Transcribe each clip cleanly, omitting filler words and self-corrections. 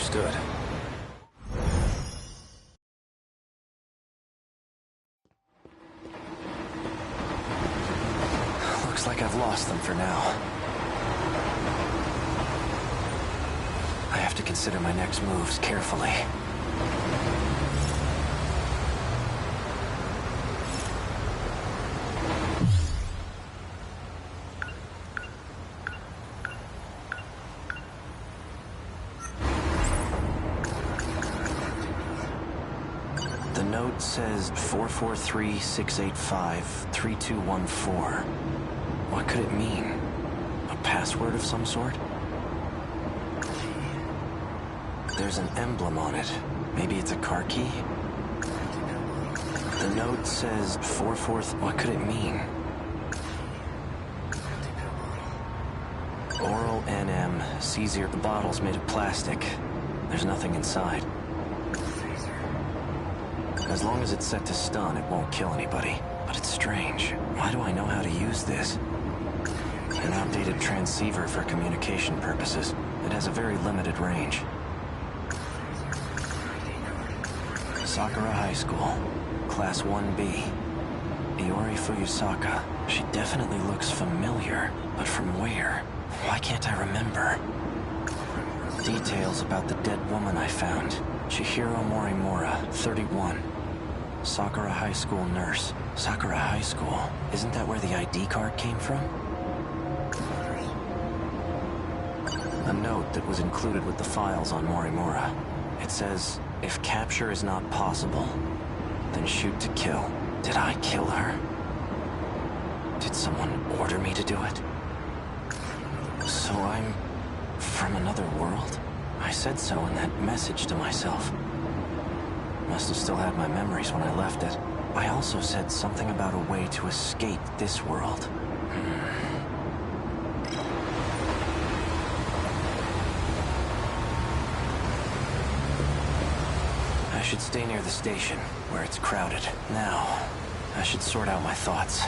Understood. Looks like I've lost them for now. I have to consider my next moves carefully. The note says 443-685-3214. What could it mean? A password of some sort? There's an emblem on it. Maybe it's a car key? The note says 443... What could it mean? Oral NM, C0. The bottle's made of plastic. There's nothing inside. As long as it's set to stun, it won't kill anybody. But it's strange. Why do I know how to use this? An outdated transceiver for communication purposes. It has a very limited range. Sakura High School, Class 1B. Iori Fuyusaka. She definitely looks familiar, but from where? Why can't I remember? Details about the dead woman I found. Chihiro Morimura, 31. Sakura High School nurse. Sakura High School? Isn't that where the ID card came from? A note that was included with the files on Morimura. It says, if capture is not possible, then shoot to kill. Did I kill her? Did someone order me to do it? So I'm from another world? I said so in that message to myself. Must have still had my memories when I left it. I also said something about a way to escape this world. I should stay near the station, where it's crowded. Now, I should sort out my thoughts.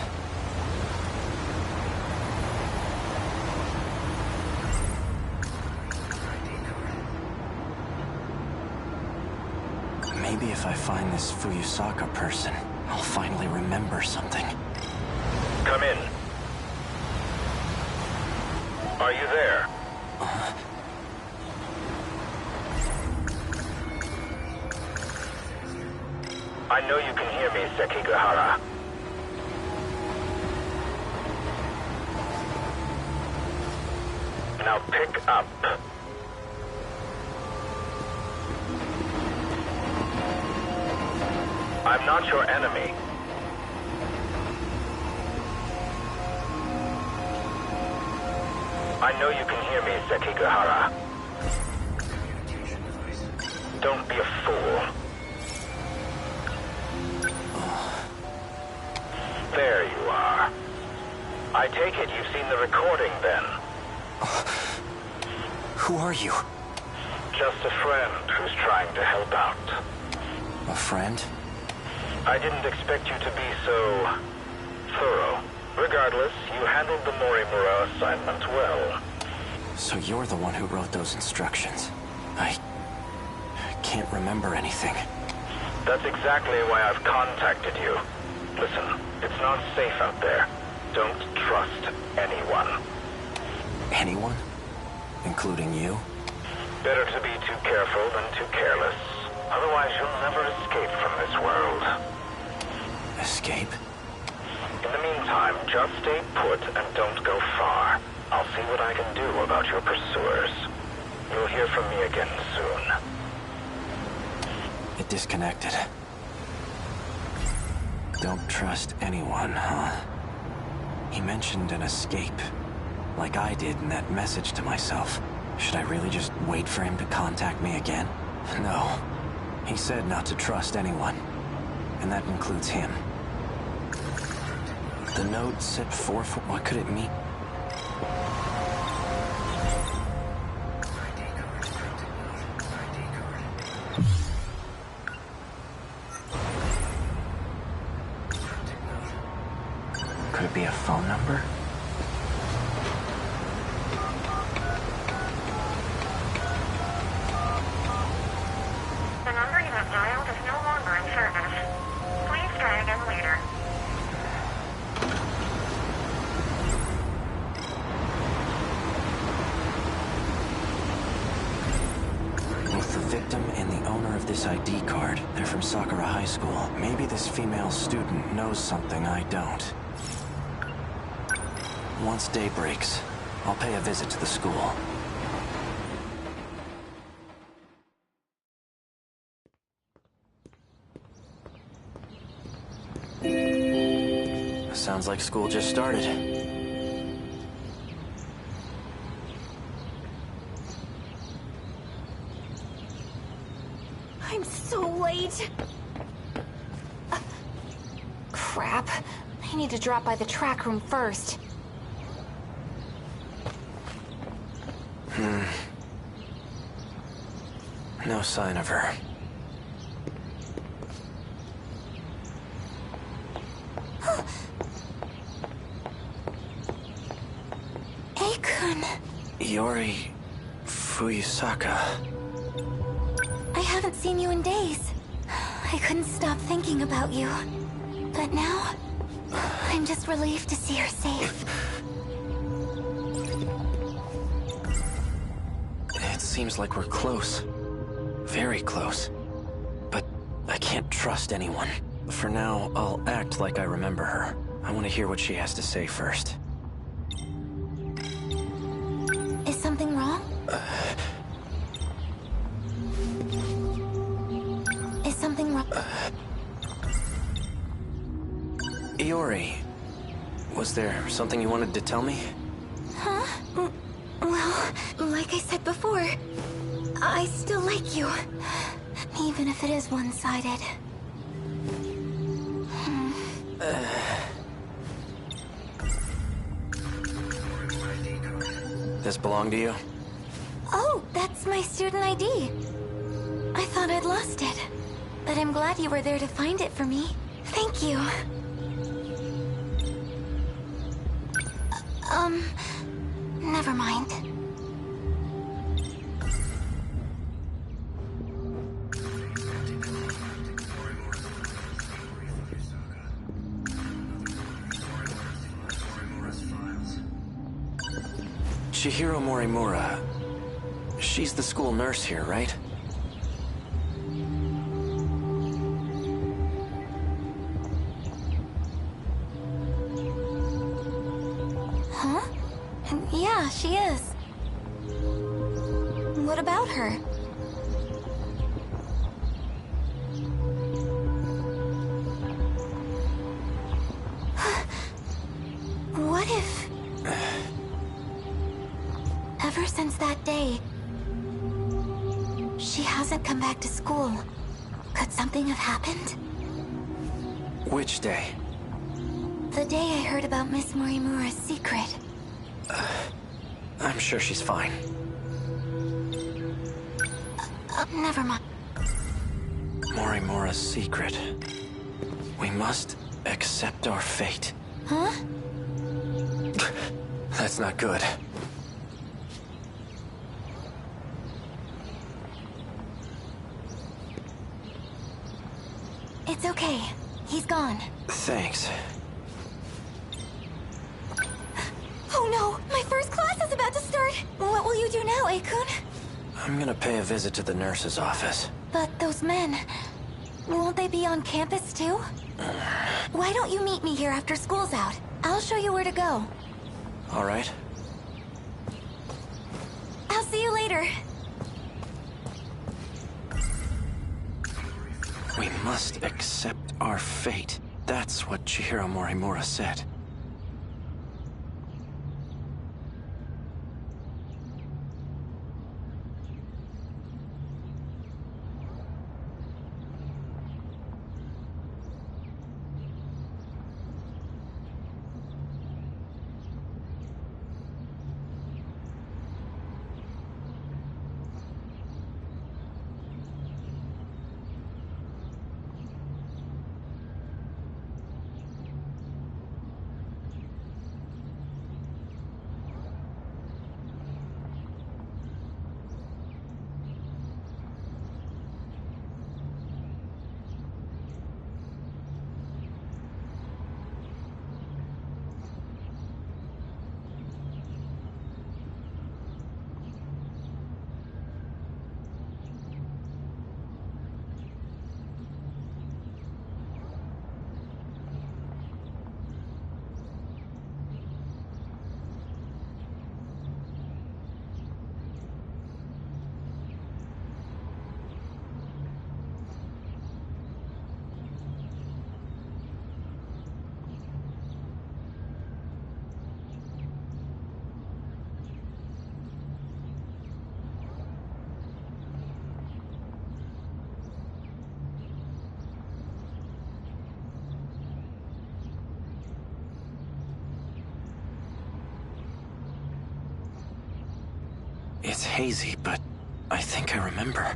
Maybe if I find this Fuyusaka person, I'll finally remember something. Come in. Are you there? I know you can hear me, Sekigahara. Now pick up. I'm not your enemy. I know you can hear me, Sekigahara. Don't be a fool. There you are. I take it you've seen the recording, then? Who are you? Just a friend who's trying to help out. A friend? I didn't expect you to be so thorough. Regardless, you handled the Morimura assignment well. So you're the one who wrote those instructions. I can't remember anything. That's exactly why I've contacted you. Listen, it's not safe out there. Don't trust anyone. Anyone? Including you? Better to be too careful than too careless. Otherwise, you'll never escape from this world. Escape? In the meantime, just stay put and don't go far. I'll see what I can do about your pursuers. You'll hear from me again soon. It disconnected. Don't trust anyone, huh? He mentioned an escape, like I did in that message to myself. Should I really just wait for him to contact me again? No. He said not to trust anyone, and that includes him. The note said 4... What could it mean? Could it be a phone number? this ID card. They're from Sakura High School. Maybe this female student knows something I don't. Once day breaks, I'll pay a visit to the school. Sounds like school just started. I'm so late. Crap. I need to drop by the track room first. No sign of her. Akun. Iori Fuyusaka. I haven't seen you in days. I couldn't stop thinking about you. But now, I'm just relieved to see her safe. It seems like we're close. Very close. But I can't trust anyone. For now, I'll act like I remember her. I want to hear what she has to say first. Is something wrong? Is something wrong? Iori, was there something you wanted to tell me? Huh? Well, like I said before, I still like you. Even if it is one-sided. This belong to you? Oh, that's my student ID. I thought I'd lost it. But I'm glad you were there to find it for me. Thank you. Never mind. Chihiro Morimura. She's the school nurse here, right? Huh? Yeah, she is. What about her? What if... Ever since that day, she hasn't come back to school. Could something have happened? Which day? The day I heard about Miss Morimura's secret. I'm sure she's fine. Never mind. Morimura's secret. We must accept our fate. Huh? That's not good. It's okay. He's gone. Thanks. Oh no! My first class is about to start! What will you do now, Akun? I'm gonna pay a visit to the nurse's office. But those men... Won't they be on campus too? Why don't you meet me here after school's out? I'll show you where to go. All right. I'll see you later. We must accept our fate. That's what Chihiro Morimura said. It's hazy, but I think I remember.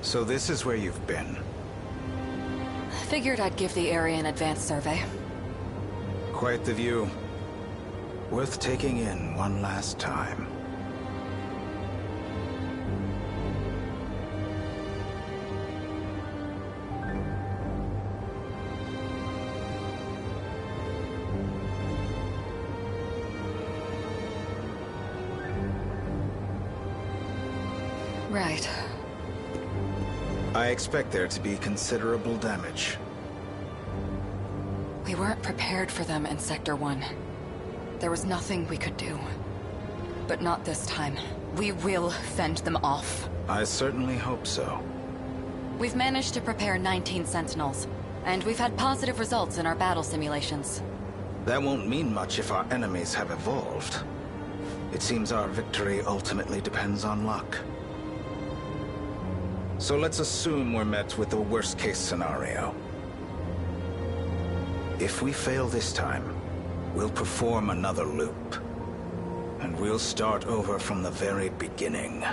So this is where you've been. Figured I'd give the area an advanced survey. Quite the view. Worth taking in one last time. Right. I expect there to be considerable damage. We weren't prepared for them in Sector 1. There was nothing we could do. But not this time. We will fend them off. I certainly hope so. We've managed to prepare 19 Sentinels, and we've had positive results in our battle simulations. That won't mean much if our enemies have evolved. It seems our victory ultimately depends on luck. So let's assume we're met with the worst-case scenario. If we fail this time, we'll perform another loop. And we'll start over from the very beginning.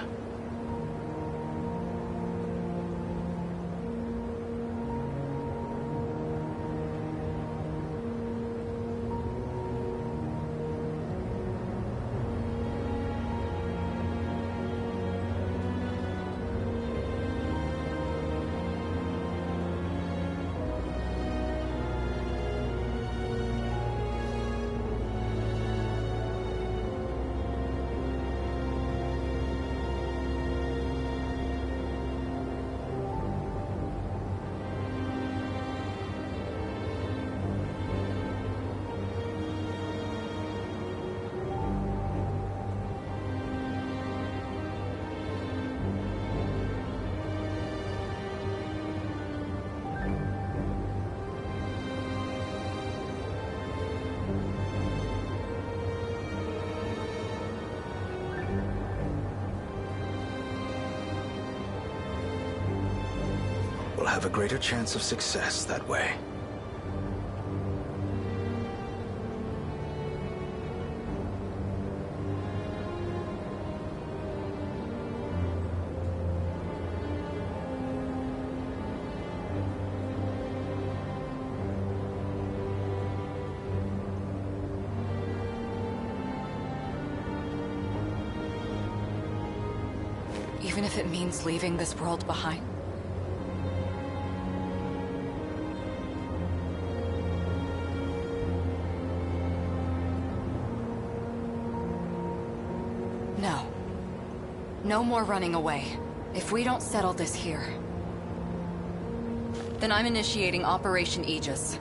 We'll have a greater chance of success that way. Even if it means leaving this world behind. No. No more running away. If we don't settle this here, then I'm initiating Operation Aegis.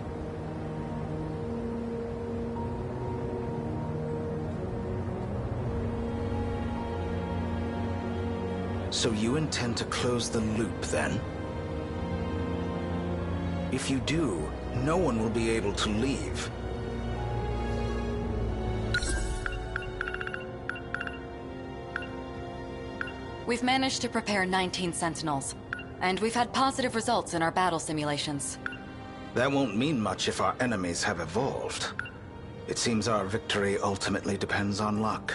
So you intend to close the loop, then? If you do, no one will be able to leave. We've managed to prepare 19 Sentinels, and we've had positive results in our battle simulations. That won't mean much if our enemies have evolved. It seems our victory ultimately depends on luck.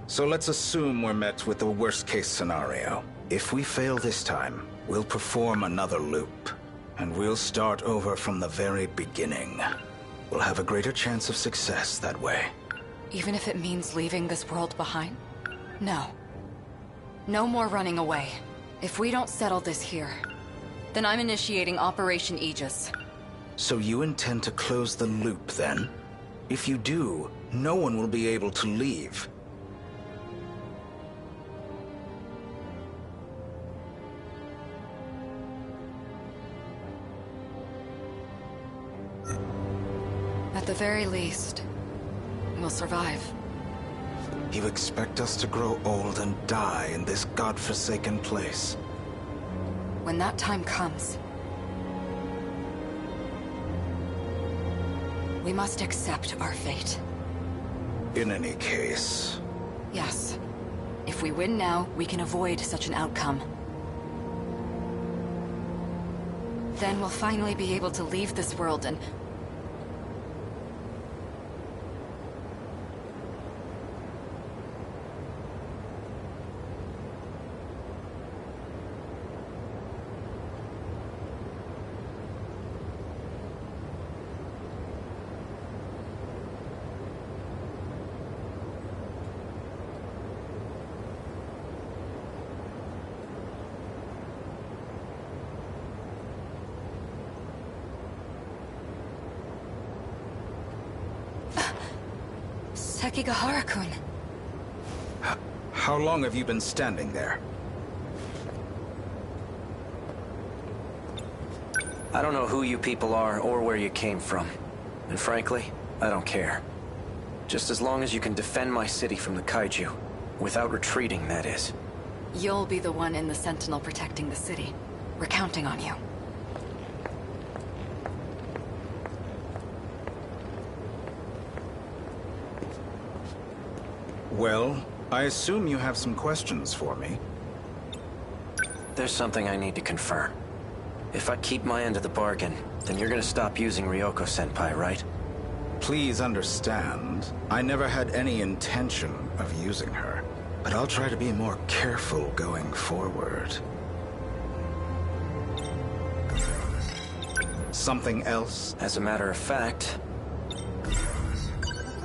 So let's assume we're met with the worst-case scenario. If we fail this time, we'll perform another loop. And we'll start over from the very beginning. We'll have a greater chance of success that way. Even if it means leaving this world behind? No. No more running away. If we don't settle this here, then I'm initiating Operation Aegis. So you intend to close the loop, then? If you do, no one will be able to leave. At the very least, we'll survive. You expect us to grow old and die in this godforsaken place? When that time comes, we must accept our fate. In any case... Yes. If we win now, we can avoid such an outcome. Then we'll finally be able to leave this world and... Sekigahara-kun. How long have you been standing there? I don't know who you people are or where you came from. And frankly, I don't care. Just as long as you can defend my city from the kaiju. Without retreating, that is. You'll be the one in the Sentinel protecting the city. We're counting on you. Well, I assume you have some questions for me. There's something I need to confirm. If I keep my end of the bargain, then you're gonna stop using Ryoko-senpai, right? Please understand, I never had any intention of using her. But I'll try to be more careful going forward. Something else? As a matter of fact,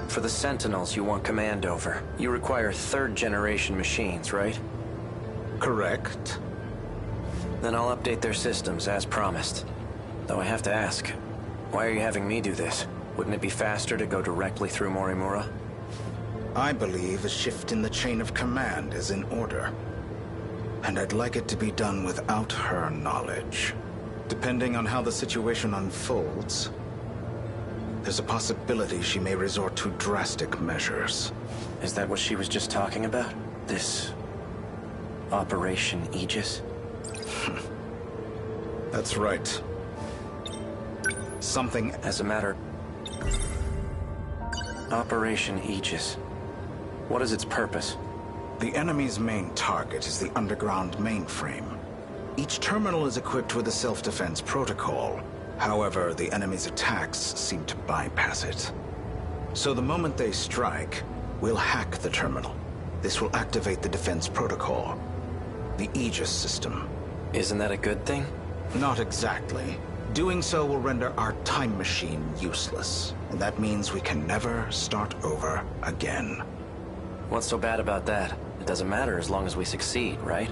for the Sentinels you want command over, you require third-generation machines, right? Correct. Then I'll update their systems, as promised. Though I have to ask, why are you having me do this? Wouldn't it be faster to go directly through Morimura? I believe a shift in the chain of command is in order. And I'd like it to be done without her knowledge. Depending on how the situation unfolds, there's a possibility she may resort to drastic measures. Is that what she was just talking about? This... Operation Aegis? That's right. Something... As a matter... Operation Aegis. What is its purpose? The enemy's main target is the underground mainframe. Each terminal is equipped with a self-defense protocol. However, the enemy's attacks seem to bypass it. So the moment they strike, we'll hack the terminal. This will activate the defense protocol. The Aegis system. Isn't that a good thing? Not exactly. Doing so will render our time machine useless. And that means we can never start over again. What's so bad about that? It doesn't matter as long as we succeed, right?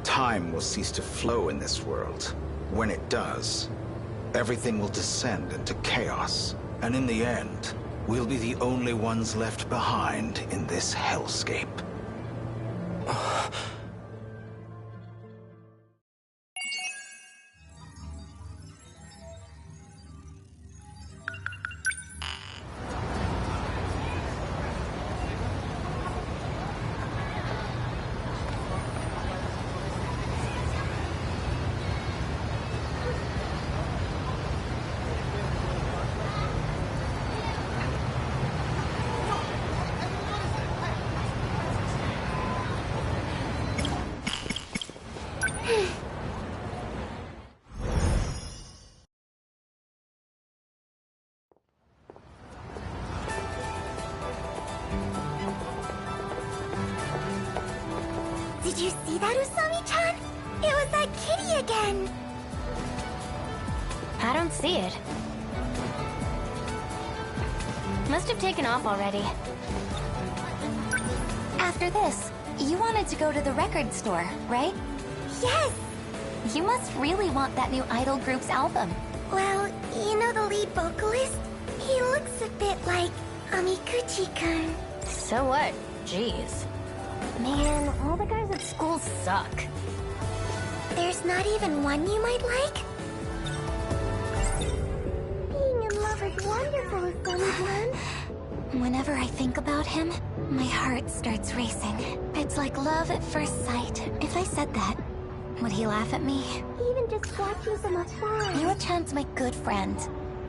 Time will cease to flow in this world. When it does, everything will descend into chaos. And in the end, we'll be the only ones left behind in this hellscape. Did you see that, Usami-chan? It was that kitty again! I don't see it. Must have taken off already. After this, you wanted to go to the record store, right? Yes! You must really want that new idol group's album. Well, you know the lead vocalist? He looks a bit like Amikuchi-kun. So what? Jeez. Man, all the guys at school suck. There's not even one you might like? Being in Whenever I think about him, my heart starts racing. It's like love at first sight. If I said that, would he laugh at me? Even just watching from afar. Yua-chan's my good friend.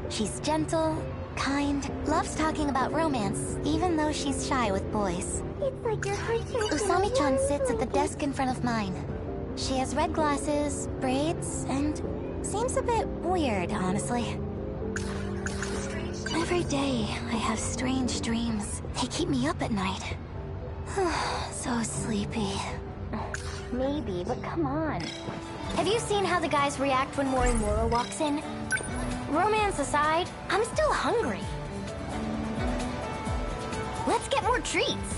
She's gentle, kind, loves talking about romance, even though she's shy with boys. It's like your heart turns. Usami-chan sits at the desk in front of mine. She has red glasses, braids, and seems a bit weird, honestly. Every day, I have strange dreams. They keep me up at night. So sleepy. Maybe, but come on. Have you seen how the guys react when Morimura walks in? Romance aside, I'm still hungry. Let's get more treats.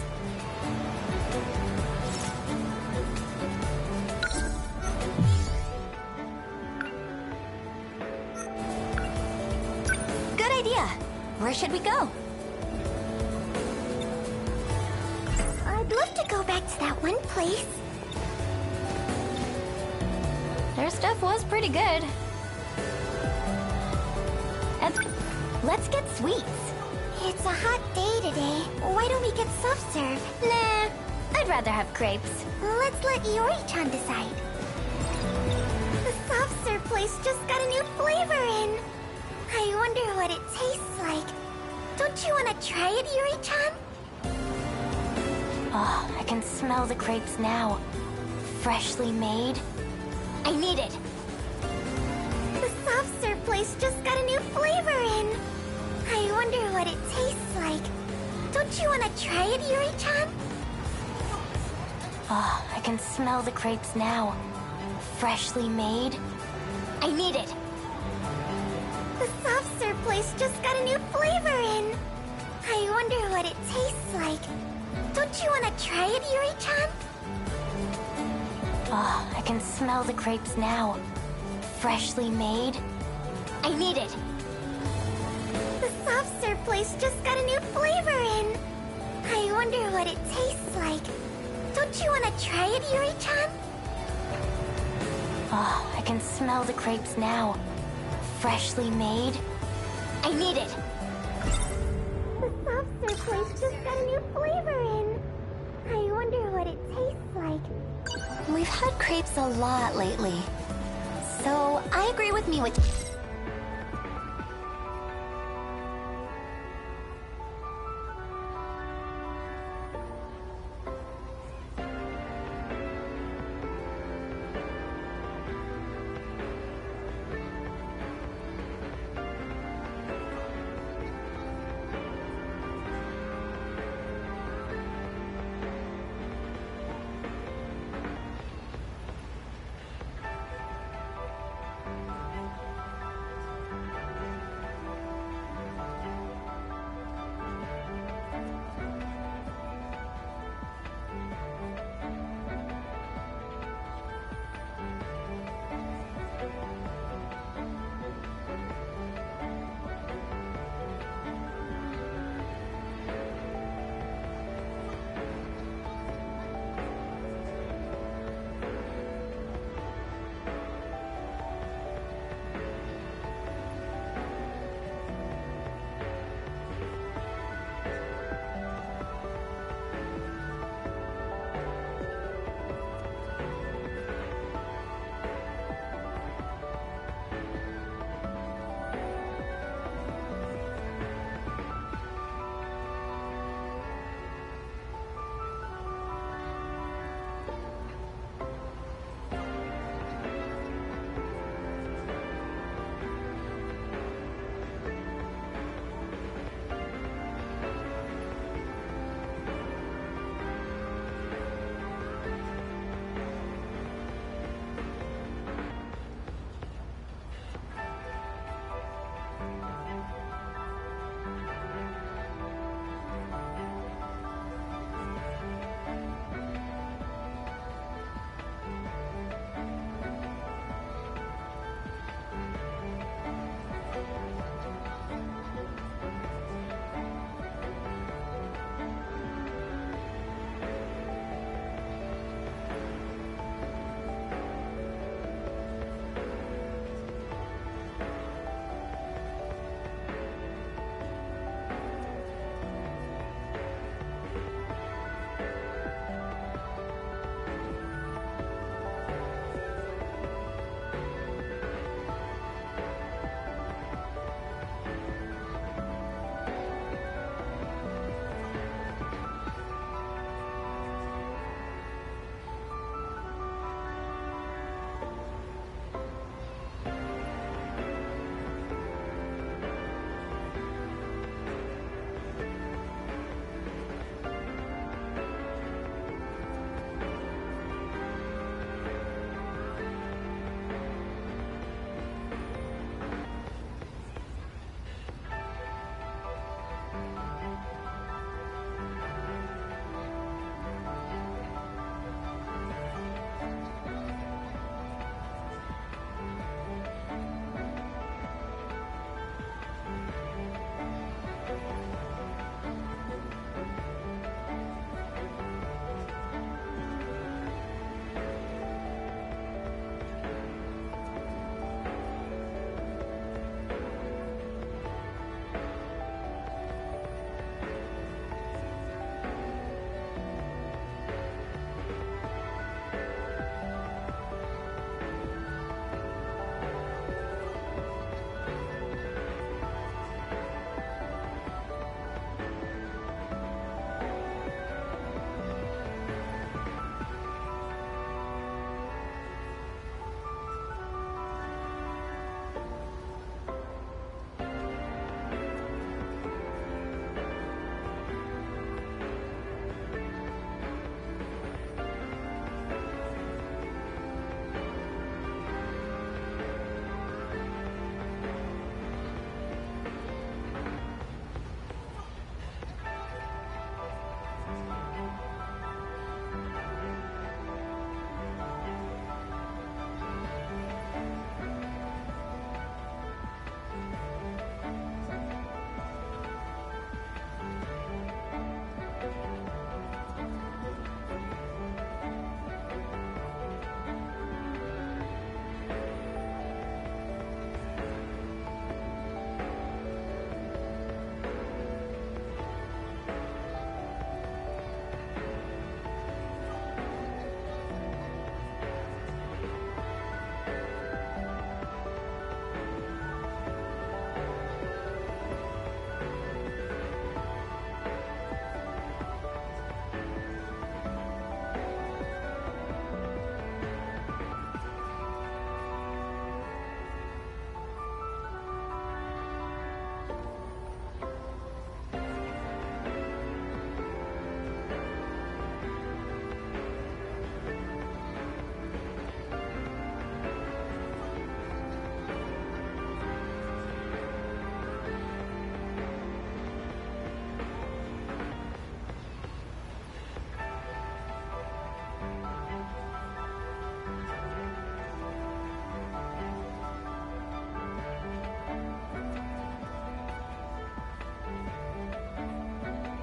Good idea. Where should we go? I'd love to go back to that one place. Their stuff was pretty good. And let's get sweets. It's a hot day today. Why don't we get soft serve? Nah, I'd rather have crepes. Let's let Yori-chan decide. The soft serve place just got a new flavor in. I wonder what it tastes like. Don't you want to try it, Yuri-chan? Oh, I can smell the crepes now. Freshly made. I need it. The soft serve place just got a new flavor in. I wonder what it tastes like. Don't you want to try it, Yuri-chan? Oh, I can smell the crepes now. Freshly made. I need it. The soft serve place just got a new flavor in. I wonder what it tastes like. Don't you want to try it, Yuri-chan? Oh, I can smell the crepes now. Freshly made. I need it. The soft serve place just got a new flavor in. I wonder what it tastes like. Don't you want to try it, Yuri-chan? Oh, I can smell the crepes now. Freshly made. I need it. The soft serve place just got a new flavor in. I wonder what it tastes like. We've had crepes a lot lately. So, I agree with Miwa.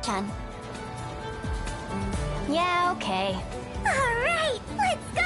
Yuri-chan. Yeah, okay. Alright, let's go!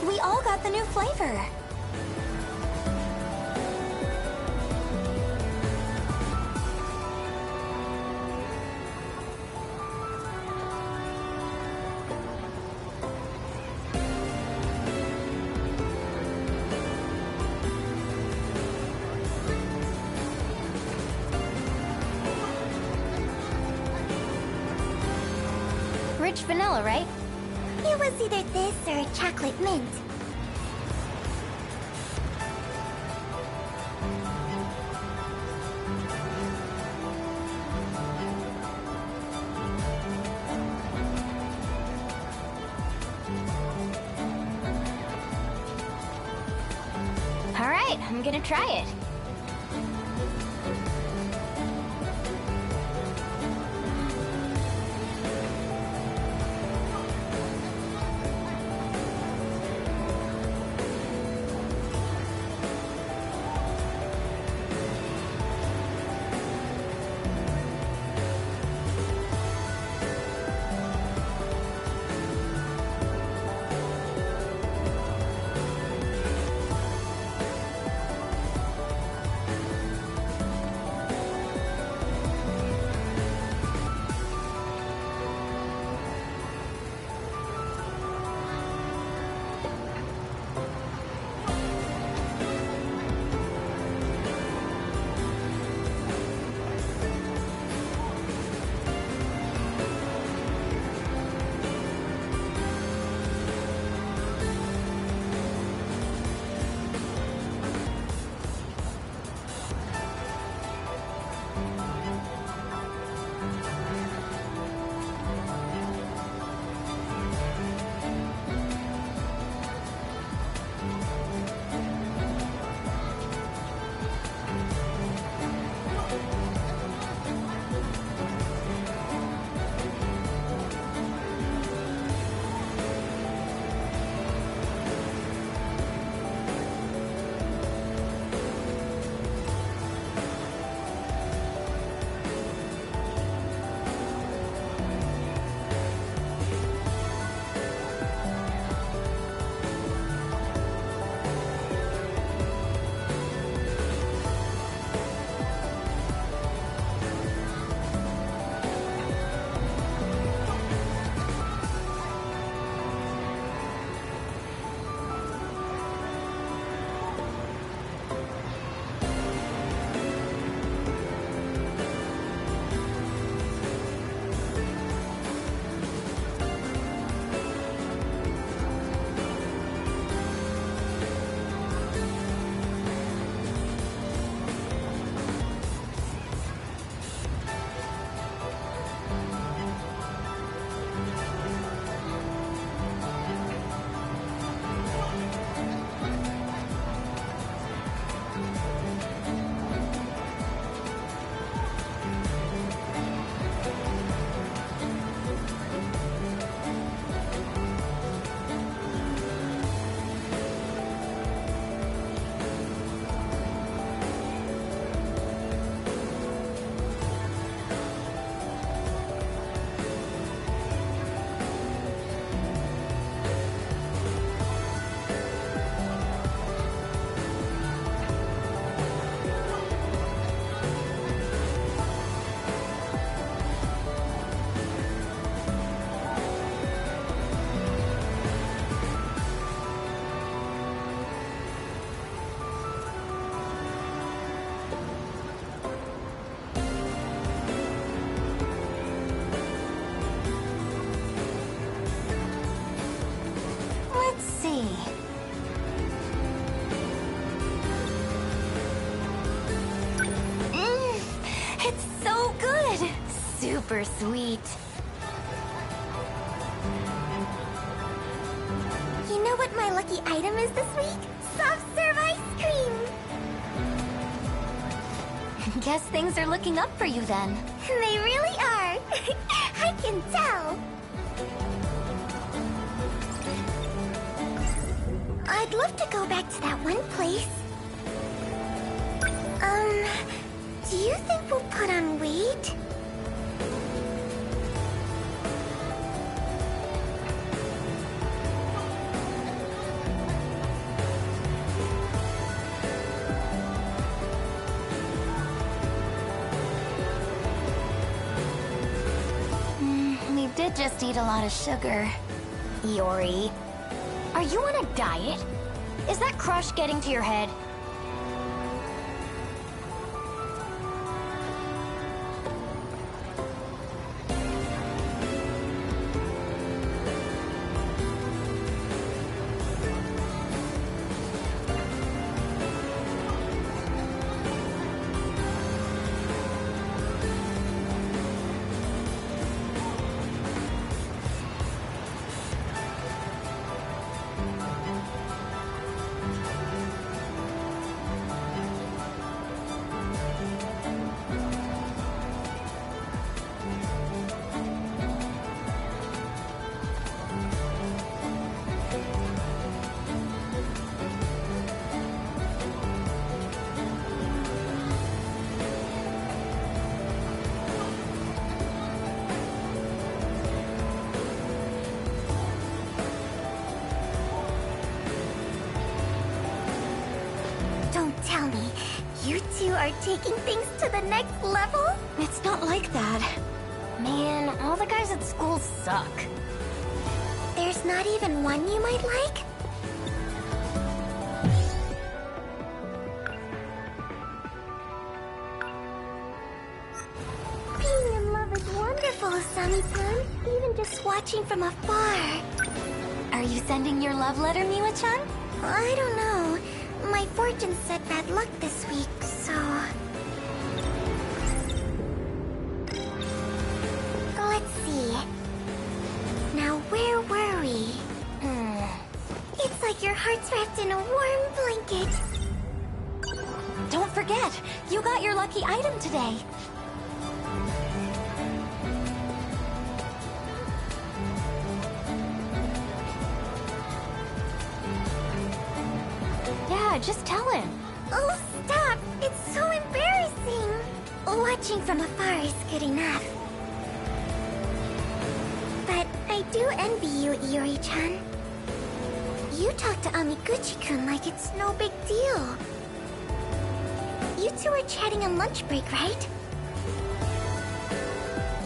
We all got the new flavor. Rich vanilla, right? It was either this or chocolate mint. All right, I'm gonna try it. Super sweet. You know what my lucky item is this week? Soft serve ice cream! Guess things are looking up for you then. They really are! I can tell! I'd love to go back to that one place. Do you think we'll put on weight? We did just eat a lot of sugar. Iori, are you on a diet? Is that crush getting to your head? Tell me, you two are taking things to the next level? It's not like that. Man, all the guys at school suck. There's not even one you might like? Being in love is wonderful, Asami-san. Even just watching from afar. Are you sending your love letter, Miwa-chan? I don't know. My fortune said bad luck this week, so... Let's see. Now, where were we? It's like your heart's wrapped in a warm blanket. Don't forget, you got your lucky item today. Yeah, just tell him. Oh, stop! It's so embarrassing! Watching from afar is good enough. But I do envy you, Iori-chan. You talk to Amiguchi-kun like it's no big deal. You two are chatting on lunch break, right?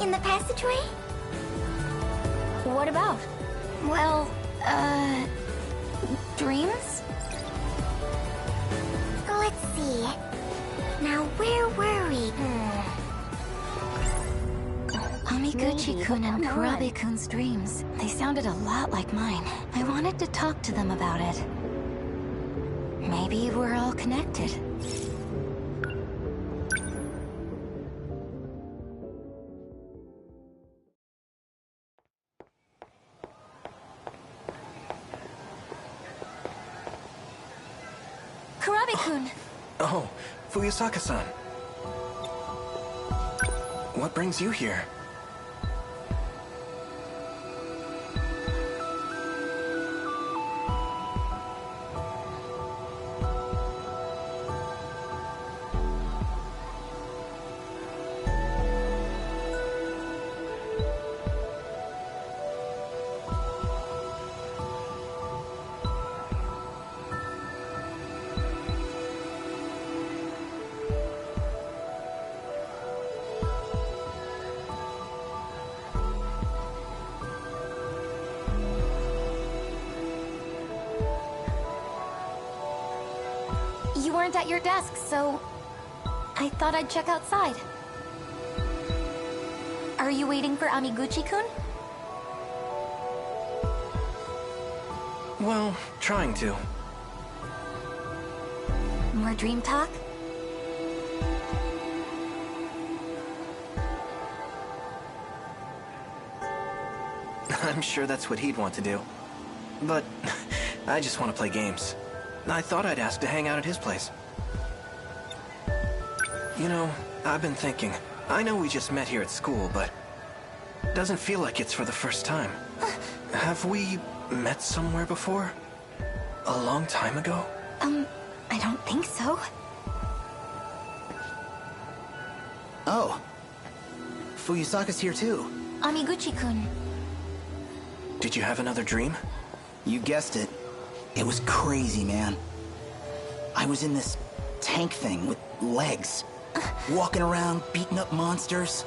In the passageway? What about? Well, dreams? Let's see. Now, where were we? Amiguchi-kun and Kurabe-kun's dreams. They sounded a lot like mine. I wanted to talk to them about it. Maybe we're all connected. Kurabe-kun! Oh, Fuyusaka-san. What brings you here? You weren't at your desk, so I thought I'd check outside. Are you waiting for Amiguchi-kun? Well, trying to. More dream talk? I'm sure that's what he'd want to do. but I just want to play games. I thought I'd ask to hang out at his place. You know, I've been thinking. I know we just met here at school, but it doesn't feel like it's for the first time. Have we met somewhere before? A long time ago? I don't think so. Oh. Fuyusaka's here too. Amiguchi-kun. Did you have another dream? You guessed it. It was crazy, man. I was in this tank thing with legs. Walking around, beating up monsters.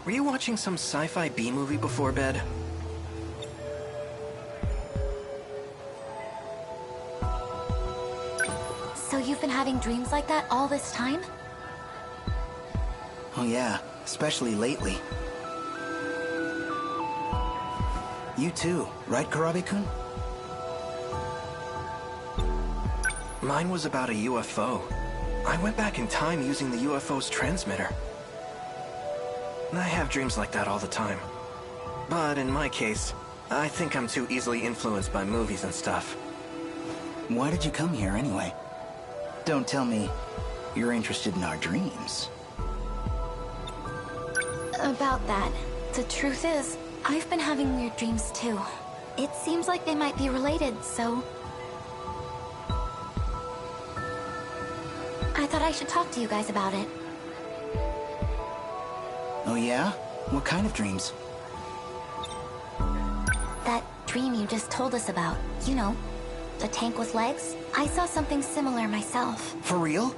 Were you watching some sci-fi B-movie before bed? So you've been having dreams like that all this time? Oh yeah, especially lately. You too, right, Karabe-kun? Mine was about a UFO. I went back in time using the UFO's transmitter. I have dreams like that all the time. But in my case, I think I'm too easily influenced by movies and stuff. Why did you come here anyway? Don't tell me you're interested in our dreams. About that, the truth is, I've been having weird dreams too. It seems like they might be related, so... I thought I should talk to you guys about it. Oh yeah? What kind of dreams? That dream you just told us about, you know, the tank with legs? I saw something similar myself. For real?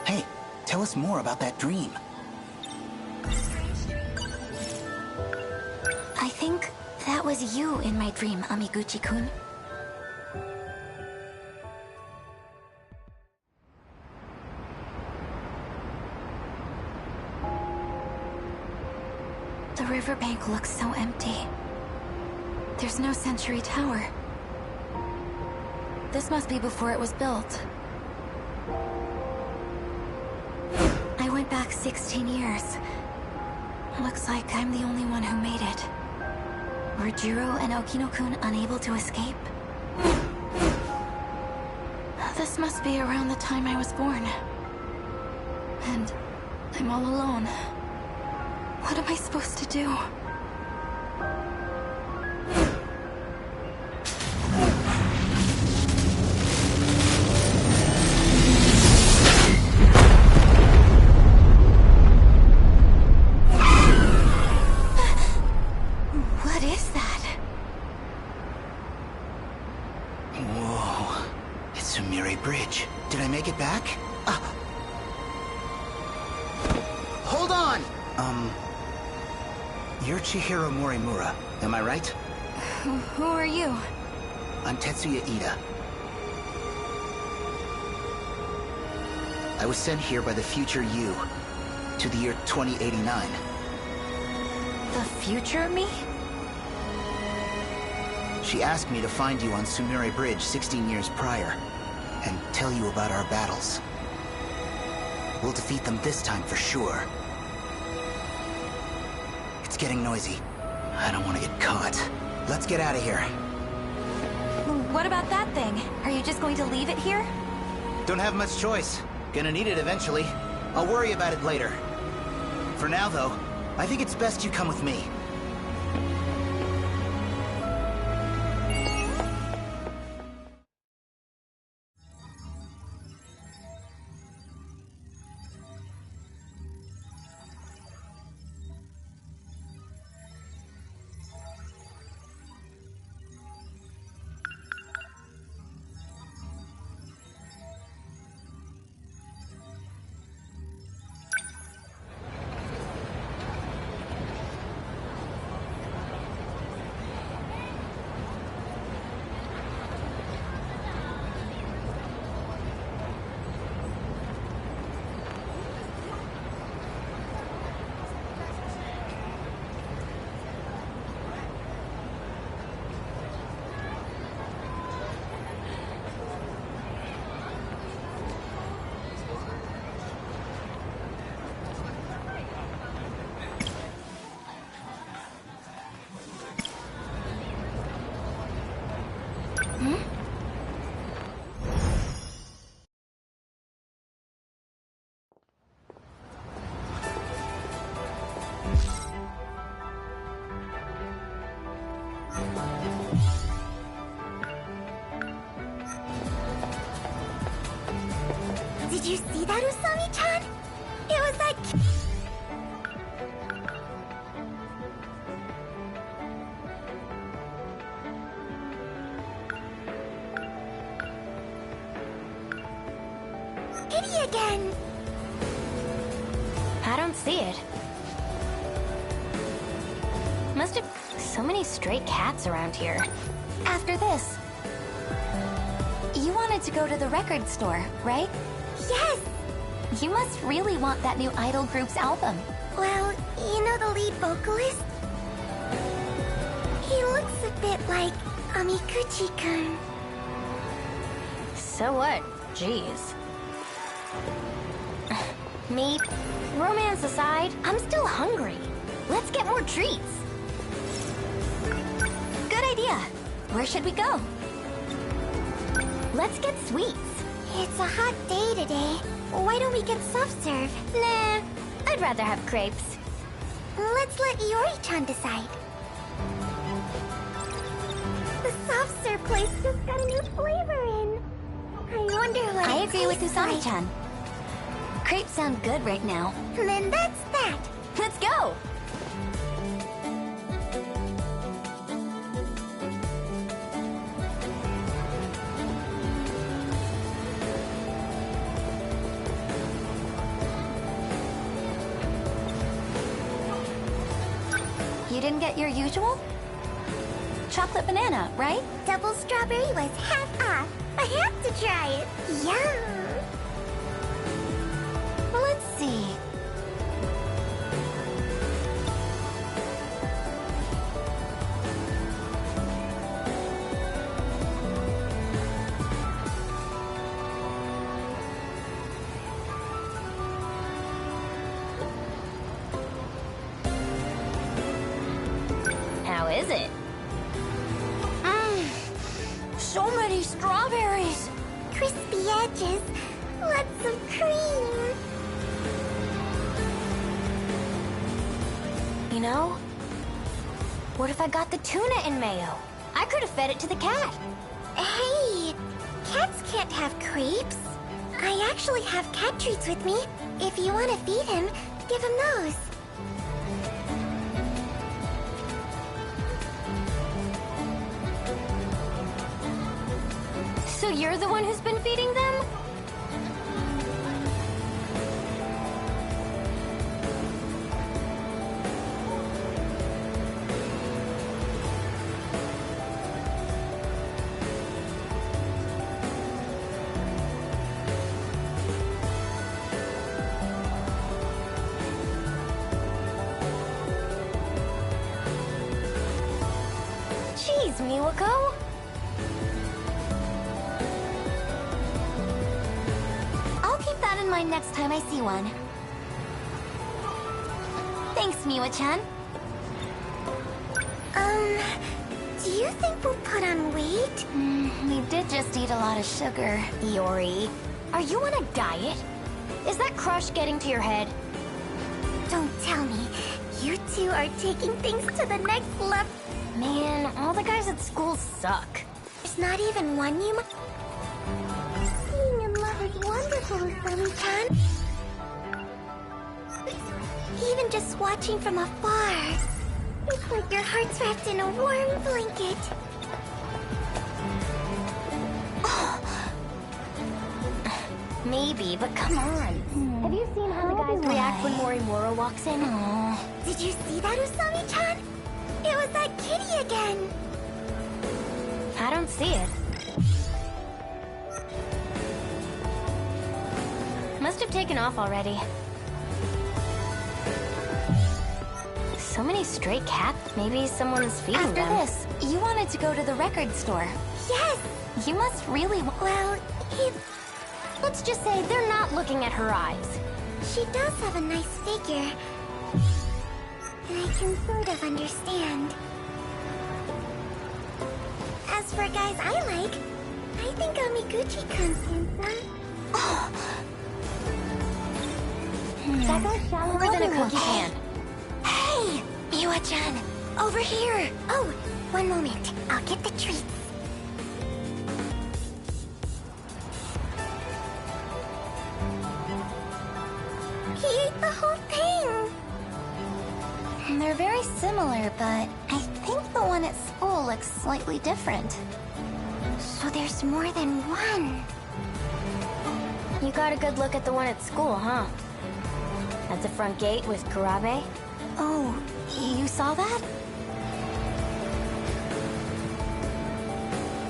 Hey, tell us more about that dream. I think that was you in my dream, Amiguchi-kun. The riverbank looks so empty. There's no Century Tower. This must be before it was built. I went back 16 years. Looks like I'm the only one who made it. Were Jiro and Okino-kun unable to escape? This must be around the time I was born. And I'm all alone. What am I supposed to do? What is that? Whoa. It's Sumire Bridge. Did I make it back? Hold on! You're Chihiro Morimura, am I right? Who are you? I'm Tetsuya Ida. I was sent here by the future you, to the year 2089. The future me? She asked me to find you on Sumire Bridge 16 years prior, and tell you about our battles. We'll defeat them this time for sure. It's getting noisy. I don't want to get caught. Let's get out of here. What about that thing? Are you just going to leave it here? Don't have much choice. Gonna need it eventually. I'll worry about it later. For now, though, I think it's best you come with me. Did you see that, Usami-chan? It was that kitty again. I don't see it. Must have so many stray cats around here. After this, you wanted to go to the record store, right? Yes! You must really want that new idol group's album. Well, you know the lead vocalist? He looks a bit like Amikuchi-kun. So what? Jeez. Me, romance aside, I'm still hungry. Let's get more treats. Good idea. Where should we go? Let's get sweets. It's a hot day today. Why don't we get soft serve? Nah, I'd rather have crepes. Let's let Iori-chan decide. The soft serve place just got a new flavor in. I wonder what I it agree with tastes like. Usami-chan. Crepes sound good right now. Then that's that. Let's go! You didn't get your usual? Chocolate banana, right? Double strawberry was half off. I have to try it. Yum! Let's see. How is it? So many strawberries! Crispy edges. Lots of cream. You know, what if I got the tuna in mayo? I could have fed it to the cat. Hey, cats can't have crepes. I actually have cat treats with me. If you want to feed him, give him those. So you're the one who's been feeding them? Thanks, Miwako. I'll keep that in mind next time I see one. Thanks, Miwa-chan. Do you think we'll put on weight? We did just eat a lot of sugar. Iori, are you on a diet? Is that crush getting to your head? Don't tell me. You two are taking things to the next level. Man, all the guys at school suck. There's not even one you Being in love is wonderful, Usami-chan. Even just watching from afar. It's like your heart's wrapped in a warm blanket. Maybe, but come on. Have you seen how the guys react when Morimura walks in? Did you see that, Usami-chan? It was that kitty again. I don't see it. Must have taken off already. So many stray cats. Maybe someone is feeding them. After this, you wanted to go to the record store. Yes! You must really Well, Let's just say they're not looking at her eyes. she does have a nice figure. And I can sort of understand. As for guys I like, I think Amiguchi-kun's handsome. That goes shallow More than a overlook. cookie can. Hey! Miwa-chan! Over here! Oh, one moment. I'll get the treats. He ate the whole thing! They're very similar, but I think the one at school looks slightly different. So there's more than one. You got a good look at the one at school, huh? At the front gate with Kurabe? Oh, you saw that?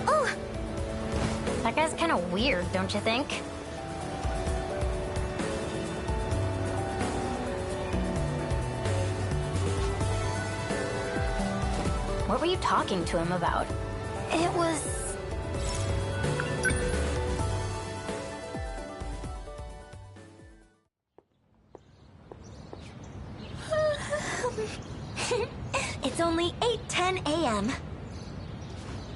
Oh! That guy's kind of weird, don't you think? What were you talking to him about? It was... It's only 8:10 a.m.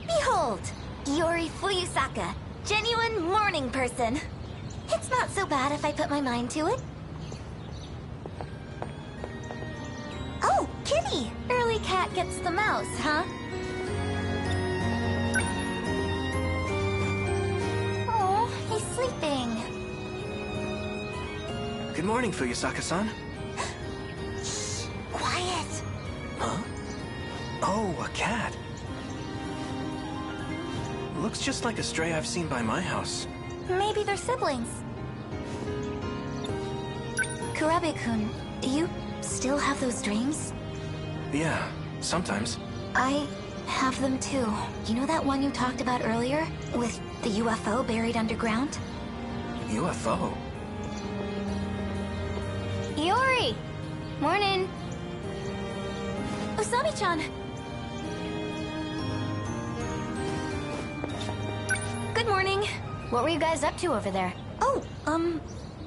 Behold, Iori Fuyusaka, genuine morning person. It's not so bad if I put my mind to it. Oh, kitty! Early cat gets the mouse, huh? Oh, he's sleeping. Good morning, Fuyusaka-san. Quiet. Huh? Oh, a cat. Looks just like a stray I've seen by my house. Maybe they're siblings. Kurabe-kun, do you still have those dreams? Yeah, sometimes. I have them too. You know that one you talked about earlier? With the UFO buried underground? UFO? Iori! Morning! Usami-chan! Good morning. What were you guys up to over there? Oh,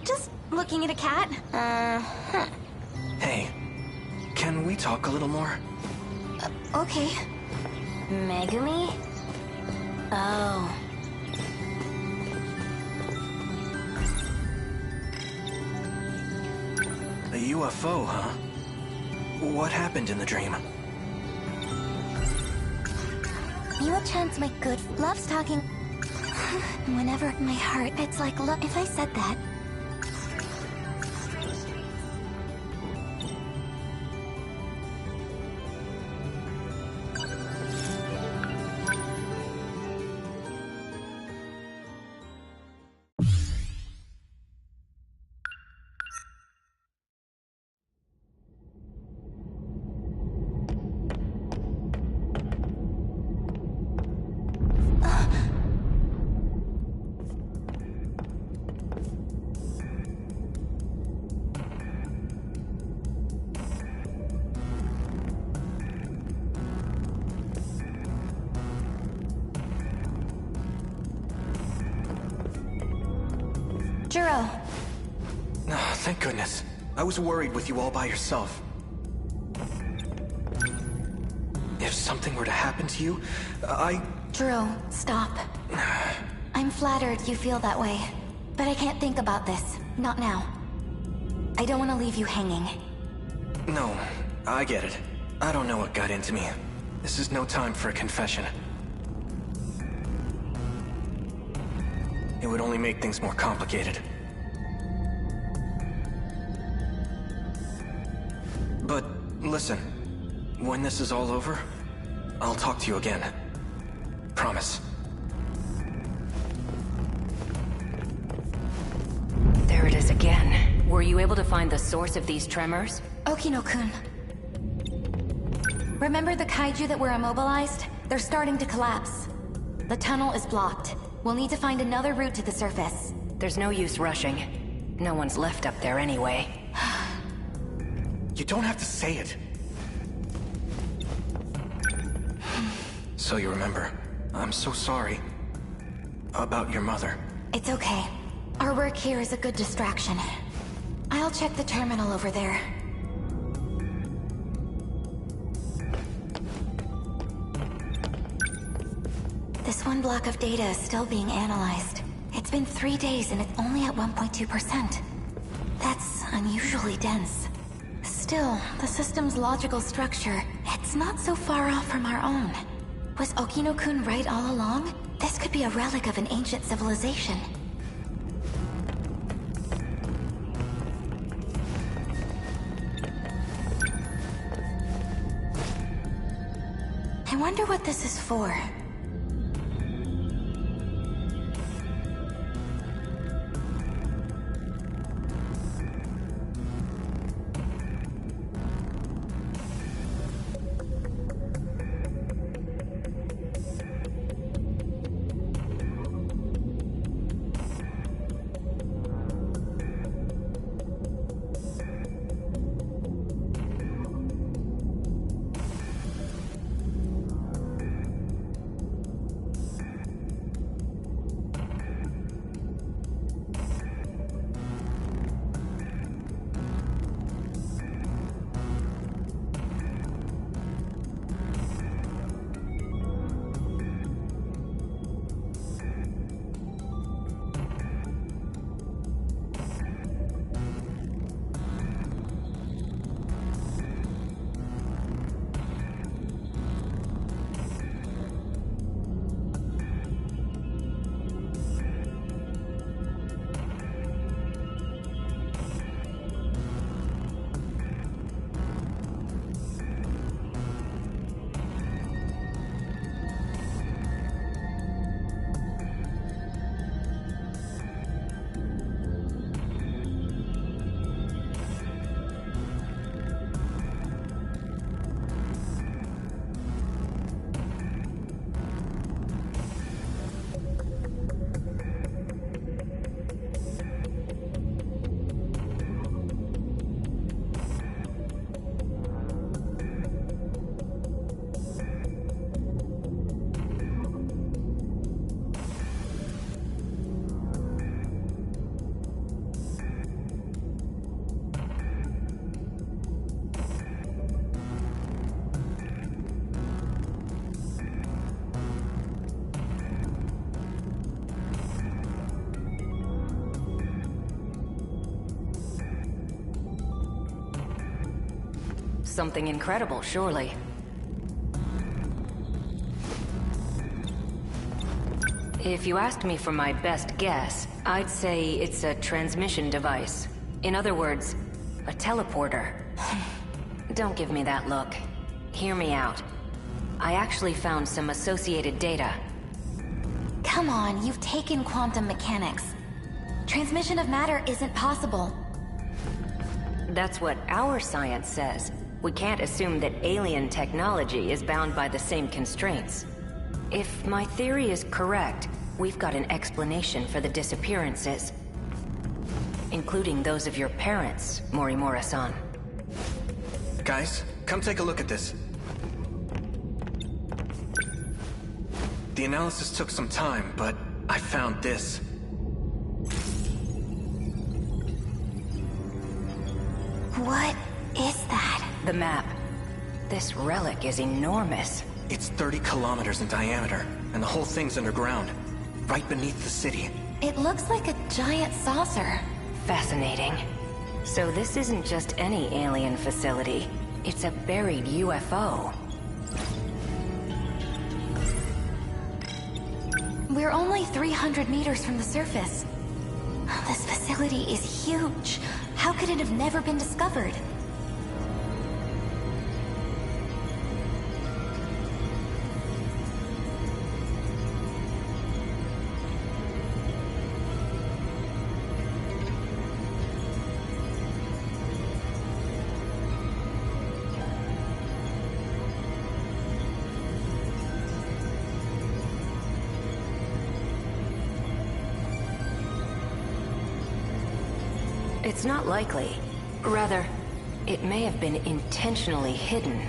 just looking at a cat. Hey, can we talk a little more? Okay. Megumi? Oh. A UFO, huh? What happened in the dream? Miwa-chan's my good... Loves talking... Whenever my heart... It's like... Look, if I said that... Juro, Oh, thank goodness. I was worried with you all by yourself. If something were to happen to you, Juro, stop. I'm flattered you feel that way, but I can't think about this. Not now. I don't want to leave you hanging. No, I get it. I don't know what got into me. This is no time for a confession. It would only make things more complicated. But listen, when this is all over, I'll talk to you again. Promise. There it is again. Were you able to find the source of these tremors? Okino-kun. Remember the kaiju that were immobilized? They're starting to collapse. The tunnel is blocked. We'll need to find another route to the surface. There's no use rushing. No one's left up there anyway. You don't have to say it. So you remember. I'm so sorry. About your mother. It's okay. Our work here is a good distraction. I'll check the terminal over there. This one block of data is still being analyzed. It's been 3 days and it's only at 1.2%. That's unusually dense. Still, the system's logical structure, it's not so far off from our own. Was Okino-kun right all along? This could be a relic of an ancient civilization. I wonder what this is for. Something incredible, surely. If you asked me for my best guess, I'd say it's a transmission device. In other words, a teleporter. Don't give me that look. Hear me out. I actually found some associated data. Come on, you've taken quantum mechanics. Transmission of matter isn't possible. That's what our science says. We can't assume that alien technology is bound by the same constraints. If my theory is correct, we've got an explanation for the disappearances. Including those of your parents, Morimura-san. Guys, come take a look at this. The analysis took some time, but I found this. the map. This relic is enormous. It's 30 kilometers in diameter, and the whole thing's underground, right beneath the city. It looks like a giant saucer. Fascinating. So this isn't just any alien facility. It's a buried UFO. We're only 300 meters from the surface. This facility is huge. How could it have never been discovered? It's not likely. Rather, it may have been intentionally hidden.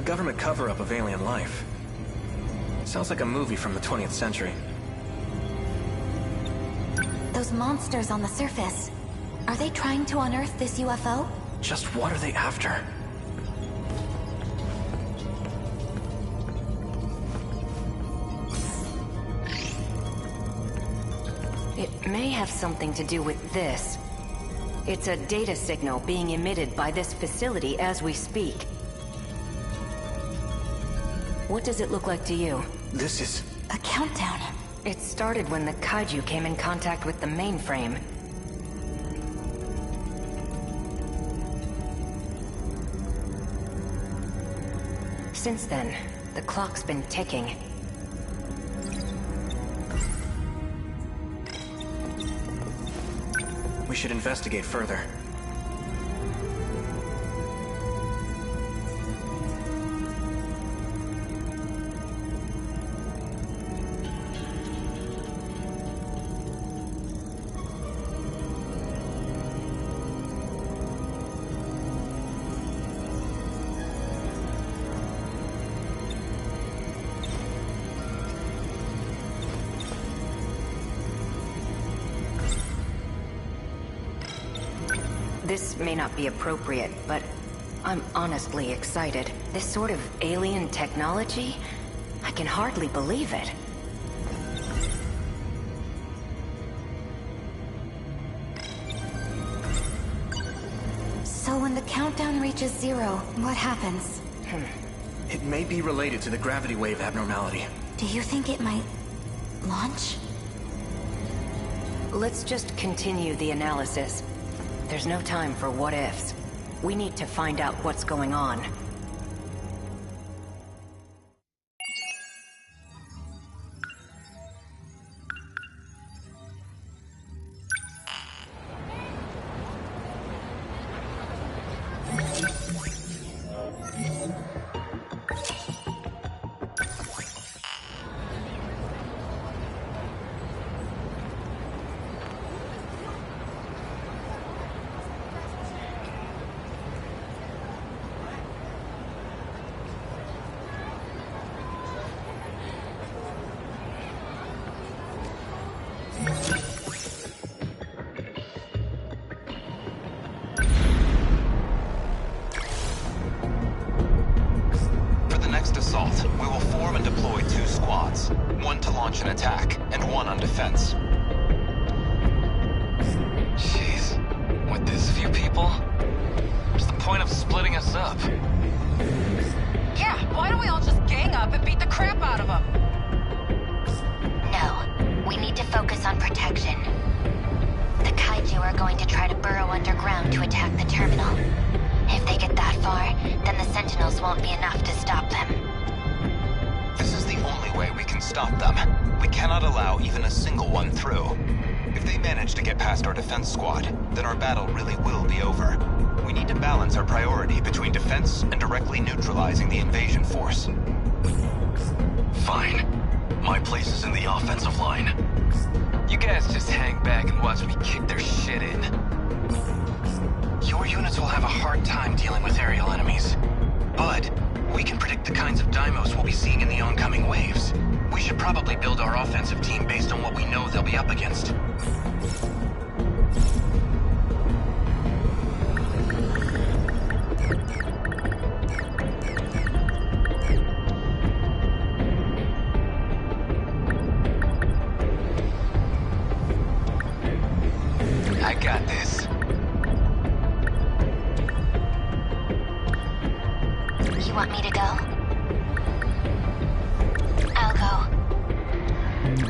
A government cover-up of alien life. Sounds like a movie from the 20th century. Those monsters on the surface. Are they trying to unearth this UFO? Just what are they after? It may have something to do with this. It's a data signal being emitted by this facility as we speak. What does it look like to you? This is... A countdown. It started when the kaiju came in contact with the mainframe. Since then, the clock's been ticking. We should investigate further. This may not be appropriate, but I'm honestly excited. This sort of alien technology, I can hardly believe it. So when the countdown reaches 0, what happens? It may be related to the gravity wave abnormality. Do you think it might launch? Let's just continue the analysis. There's no time for what-ifs. We need to find out what's going on. We will form and deploy 2 squads, one to launch an attack, and one on defense. Jeez, with this few people, what's the point of splitting us up? Yeah, why don't we all just gang up and beat the crap out of them? No, we need to focus on protection. The kaiju are going to try to burrow underground to attack the terminal. If they get that far, then the Sentinels won't be enough to stop them. This is the only way we can stop them. We cannot allow even a single one through. If they manage to get past our defense squad, then our battle really will be over. We need to balance our priority between defense and directly neutralizing the invasion force. Fine. My place is in the offensive line. You guys just hang back and watch me kick their shit in. Your units will have a hard time dealing with aerial enemies. But we can predict the kinds of dymos we'll be seeing in the oncoming waves. We should probably build our offensive team based on what we know they'll be up against. I got this. You want me to go? I'll go.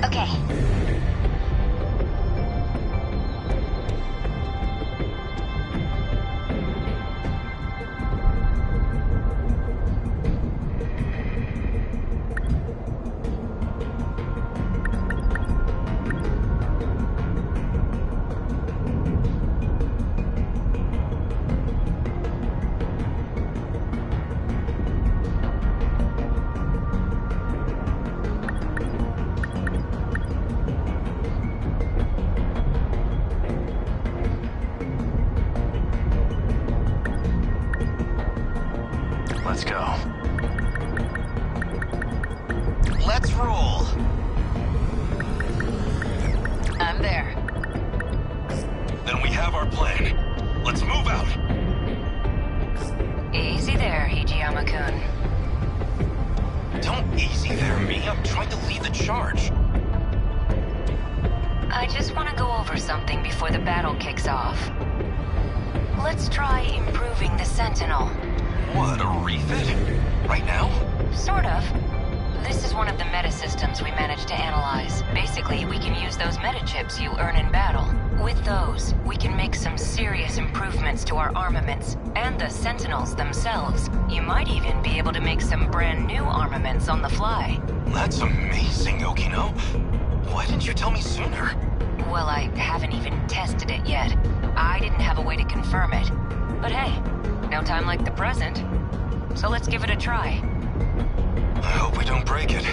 Okay. our plan. Let's move out. Easy there, Hijiyama-kun. Don't easy there me. I'm trying to lead the charge. I just want to go over something before the battle kicks off. Let's try improving the Sentinel. What, a refit? Right now? Sort of. This is one of the meta systems we managed to analyze. Basically, we can use those meta chips you earn in battle. With those, we can make some serious improvements to our armaments, and the Sentinels themselves. You might even be able to make some brand new armaments on the fly. That's amazing, Okino. Why didn't you tell me sooner? Well, I haven't even tested it yet. I didn't have a way to confirm it. But hey, no time like the present. So let's give it a try. I hope we don't break it.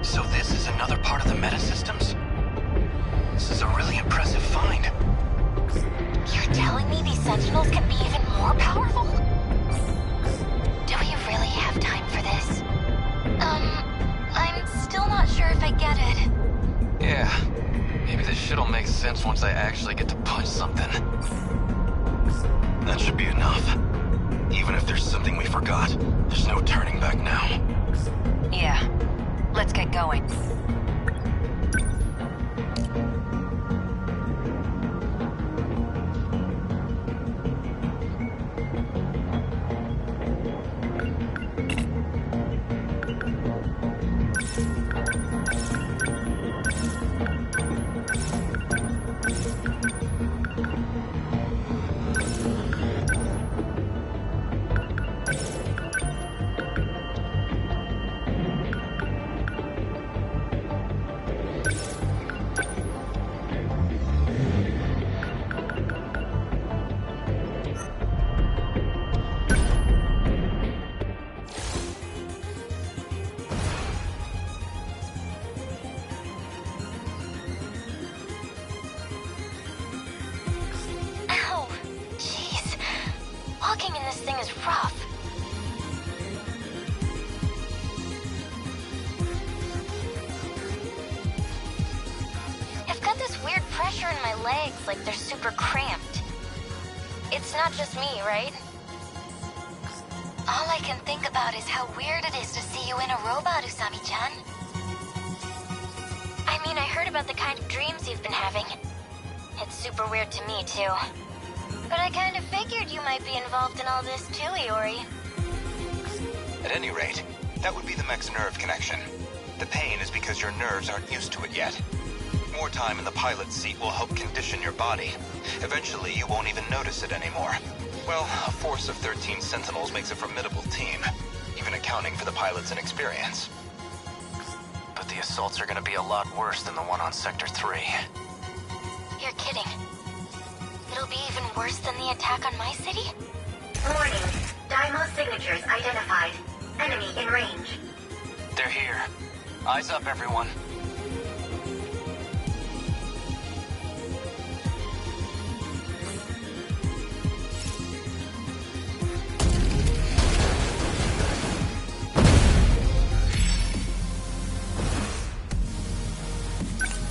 So this is another part of the meta systems? This is a really impressive find. You're telling me these Sentinels can be even more powerful? Do we really have time for this? I'm still not sure if I get it. Yeah, maybe this shit'll make sense once I actually get to punch something. That should be enough. Even if there's something we forgot, there's no turning back now. Yeah. Let's get going. Ow! Jeez. Walking in this thing is rough. I've got this weird pressure in my legs, like they're super cramped. It's not just me, right? All I can think about is how weird it is to see you in a robot, Usami-chan. I mean, I heard about the kind of dreams you've been having. It's super weird to me, too. But I kind of figured you might be involved in all this too, Iori. At any rate, that would be the mech's nerve connection. The pain is because your nerves aren't used to it yet. More time in the pilot's seat will help condition your body. Eventually, you won't even notice it anymore. Well, a force of 13 Sentinels makes a formidable team, even accounting for the pilot's inexperience. But the assaults are gonna be a lot worse than the one on Sector 3. You're kidding. It'll be even worse than the attack on my city? Warning. Daimo signatures identified. Enemy in range. They're here. Eyes up, everyone.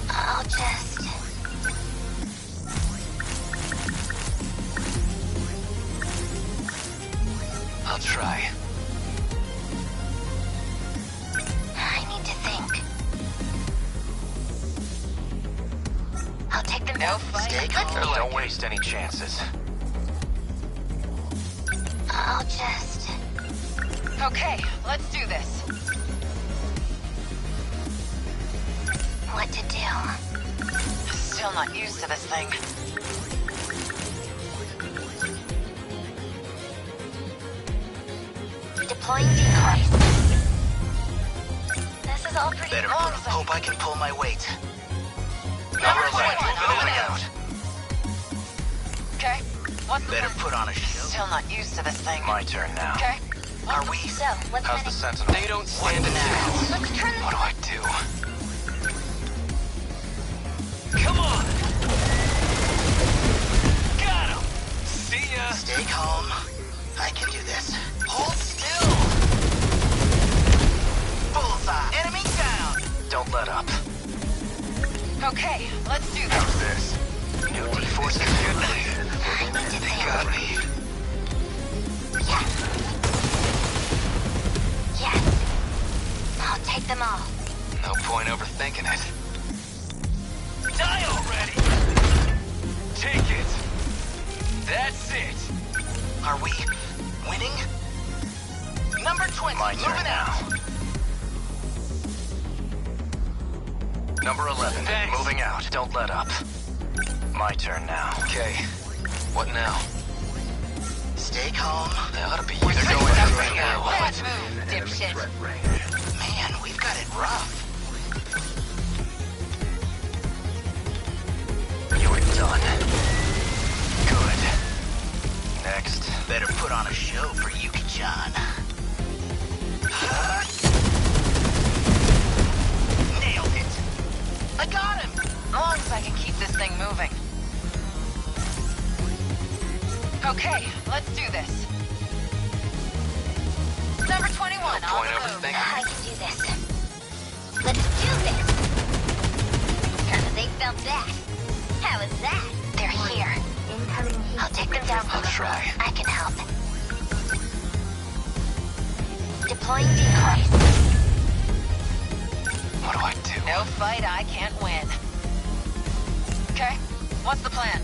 I'll just... I'll try. I need to think. I'll take them down. Stay calm. Don't waste any chances. I'll just... Okay, let's do this. What to do? Still not used to this thing. Deploying decoys. This is all pretty Better long. hope I can pull my weight. Number Number 21, moving on out. Okay, what's the Better put on a show. still not used to this thing. My turn now. Okay. Are we? So, what's How's the Sentinel? They don't stand a chance. Let's turn What do I do? Come on! Got him! See ya! Stay calm. I can do this. Hold still! Bullseye! Enemy down! Don't let up. Okay, let's do this. How's this? New D-Force is good. They got me. Yes. I'll take them all. No point overthinking it. Die already! Take it! That's it! Are we winning? Number 20, My turn moving out. Number 11, Thanks. moving out. Don't let up. My turn now. Okay. What now? Stay calm. They ought to be either going in right now. Bad move, dipshit. Man, we've got it rough. You're done. Good. Next. Better put on a show for Yuki-chan. Nailed it. I got him. As long as I can keep this thing moving. Okay, let's do this. Number 21, No on point the move. overthinking. I can do this. Let's do this. They felt that. How is that? They're here. I'll take them down. I'll try. I can help. Deploying decoys. What do I do? No fight I can't win. Okay, what's the plan?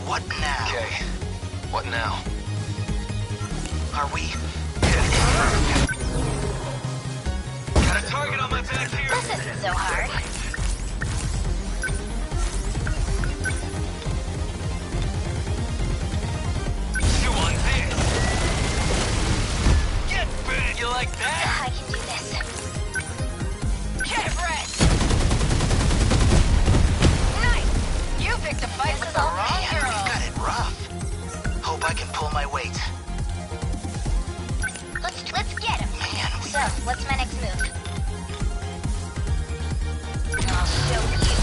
What now? Okay. What now? Are we? Got a target on my back here! This isn't so hard. Chew on this! Get big! You like that? I can do this. Get wrecked! Nice! You picked a fight with the wrong Man, girl. we've got it rough. Hope I can pull my weight. Let's get him. Man, we... So, what's my next move? I'll show you.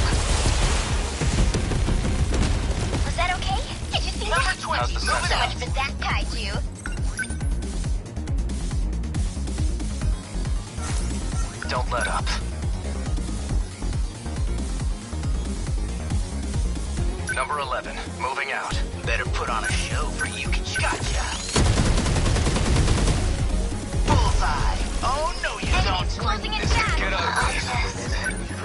Was that okay? Did you see Number that? 20, How's the moving So out. much for that kaiju. Don't let up. Number 11, moving out. Better put on a show for Yuki-chan. Gotcha. Bullseye. Oh, no, you Enemy's don't. closing it This could down. get ugly.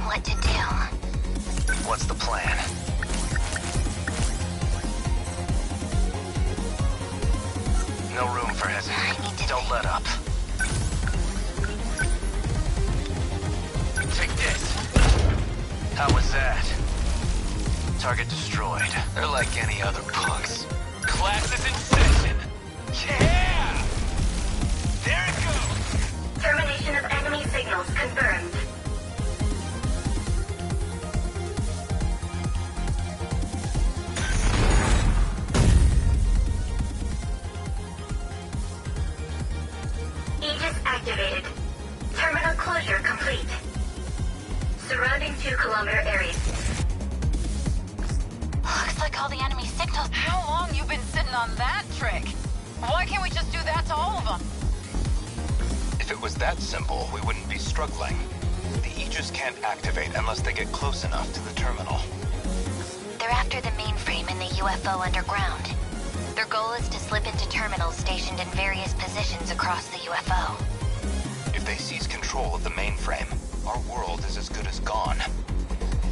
What to do? What's the plan? No room for I need hesitation. to Don't let up. Take this. How was that? Target destroyed. They're like any other punks. Class is in session! Yeah! There it goes! Termination of enemy signals confirmed. Aegis activated. Terminal closure complete. Surrounding 2-kilometer area. Looks like all the enemy signals. How long you been sitting on that trick? Why can't we just do that to all of them? If it was that simple, we wouldn't be struggling. The Aegis can't activate unless they get close enough to the terminal. They're after the mainframe in the UFO underground. Their goal is to slip into terminals stationed in various positions across the UFO. If they seize control of the mainframe, our world is as good as gone.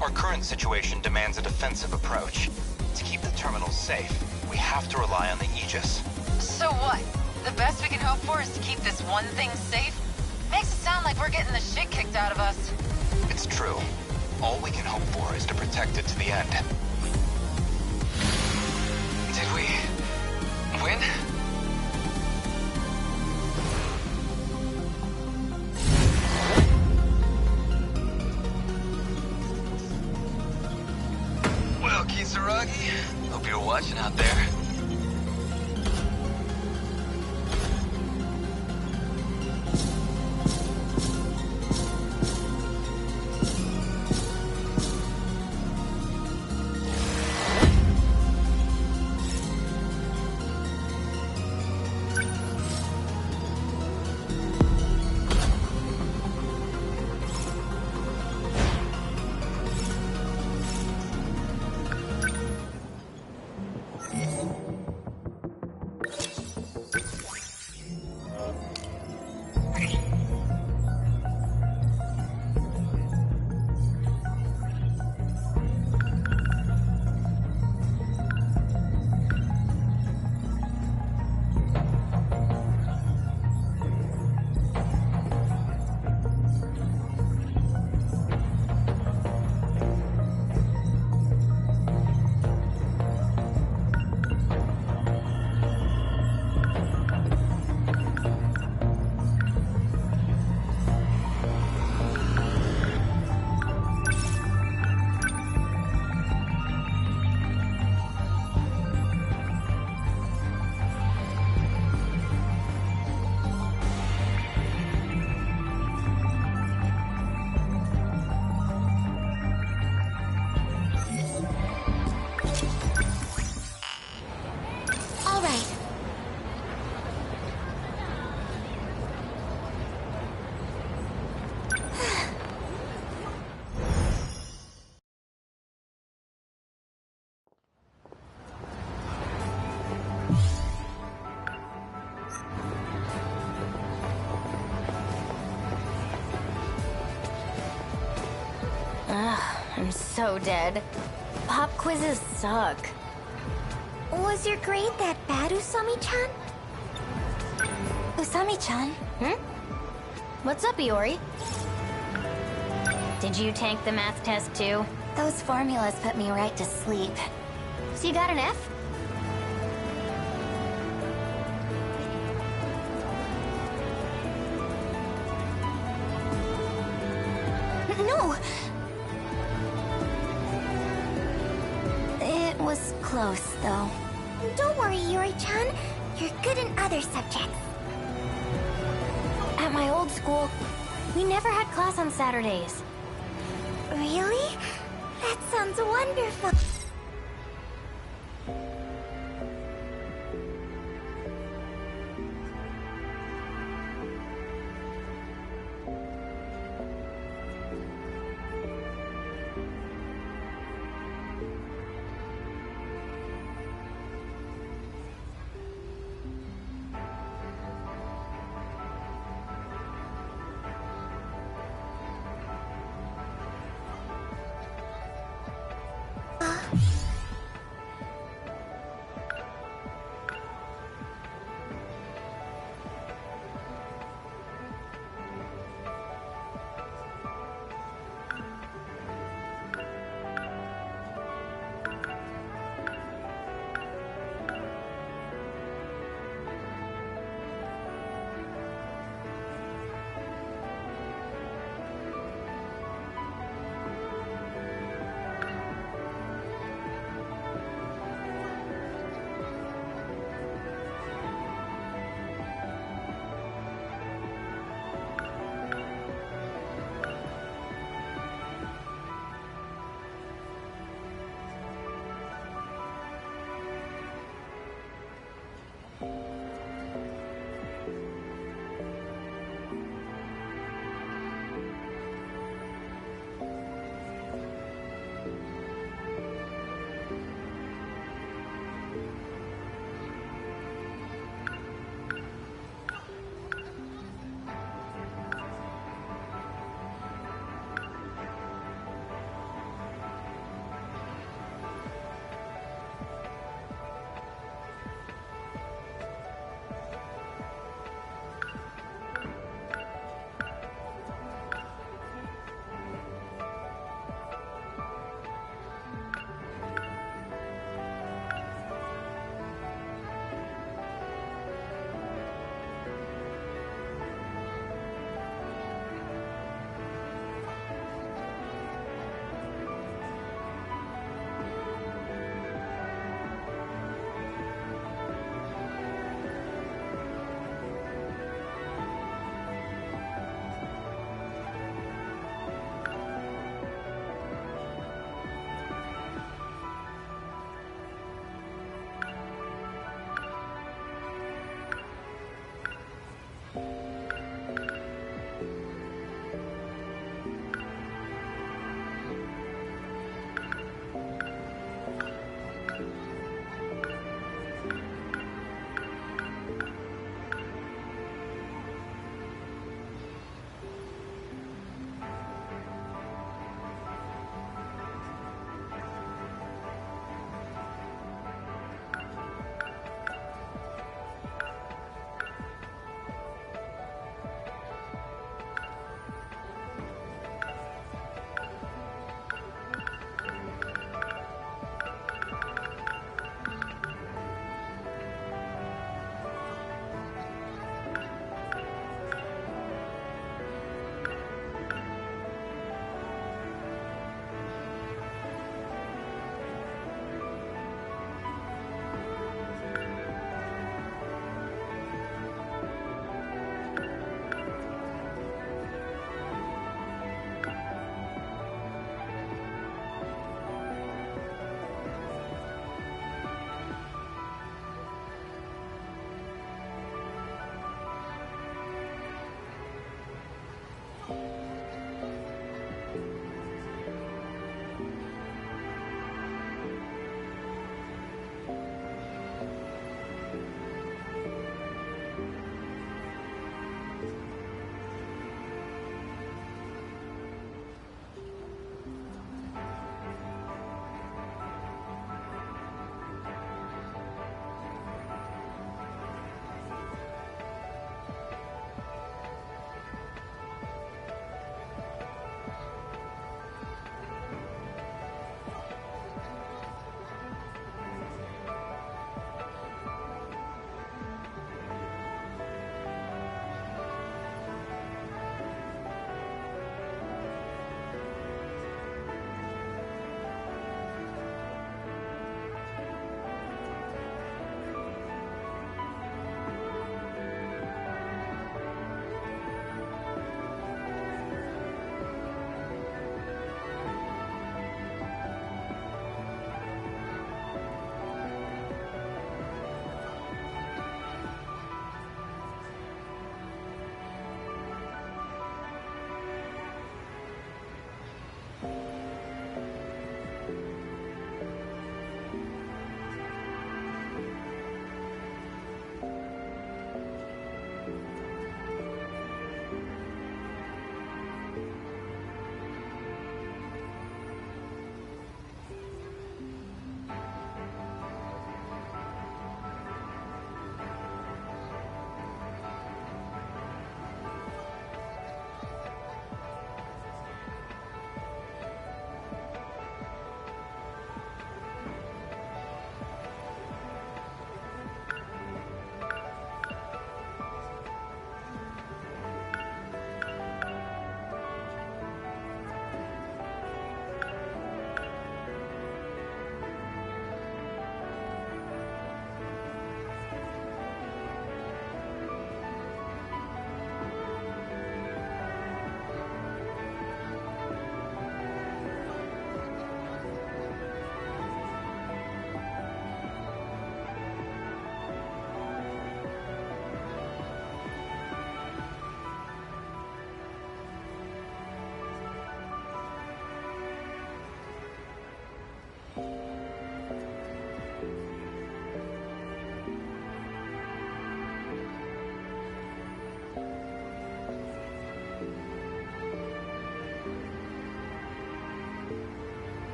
Our current situation demands a defensive approach. To keep the terminals safe, we have to rely on the Aegis. So what? The best we can hope for is to keep this one thing safe? Makes it sound like we're getting the shit kicked out of us. It's true. All we can hope for is to protect it to the end. Did we... win? doggy. Hope you're watching out there. I'm so dead. Pop quizzes suck. Was your grade that bad, Usami-chan? Usami-chan? What's up, Iori? Did you tank the math test too? Those formulas put me right to sleep. So you got an F? No! It was close, though. Don't worry, Yuri-chan. You're good in other subjects. At my old school, we never had class on Saturdays. Really? That sounds wonderful.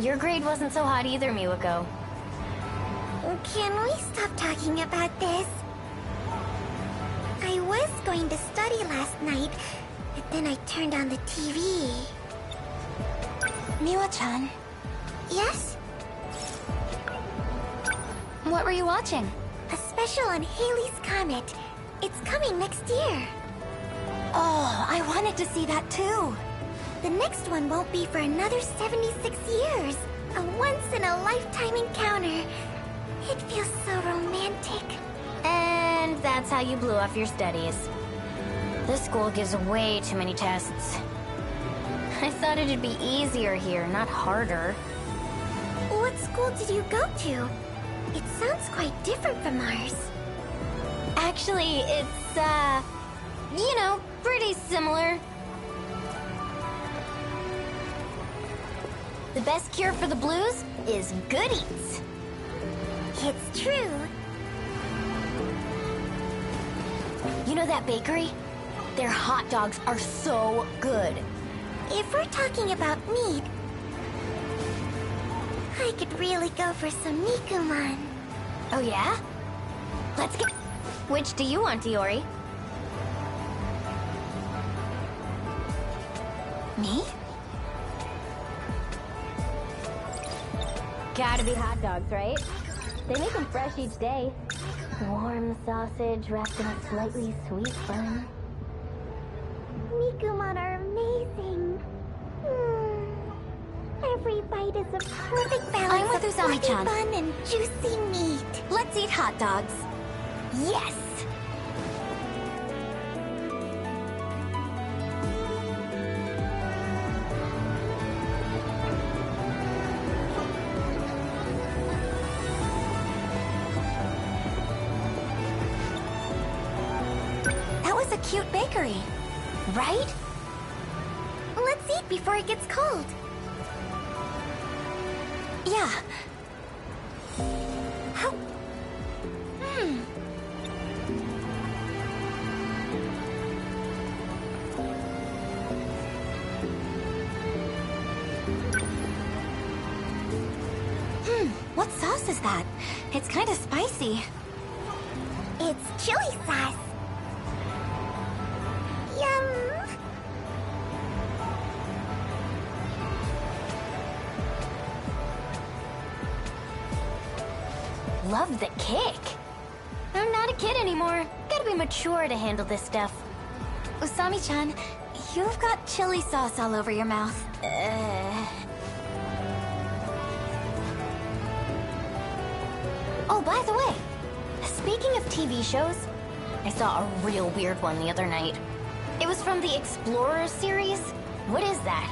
Your grade wasn't so hot either, Miwako. Can we stop talking about this? I was going to study last night, but then I turned on the TV. Miwa-chan, Yes? what were you watching? A special on Halley's Comet. It's coming next year. Oh, I wanted to see that too. The next one won't be for another 76 years. A once-in-a-lifetime encounter. It feels so romantic. And that's how you blew off your studies. This school gives way too many tests. I thought it'd be easier here, not harder. What school did you go to? It sounds quite different from ours. Actually, it's, you know, pretty similar. The best cure for the blues is good eats. It's true. You know that bakery? Their hot dogs are so good. If we're talking about meat, I could really go for some Nikuman. Oh yeah? Let's get... Which do you want, Iori? Me? Gotta be hot dogs, right? They make them fresh each day. Warm sausage wrapped in a slightly sweet bun. Nikuman are amazing. Every bite is a perfect balance I'm with of Usami-chan. fluffy bun and juicy meat. Let's eat hot dogs. Yes! That was a cute bakery, right? Let's eat before it gets cold. Yeah. How? What sauce is that? It's kind of spicy. It's chili sauce. Yum! Love the kick. I'm not a kid anymore. Gotta be mature to handle this stuff. Usami-chan, you've got chili sauce all over your mouth. Oh, by the way, speaking of TV shows, I saw a real weird one the other night. It was from the Explorer series. What is that?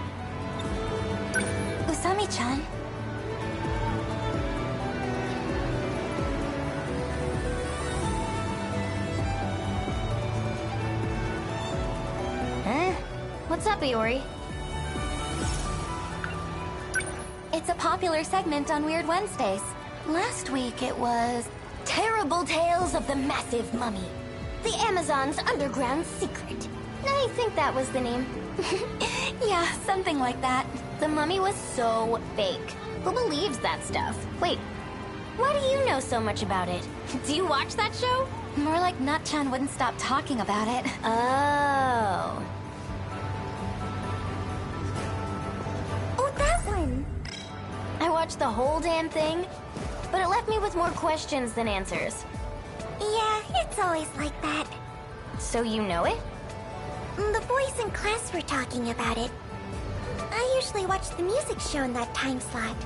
Usami-chan? Huh? What's up, Iori? It's a popular segment on Weird Wednesdays. Last week it was Terrible Tales of the Massive Mummy, the Amazon's underground secret. I think that was the name. Yeah, something like that. The mummy was so fake. Who believes that stuff? Wait, why do you know so much about it? Do you watch that show? More like Nut-chan wouldn't stop talking about it. Oh. Oh, that one! I watched the whole damn thing, but it left me with more questions than answers. Yeah, it's always like that. So you know it? The boys in class were talking about it. I usually watch the music show in that time slot.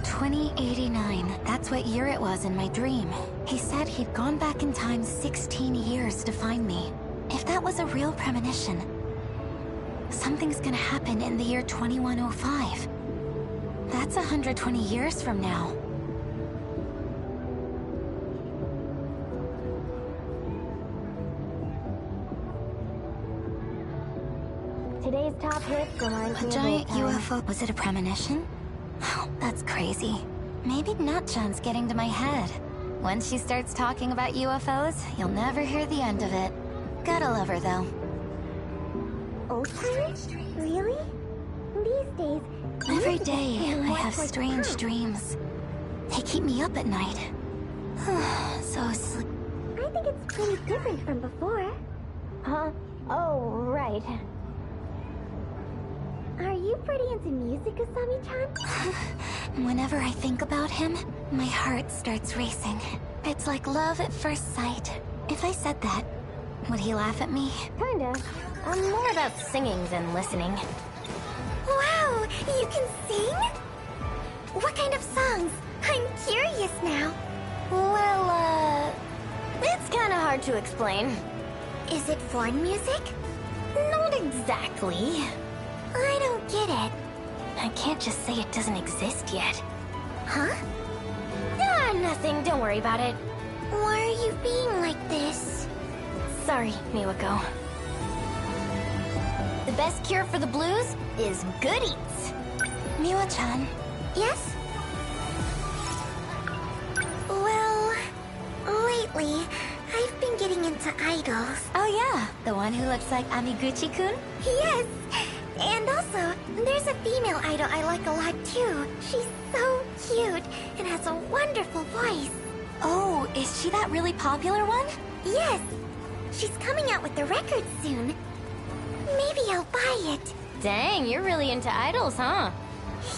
2089. That's what year it was in my dream. He said he'd gone back in time 16 years to find me. If that was a real premonition, something's gonna happen in the year 2105. That's 120 years from now. Today's top hit reminds me of a giant UFO. Was it a premonition? Oh, that's crazy. Maybe Nut-chan's getting to my head. Once she starts talking about UFOs, you'll never hear the end of it. Gotta love her, though. Old timers? Really? These days, Every day, I have strange dreams. They keep me up at night. So sleep. I think it's pretty different from before. Huh? Oh, right. Are you pretty into music, Asami-chan? Whenever I think about him, my heart starts racing. It's like love at first sight. If I said that, would he laugh at me? Kinda. I'm more about singing than listening. Wow, you can sing? What kind of songs? I'm curious now. Well, it's kinda hard to explain. Is it foreign music? Not exactly. I don't get it. I can't just say it doesn't exist yet. Huh? Ah, nothing. Don't worry about it. Why are you being like this? Sorry, Miwako. The best cure for the blues is good eats. Miwa-chan. Yes? Well, lately, I've been getting into idols. Oh yeah, the one who looks like Amiguchi-kun? Yes! And also, there's a female idol I like a lot too. She's so cute and has a wonderful voice. Oh, is she that really popular one? Yes! She's coming out with the record soon. Maybe I'll buy it. Dang, you're really into idols, huh?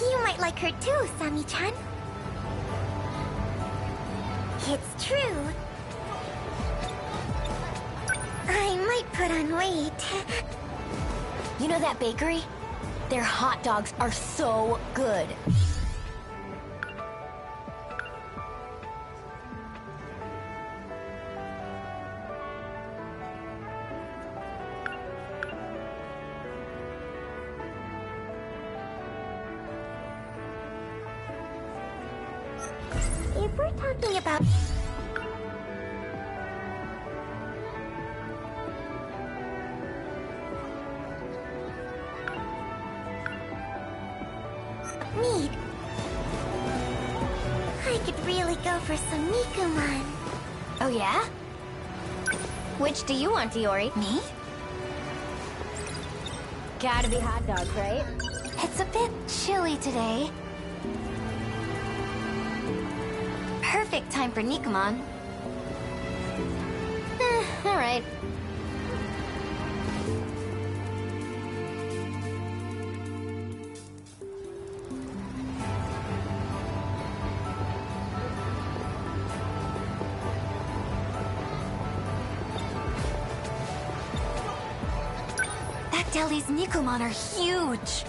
You might like her too, Sami-chan. It's true. I might put on weight. You know that bakery? Their hot dogs are so good. If we're talking about... meat, I could really go for some Nikuman. Oh yeah? Which do you want, Iori? Me? Gotta be hot dogs, right? It's a bit chilly today. Perfect time for Nikuman. Alright. That deli's Nikuman are huge.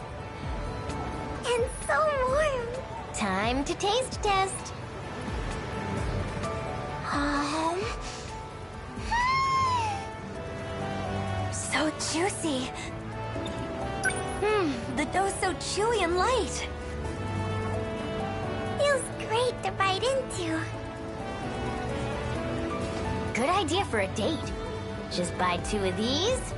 And so warm. Time to taste test. So juicy. The dough's so chewy and light. Feels great to bite into. Good idea for a date. Just buy 2 of these.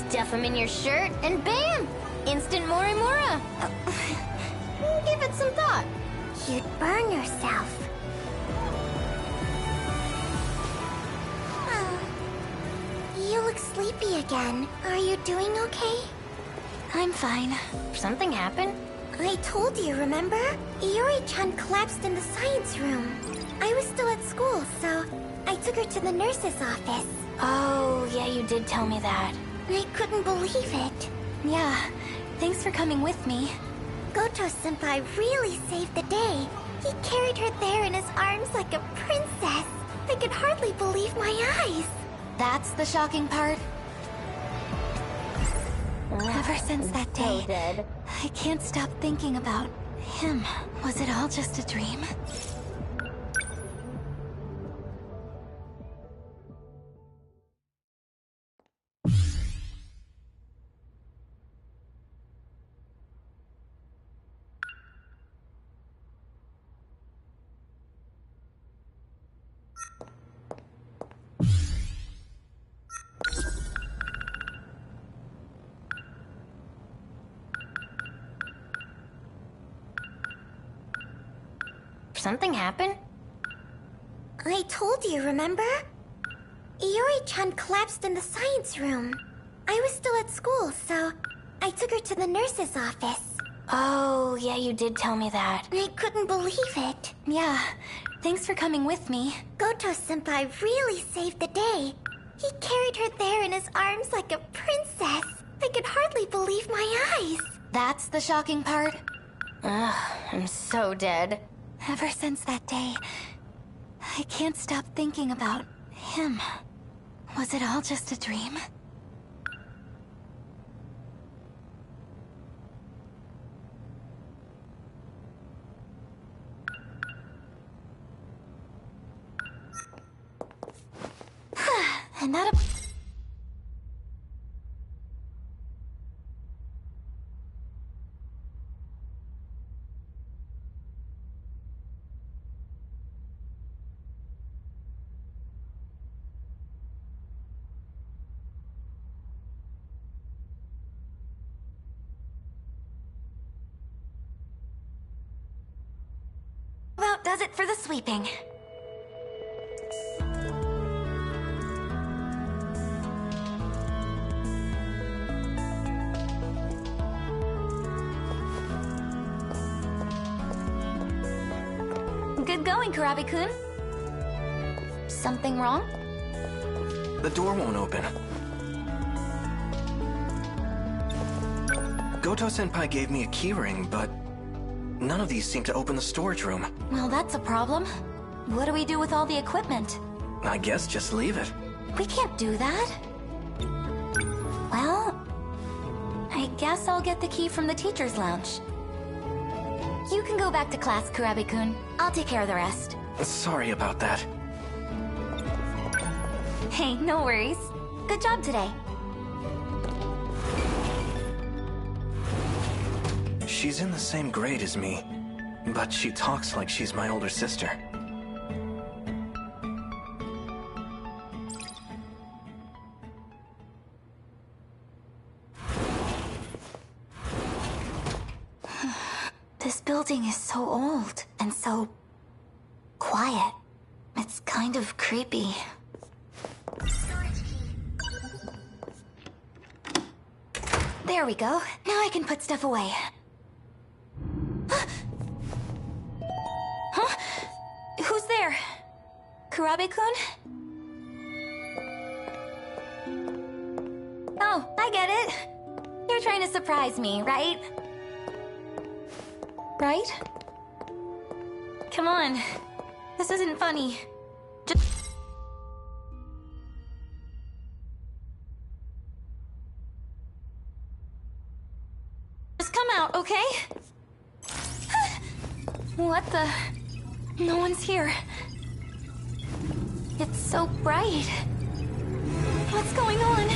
Stuff them in your shirt, and bam! Instant Morimura! Give it some thought. You'd burn yourself. You look sleepy again. Are you doing okay? I'm fine. Something happened? I told you, remember? Iori-chan collapsed in the science room. I was still at school, so I took her to the nurse's office. Oh, yeah, you did tell me that. I couldn't believe it. Yeah, thanks for coming with me. Goto-senpai really saved the day. He carried her there in his arms like a princess. I could hardly believe my eyes. That's the shocking part. Ever since that day, I can't stop thinking about him. Was it all just a dream? Something happened? I told you, remember? Iori-chan collapsed in the science room. I was still at school, so I took her to the nurse's office. Oh, yeah, you did tell me that. I couldn't believe it. Yeah, thanks for coming with me. Goto-senpai really saved the day. He carried her there in his arms like a princess. I could hardly believe my eyes. That's the shocking part? Ugh, I'm so dead. Ever since that day, I can't stop thinking about him. Was it all just a dream? And that... about does it for the sweeping. Good going, Kurabe-kun. Something wrong? The door won't open. Goto-senpai gave me a keyring, but none of these seem to open the storage room. Well, that's a problem. What do we do with all the equipment? I guess just leave it. We can't do that. Well, I guess I'll get the key from the teacher's lounge. You can go back to class, Kurabe-kun. I'll take care of the rest. Sorry about that. Hey, no worries. Good job today. She's in the same grade as me, but she talks like she's my older sister. This building is so old and so quiet. It's kind of creepy. There we go. Now I can put stuff away. Huh? Who's there? Kurabe-kun? Oh, I get it. You're trying to surprise me, right? Right? Come on. This isn't funny. Just come out, okay? What the... No one's here. It's so bright. What's going on?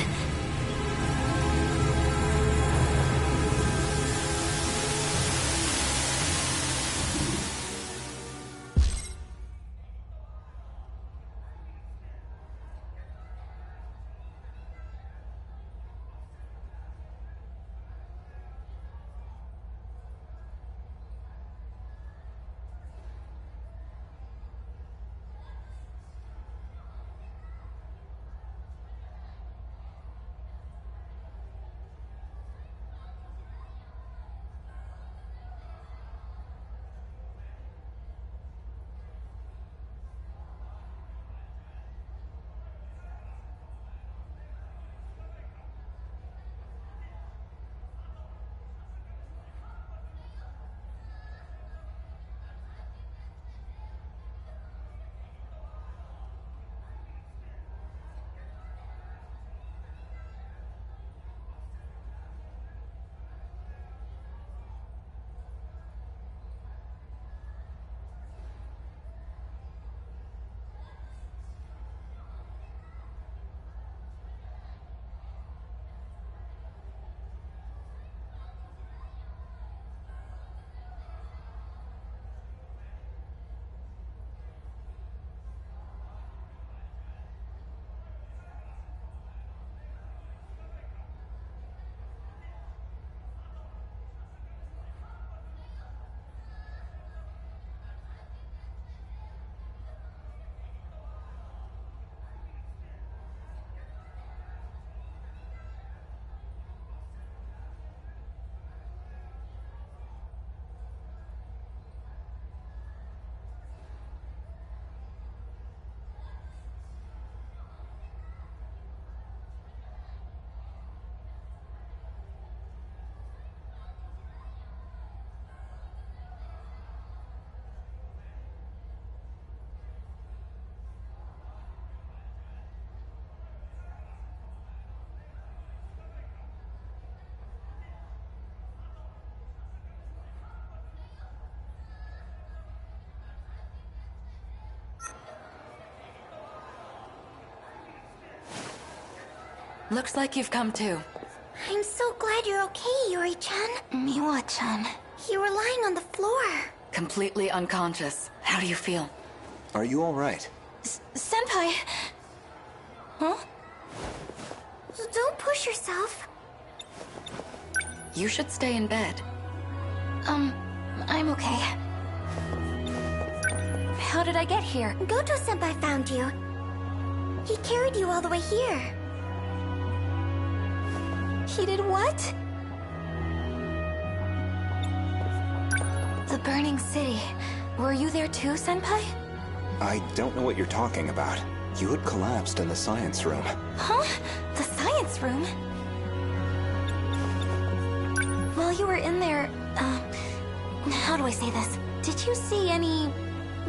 Looks like you've come to. I'm so glad you're okay, Yuri-chan. Miwa-chan. You were lying on the floor. Completely unconscious. How do you feel? Are you all right? Senpai. Huh? Don't push yourself. You should stay in bed. I'm okay. How did I get here? Goto-senpai found you. He carried you all the way here. He did what? The burning city. Were you there too, Senpai? I don't know what you're talking about. You had collapsed in the science room. Huh? The science room? While you were in there, how do I say this? Did you see any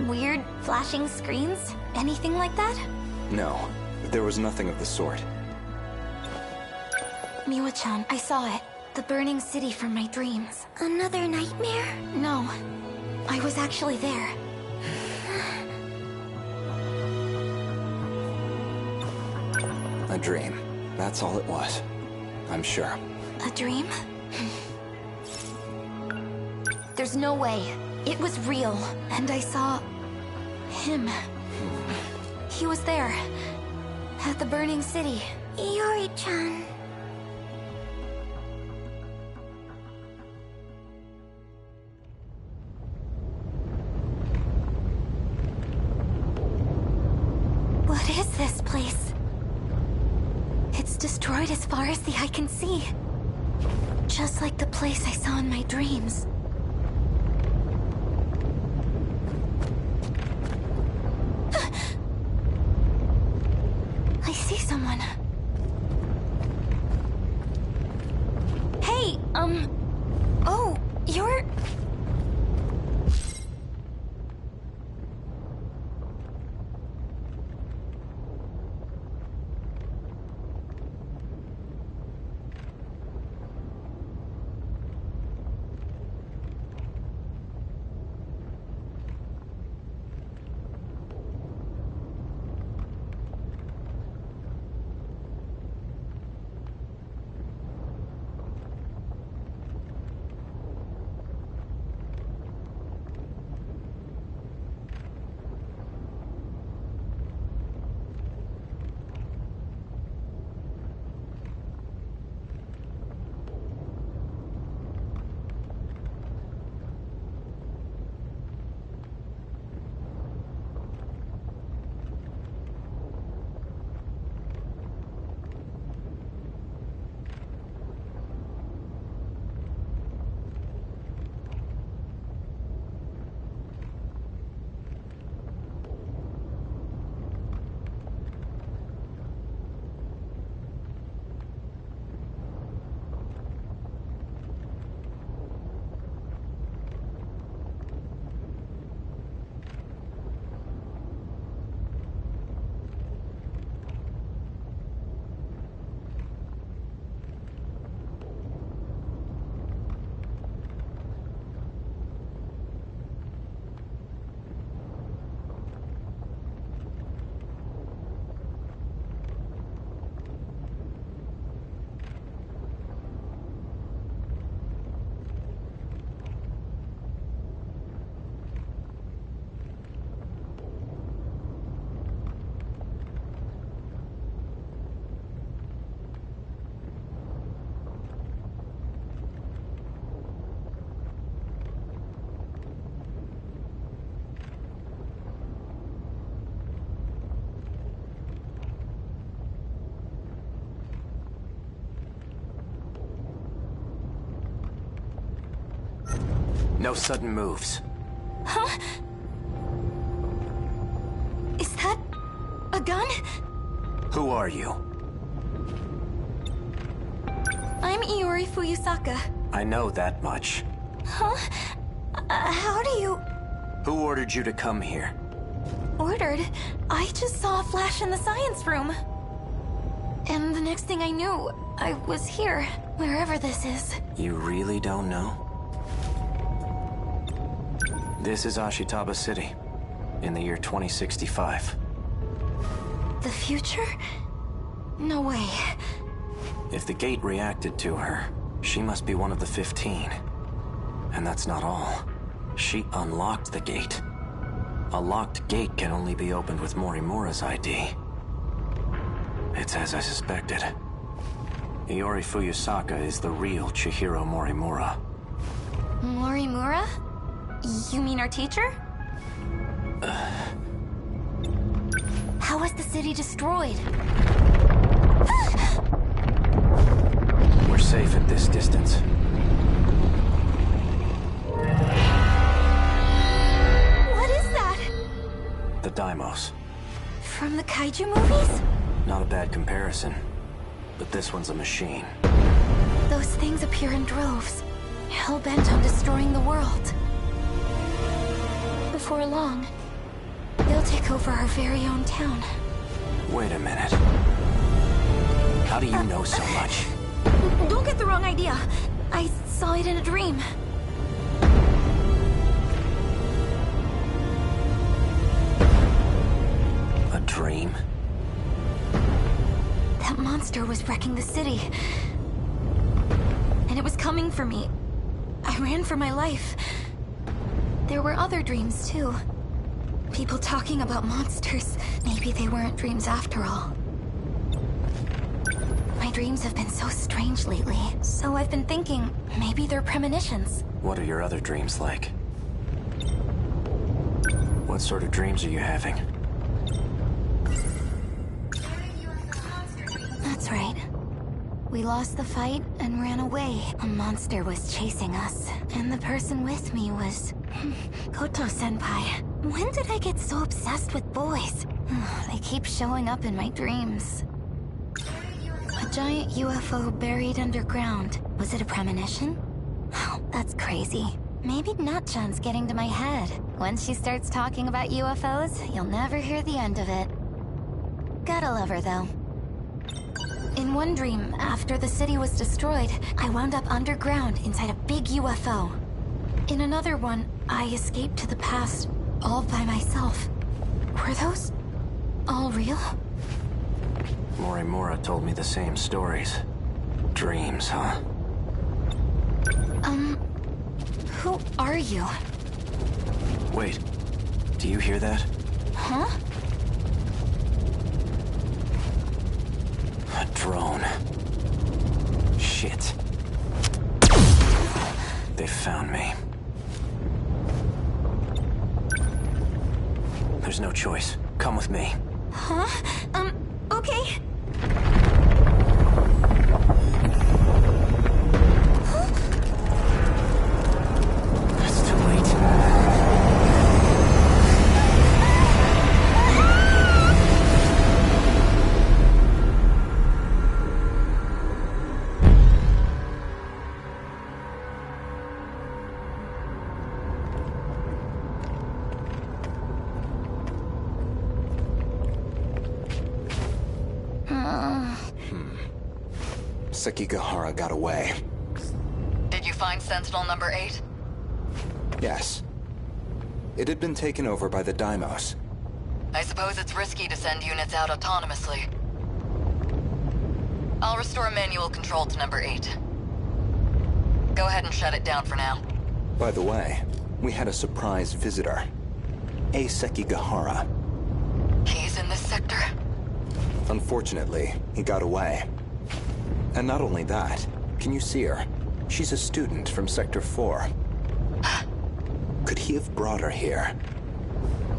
weird flashing screens? Anything like that? No, there was nothing of the sort. Miwa-chan, I saw it. The burning city from my dreams. Another nightmare? No, I was actually there. A dream. That's all it was. I'm sure. A dream? There's no way. It was real. And I saw... him. He was there. At the burning city. Yuri-chan. What is this place? It's destroyed as far as the eye can see. Just like the place I saw in my dreams. I see someone. Hey, oh, you're... No sudden moves. Huh? Is that... a gun? Who are you? I'm Iori Fuyusaka. I know that much. Huh? How do you... Who ordered you to come here? Ordered? I just saw a flash in the science room. And the next thing I knew, I was here, wherever this is. You really don't know? This is Ashitaba City, in the year 2065. The future? No way. If the gate reacted to her, she must be one of the 15. And that's not all. She unlocked the gate. A locked gate can only be opened with Morimura's ID. It's as I suspected. Iori Fuyusaka is the real Chihiro Morimura. Morimura? You mean our teacher? How was the city destroyed? We're safe at this distance. What is that? The Daimos. From the kaiju movies? Not a bad comparison, but this one's a machine. Those things appear in droves, hell-bent on destroying the world. Before long, they'll take over our very own town. Wait a minute. How do you know so much? Don't get the wrong idea. I saw it in a dream. A dream? That monster was wrecking the city. And it was coming for me. I ran for my life. There were other dreams, too. People talking about monsters. Maybe they weren't dreams after all. My dreams have been so strange lately, so I've been thinking maybe they're premonitions. What are your other dreams like? What sort of dreams are you having? That's right. We lost the fight and ran away. A monster was chasing us, and the person with me was Koto-senpai. When did I get so obsessed with boys? They keep showing up in my dreams. A giant UFO buried underground. Was it a premonition? Oh, that's crazy. Maybe Natchan's getting to my head. Once she starts talking about UFOs, you'll never hear the end of it. Gotta love her, though. In one dream, after the city was destroyed, I wound up underground inside a big UFO. In another one, I escaped to the past all by myself. Were those all real? Morimura told me the same stories. Dreams, huh? Who are you? Wait, do you hear that? Huh? A drone. Shit. They found me. There's no choice. Come with me. Huh? Okay. It's too late. Sekigahara got away. Did you find Sentinel number 8? Yes. It had been taken over by the Daimos. I suppose it's risky to send units out autonomously. I'll restore manual control to number 8. Go ahead and shut it down for now. By the way, we had a surprise visitor. A Sekigahara. He's in this sector? Unfortunately, he got away. And not only that, can you see her? She's a student from Sector 4. Could he have brought her here?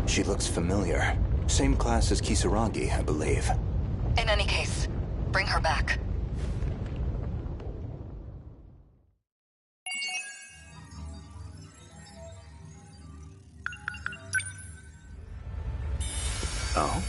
She looks familiar. Same class as Kisaragi, I believe. In any case, bring her back. Oh?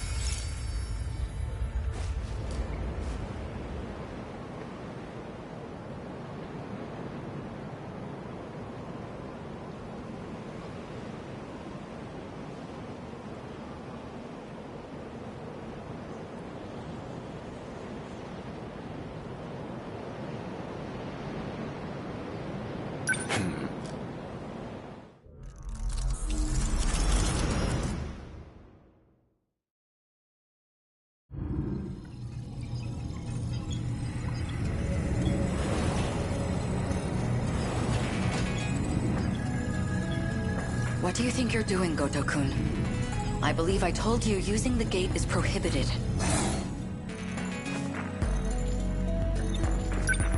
What do you think you're doing, Goto-kun? I believe I told you using the gate is prohibited.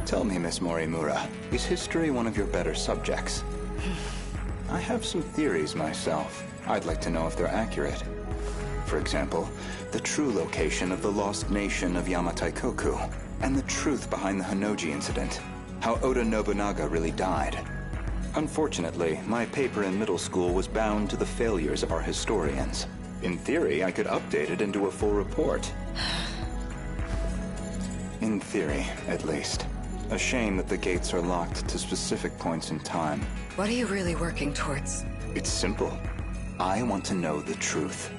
Tell me, Miss Morimura, is history one of your better subjects? I have some theories myself. I'd like to know if they're accurate. For example, the true location of the lost nation of Yamataikoku, and the truth behind the Hinoji incident, how Oda Nobunaga really died. Unfortunately, my paper in middle school was bound to the failures of our historians. In theory, I could update it into a full report. In theory, at least. A shame that the gates are locked to specific points in time. What are you really working towards? It's simple. I want to know the truth.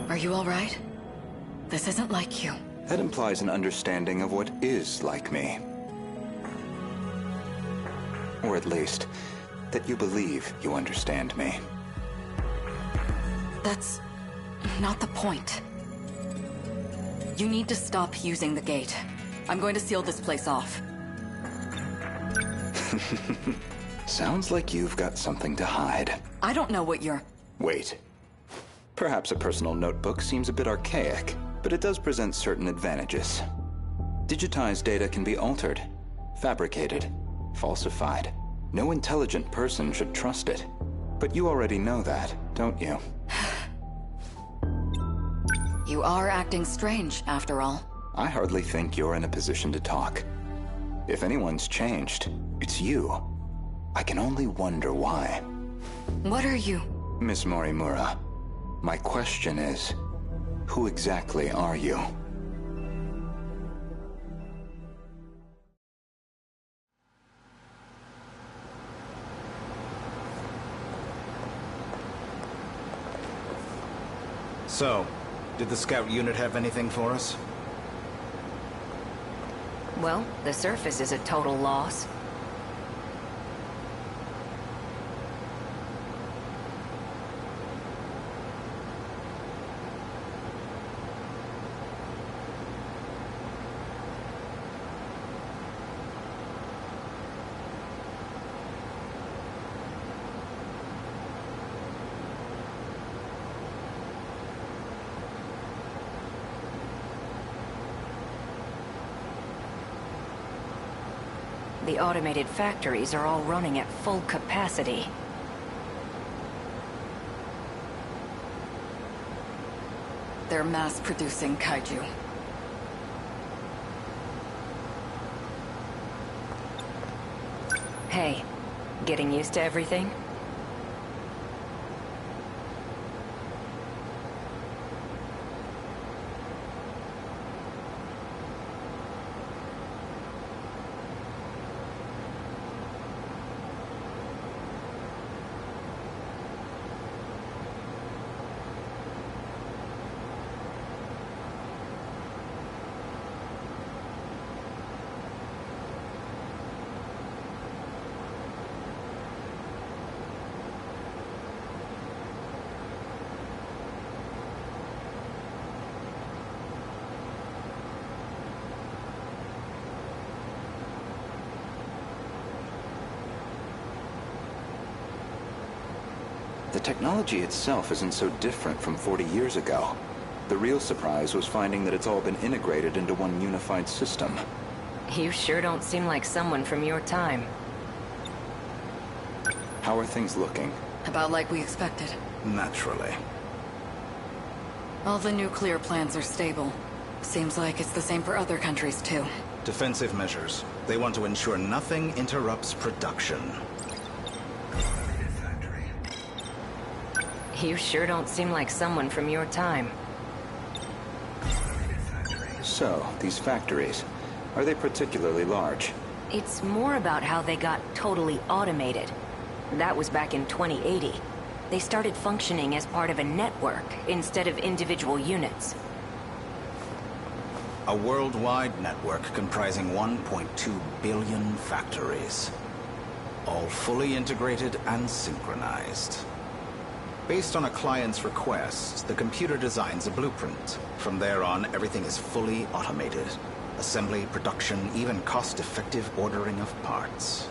Are you all right? This isn't like you. That implies an understanding of what is like me. Or at least, that you believe you understand me. That's not the point. You need to stop using the gate. I'm going to seal this place off. Sounds like you've got something to hide. I don't know what you're... Wait. Perhaps a personal notebook seems a bit archaic, but it does present certain advantages. Digitized data can be altered, fabricated, falsified. No intelligent person should trust it. But you already know that, don't you? You are acting strange, after all. I hardly think you're in a position to talk. If anyone's changed, it's you. I can only wonder why. What are you? Miss Morimura, my question is, who exactly are you? So, did the scout unit have anything for us? Well, the surface is a total loss. The automated factories are all running at full capacity. They're mass-producing kaiju. Hey, getting used to everything? The technology itself isn't so different from 40 years ago. The real surprise was finding that it's all been integrated into one unified system. You sure don't seem like someone from your time. How are things looking? About like we expected. Naturally. All the nuclear plants are stable. Seems like it's the same for other countries, too. Defensive measures. They want to ensure nothing interrupts production. You sure don't seem like someone from your time. So, these factories, are they particularly large? It's more about how they got totally automated. That was back in 2080. They started functioning as part of a network instead of individual units. A worldwide network comprising 1.2 billion factories. All fully integrated and synchronized. Based on a client's request, the computer designs a blueprint. From there on, everything is fully automated. Assembly, production, even cost-effective ordering of parts.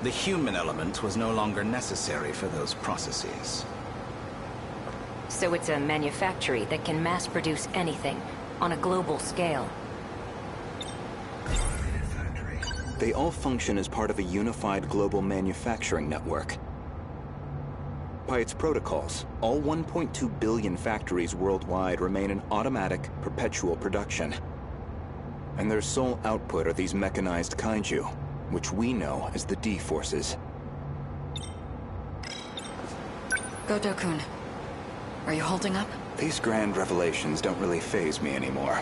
The human element was no longer necessary for those processes. So it's a manufactory that can mass-produce anything, on a global scale. They all function as part of a unified global manufacturing network. By its protocols, all 1.2 billion factories worldwide remain in automatic, perpetual production. And their sole output are these mechanized kaiju, which we know as the D-Forces. Goto-kun, are you holding up? These grand revelations don't really faze me anymore.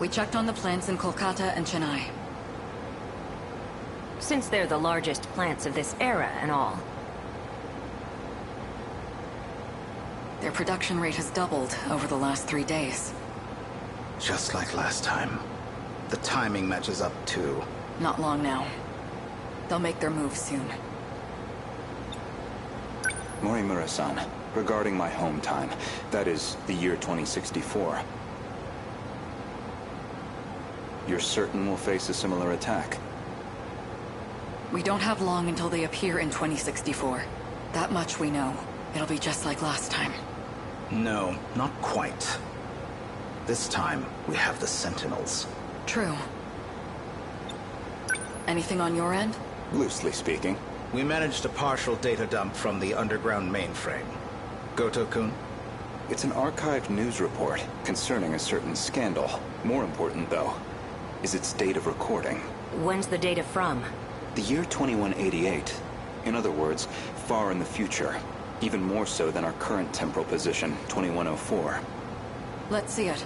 We checked on the plants in Kolkata and Chennai. Since they're the largest plants of this era and all. Their production rate has doubled over the last 3 days. Just like last time. The timing matches up too. Not long now. They'll make their move soon. Morimura-san, regarding my home time, that is, the year 2064. You're certain we'll face a similar attack? We don't have long until they appear in 2064. That much we know. It'll be just like last time. No, not quite. This time, we have the Sentinels. True. Anything on your end? Loosely speaking. We managed a partial data dump from the underground mainframe. Goto-kun? It's an archived news report concerning a certain scandal. More important, though, is its date of recording. When's the data from? The year 2188. In other words, far in the future. Even more so than our current temporal position, 2104. Let's see it.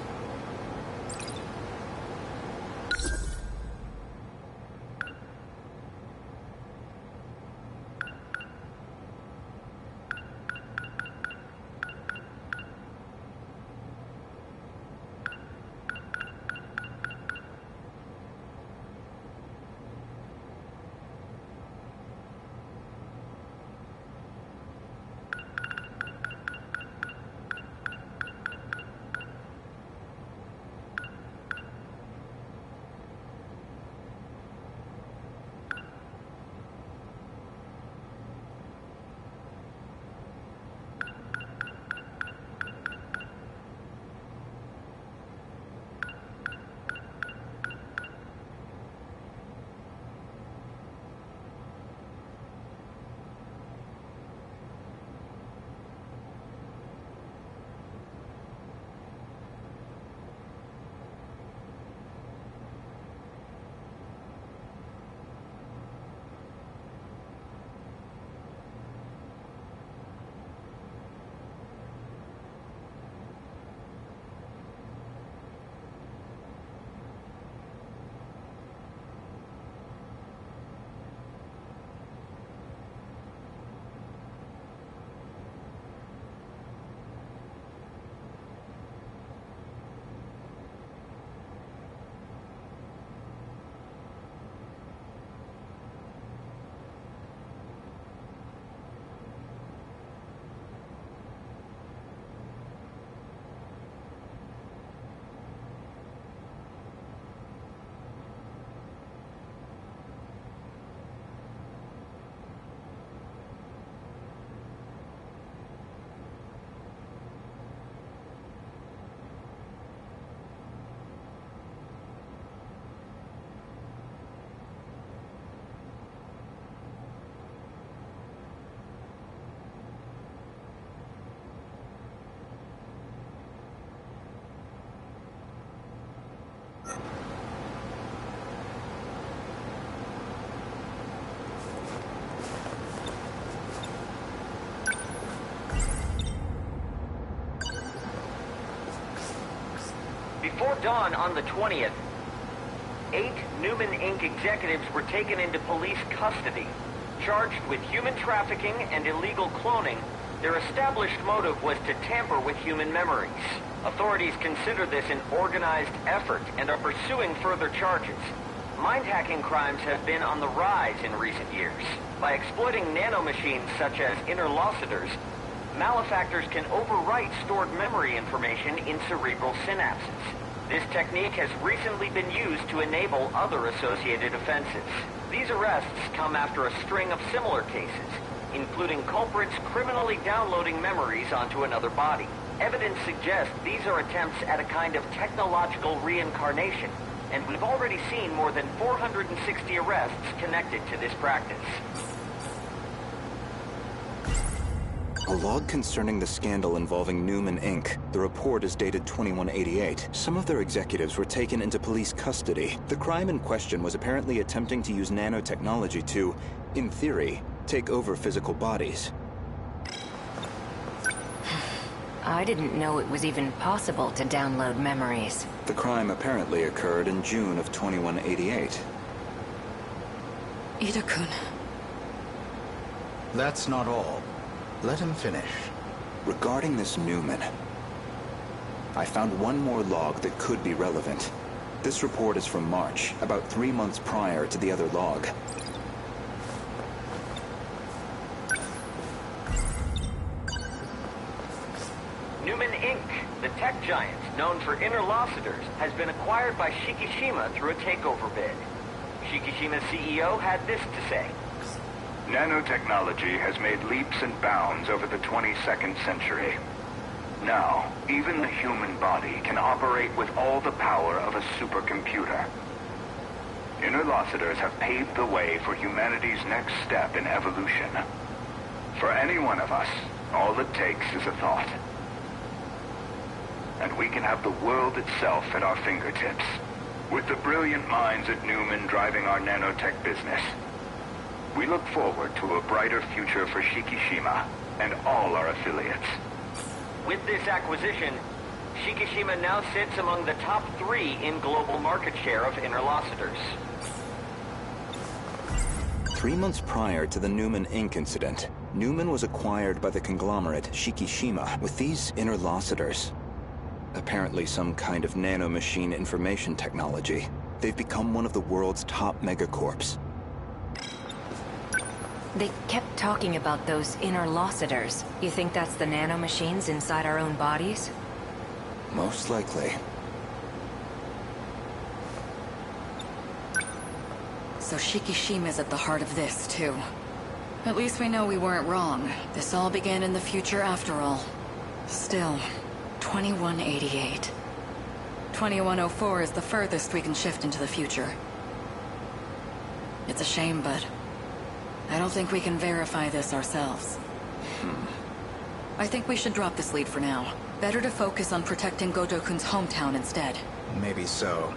Before dawn on the 20th, 8 Newman Inc. executives were taken into police custody. Charged with human trafficking and illegal cloning, their established motive was to tamper with human memories. Authorities consider this an organized effort and are pursuing further charges. Mind-hacking crimes have been on the rise in recent years. By exploiting nanomachines such as interlocutors, malefactors can overwrite stored memory information in cerebral synapses. This technique has recently been used to enable other associated offenses. These arrests come after a string of similar cases, including culprits criminally downloading memories onto another body. Evidence suggests these are attempts at a kind of technological reincarnation, and we've already seen more than 460 arrests connected to this practice. A log concerning the scandal involving Newman Inc. The report is dated 2188. Some of their executives were taken into police custody. The crime in question was apparently attempting to use nanotechnology to, in theory, take over physical bodies. I didn't know it was even possible to download memories. The crime apparently occurred in June of 2188. Ida-kun. That's not all. Let him finish. Regarding this Newman, I found one more log that could be relevant. This report is from March, about 3 months prior to the other log. Newman Inc., the tech giant known for interlocutors, has been acquired by Shikishima through a takeover bid. Shikishima's CEO had this to say. Nanotechnology has made leaps and bounds over the 22nd century. Now, even the human body can operate with all the power of a supercomputer. Interlocutors have paved the way for humanity's next step in evolution. For any one of us, all it takes is a thought. And we can have the world itself at our fingertips. With the brilliant minds at Newman driving our nanotech business, we look forward to a brighter future for Shikishima and all our affiliates. With this acquisition, Shikishima now sits among the top 3 in global market share of interlocutors. 3 months prior to the Newman Inc. incident, Newman was acquired by the conglomerate Shikishima with these interlocutors. Apparently some kind of nanomachine information technology. They've become one of the world's top megacorps. They kept talking about those interlocutors. You think that's the nanomachines inside our own bodies? Most likely. So Shikishima's at the heart of this, too. At least we know we weren't wrong. This all began in the future after all. Still, 2188. 2104 is the furthest we can shift into the future. It's a shame, but I don't think we can verify this ourselves. I think we should drop this lead for now. Better to focus on protecting Gojo-kun's hometown instead. Maybe so.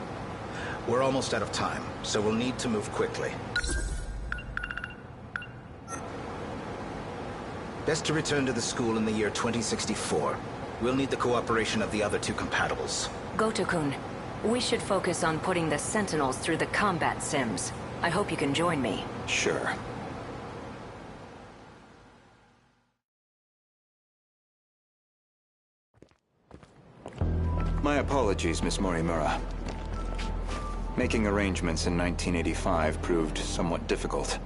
We're almost out of time, so we'll need to move quickly. Best to return to the school in the year 2064. We'll need the cooperation of the other 2 compatibles. Goto-kun, we should focus on putting the Sentinels through the combat sims. I hope you can join me. Sure. My apologies, Miss Morimura. Making arrangements in 1985 proved somewhat difficult.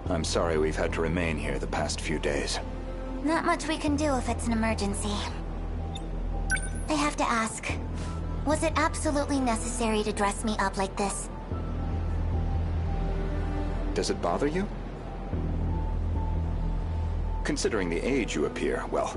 I'm sorry we've had to remain here the past few days. Not much we can do if it's an emergency. I have to ask, was it absolutely necessary to dress me up like this? Does it bother you? Considering the age you appear, well...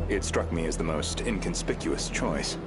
It struck me as the most inconspicuous choice.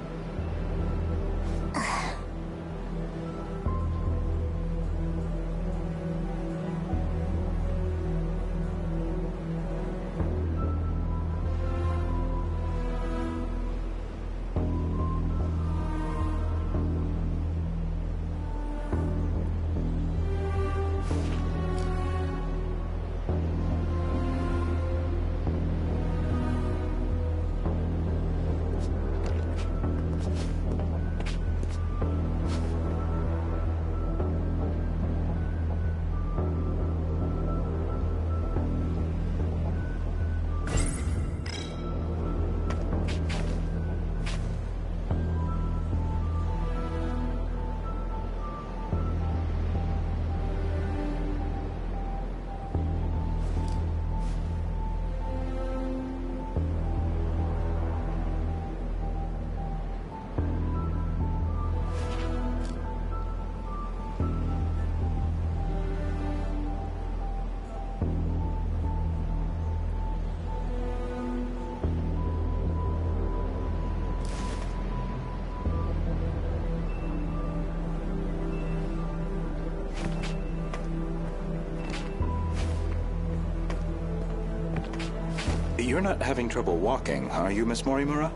You're not having trouble walking, are you, Miss Morimura?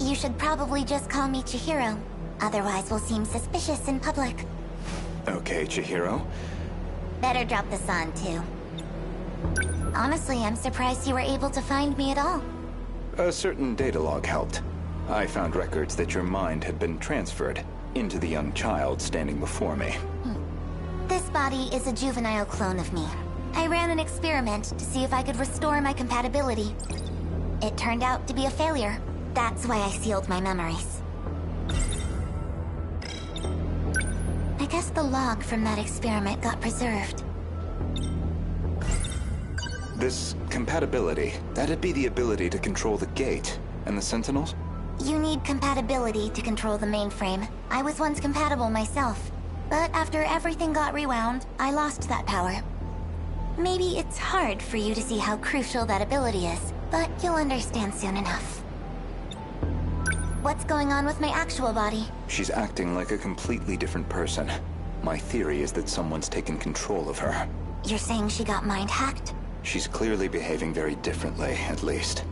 You should probably just call me Chihiro. Otherwise, we'll seem suspicious in public. Okay, Chihiro. Better drop this on, too. Honestly, I'm surprised you were able to find me at all. A certain data log helped. I found records that your mind had been transferred into the young child standing before me. This body is a juvenile clone of me. I ran an experiment to see if I could restore my compatibility. It turned out to be a failure. That's why I sealed my memories. I guess the log from that experiment got preserved. This compatibility, that'd be the ability to control the gate and the Sentinels? You need compatibility to control the mainframe. I was once compatible myself, but after everything got rewound, I lost that power. Maybe it's hard for you to see how crucial that ability is, but you'll understand soon enough. What's going on with my actual body? She's acting like a completely different person. My theory is that someone's taken control of her. You're saying she got mind-hacked? She's clearly behaving very differently, at least.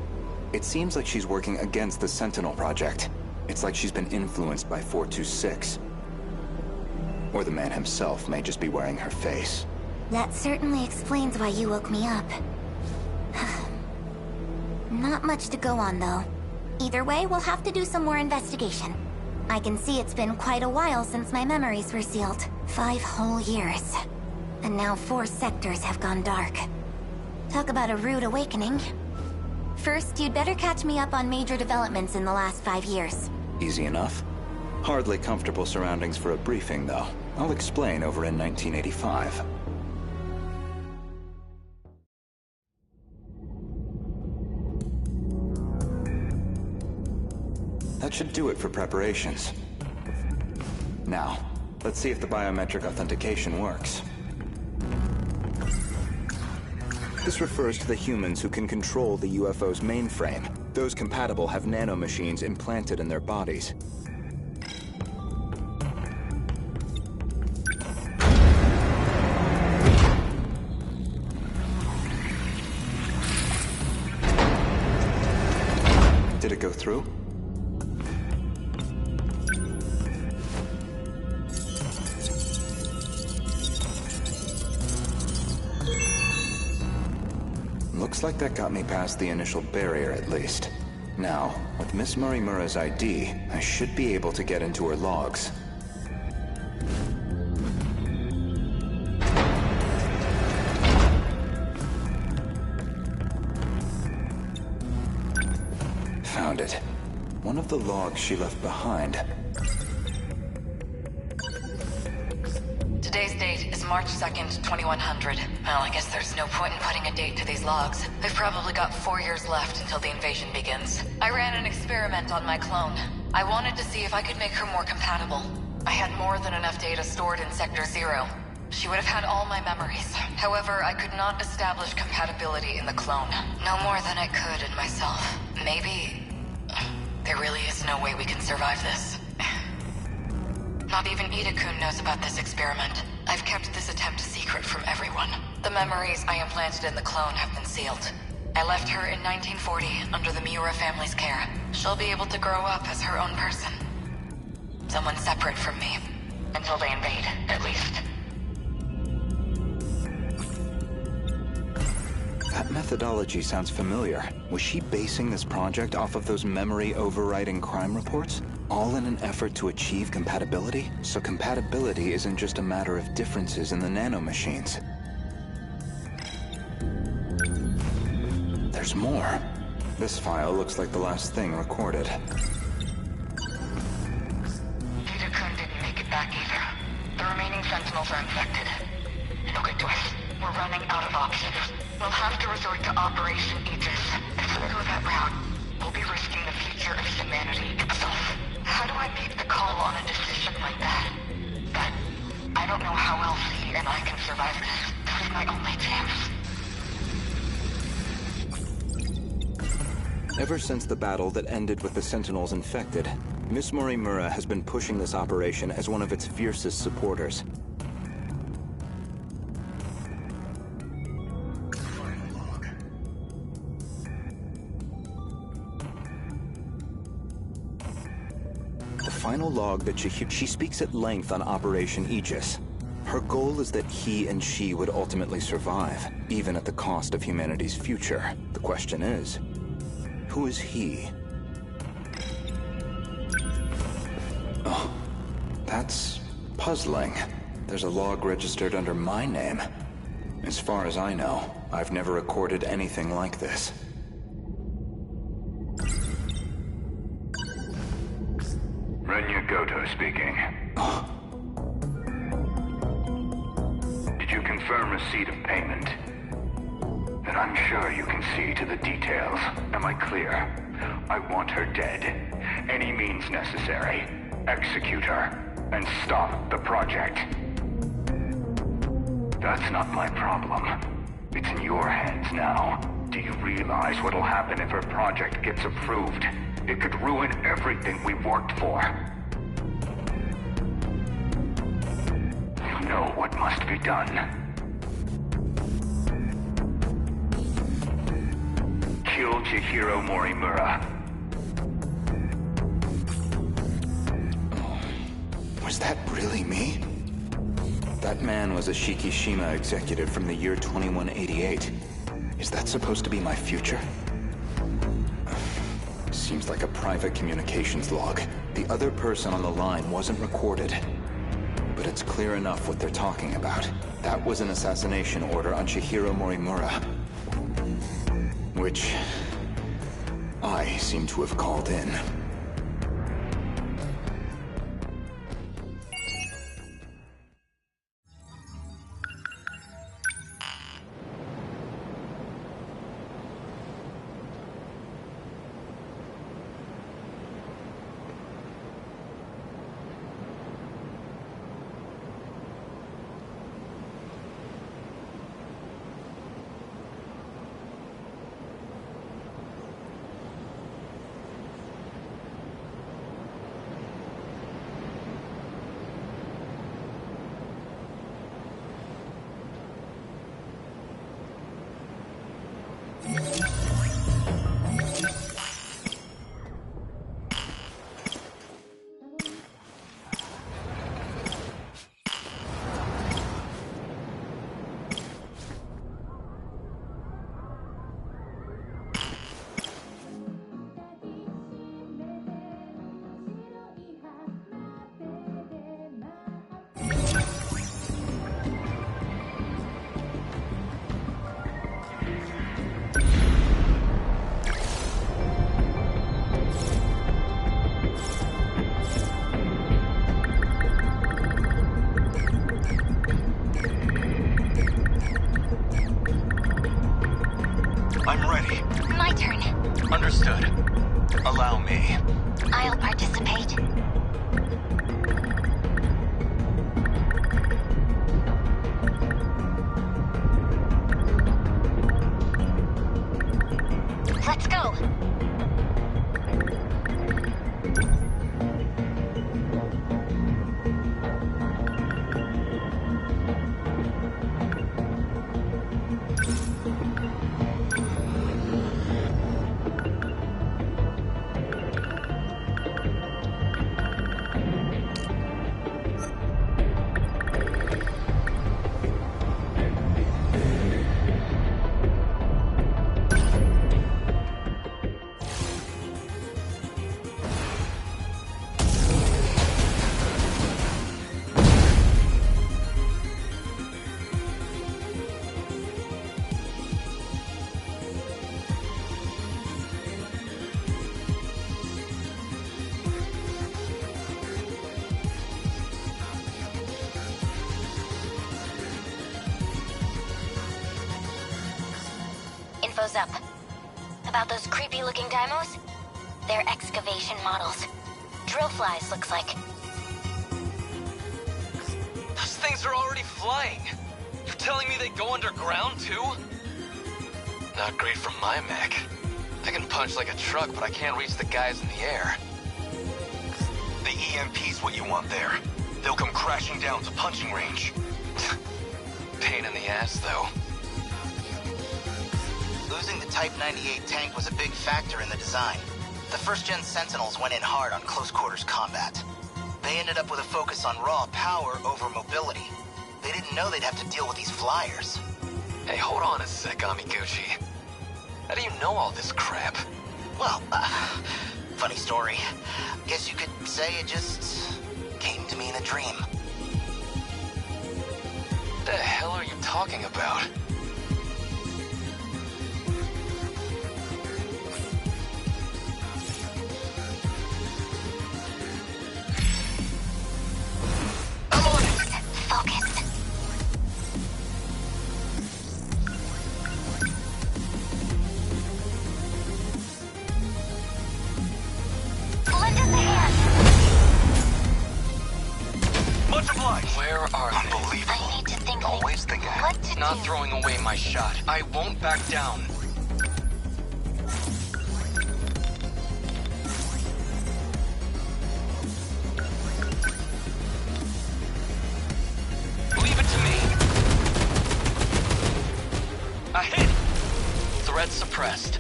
It seems like she's working against the Sentinel Project. It's like she's been influenced by 426. Or the man himself may just be wearing her face. That certainly explains why you woke me up. Not much to go on, though. Either way, we'll have to do some more investigation. I can see it's been quite a while since my memories were sealed. 5 whole years. And now 4 sectors have gone dark. Talk about a rude awakening. First, you'd better catch me up on major developments in the last 5 years. Easy enough. Hardly comfortable surroundings for a briefing, though. I'll explain over in 1985. That should do it for preparations. Now, let's see if the biometric authentication works. This refers to the humans who can control the UFO's mainframe. Those compatible have nanomachines implanted in their bodies. Did it go through? Looks like that got me past the initial barrier, at least. Now, with Miss Morimura's ID, I should be able to get into her logs. Found it. One of the logs she left behind. Today's date is March 2nd, 2100. Well, I guess there's no point in putting a date to these logs. They've probably got 4 years left until the invasion begins. I ran an experiment on my clone. I wanted to see if I could make her more compatible. I had more than enough data stored in Sector 0. She would have had all my memories. However, I could not establish compatibility in the clone. No more than I could in myself. Maybe... there really is no way we can survive this. Not even Ida-kun knows about this experiment. I've kept this attempt secret from everyone. The memories I implanted in the clone have been sealed. I left her in 1940 under the Miura family's care. She'll be able to grow up as her own person. Someone separate from me. Until they invade, at least. That methodology sounds familiar. Was she basing this project off of those memory overriding crime reports? All in an effort to achieve compatibility? So compatibility isn't just a matter of differences in the nanomachines. There's more. This file looks like the last thing recorded. Ida-kun didn't make it back either. The remaining Sentinels are infected. Look at us. We're running out of options. We'll have to resort to Operation Aegis. If we go that route, we'll be risking the future of humanity itself. How do I make the call on a decision like that? But I don't know how else he and I can survive this. This is my only chance. Ever since the battle that ended with the Sentinels infected, Miss Morimura has been pushing this operation as one of its fiercest supporters. final log that she speaks at length on Operation Aegis. Her goal is that he and she would ultimately survive, even at the cost of humanity's future. The question is, who is he? Oh, that's puzzling. There's a log registered under my name. As far as I know, I've never recorded anything like this. Renya Goto speaking. Did you confirm receipt of payment? Then I'm sure you can see to the details. Am I clear? I want her dead. Any means necessary. Execute her. And stop the project. That's not my problem. It's in your hands now. Do you realize what'll happen if her project gets approved? It could ruin everything we've worked for. You know what must be done. Kill Chihiro Morimura. Was that really me? That man was a Shikishima executive from the year 2188. Is that supposed to be my future? Seems like a private communications log. The other person on the line wasn't recorded. But it's clear enough what they're talking about. That was an assassination order on Chihiro Morimura. Which I seem to have called in. I'm ready. My turn. Understood. Allow me. I'll participate. Let's go. Info's up. About those creepy-looking dymos? They're excavation models. Drill flies, looks like. Those things are already flying. You're telling me they go underground, too? Not great for my mech. I can punch like a truck, but I can't reach the guys in the air. The EMP's what you want there. They'll come crashing down to punching range. Pain in the ass, though. Losing the Type 98 tank was a big factor in the design. The first-gen Sentinels went in hard on close-quarters combat. They ended up with a focus on raw power over mobility. They didn't know they'd have to deal with these flyers. Hey, hold on a sec, Amiguchi. How do you know all this crap? Well, funny story. Guess you could say it just came to me in a dream. What the hell are you talking about? Where are they? I need to think. Always think ahead. What to Not do. throwing away my shot. I won't back down. Leave it to me. A hit. Threat suppressed.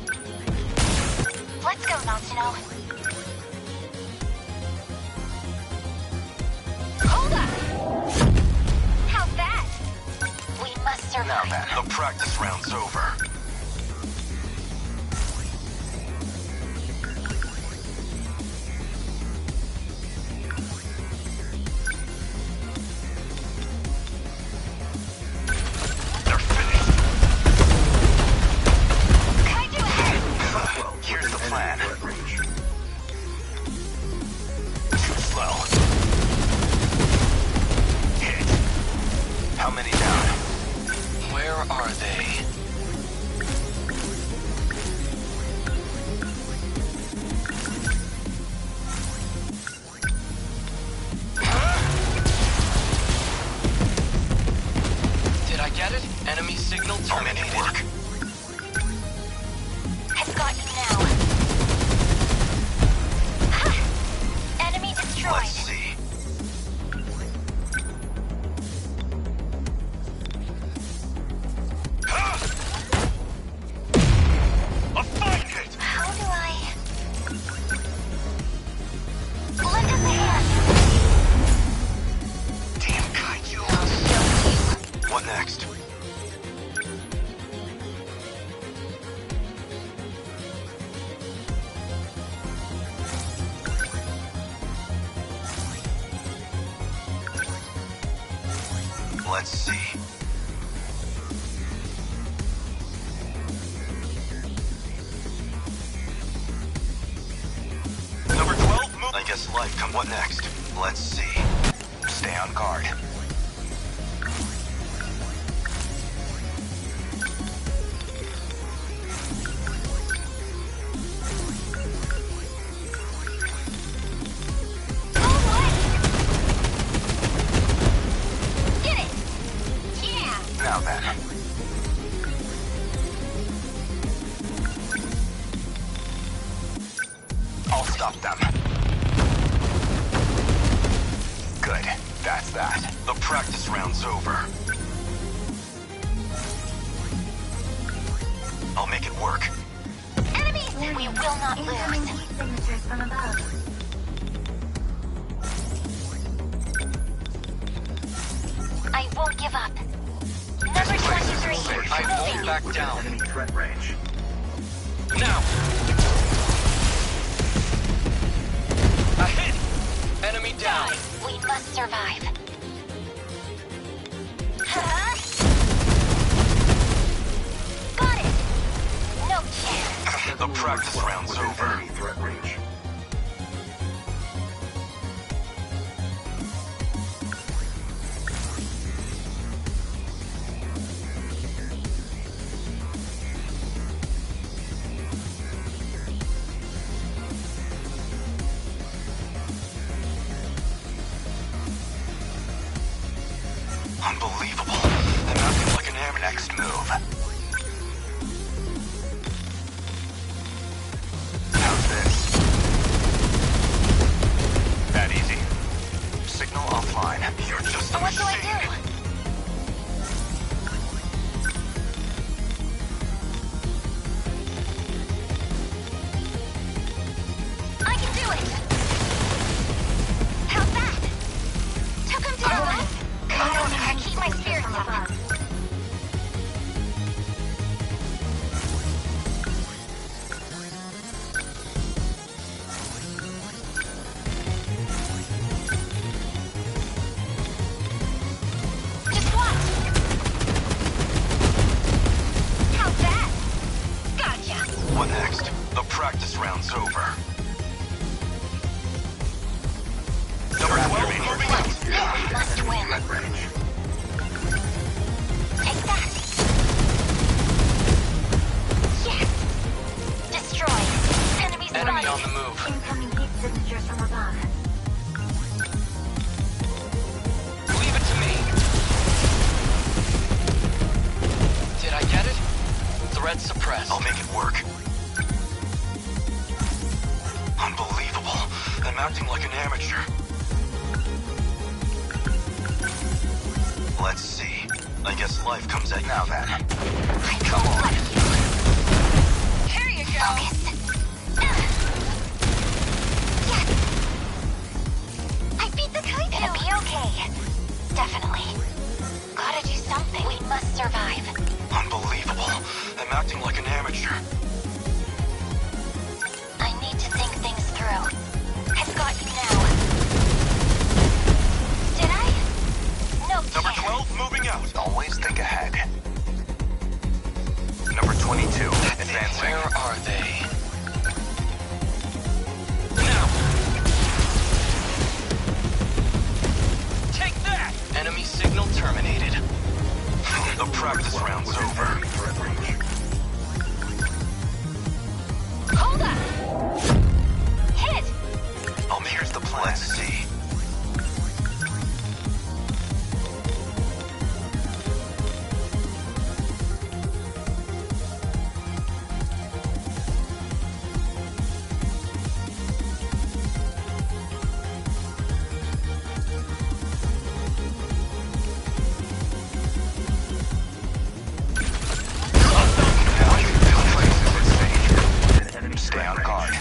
Let's go, Natsuno. Hold up! How's that? We must survive. Now then, the practice round's over. They're finished. Kaiju ahead! Here's the plan. Too slow. Hit. How many down? Where are they? Did I get it? Enemy signal terminated. I've got you now. Ha! Enemy destroyed. Let's see. A fine hit! How do I... Lend us a hand. Damn kaiju. I'll show you. What next? Let's see. Number 12, move. I guess life comes. What next? Let's see. Stay on guard. Get it! Yeah! Now then. I'll stop them. Good. That's that. The practice round's over. I'll make it work. Enemies! We will not lose. Signatures from above. I won't give up. Number 23. I won't back down. Enemy threat range. Now! A hit! Enemy down! We must survive. Huh? Got it! No chance. The practice round's over. Enemy threat range. Unbelievable. And nothing like an air next move. How's this? That easy. Signal offline. You're just What do I do? I can do it! How's that? practice round's over. Number 12 moving out. We must win. Take that. Yes. Destroyed. Enemy spotted. Enemy on the move. Incoming heat signatures from above. Leave it to me. Did I get it? Threat suppressed. I'll make it work. Unbelievable. I'm acting like an amateur. Let's see. I guess life comes at now then. Come on. Here you go. Focus. Yes. I beat the Kaiju. It'll be okay. Definitely. Gotta do something. We must survive. Unbelievable. I'm acting like an amateur. I need to think things through. I've got you now. Did I? No. Number 12 moving out. Always think ahead. Number 22 advancing. Where are they? Now. Take that. Enemy signal terminated. The practice round's over. Hold up. Hit. Here's the plan. Let's see. Stay on guard.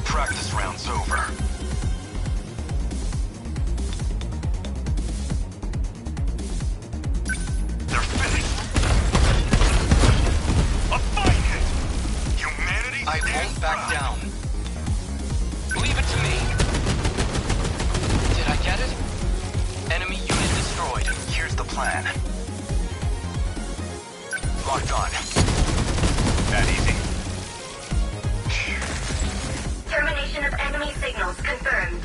Practice round's over. They're finished. A fine hit. Humanity. I won't back down. Leave it to me. Did I get it? Enemy unit destroyed. Here's the plan. Locked on. That easy. Termination of enemy signals confirmed.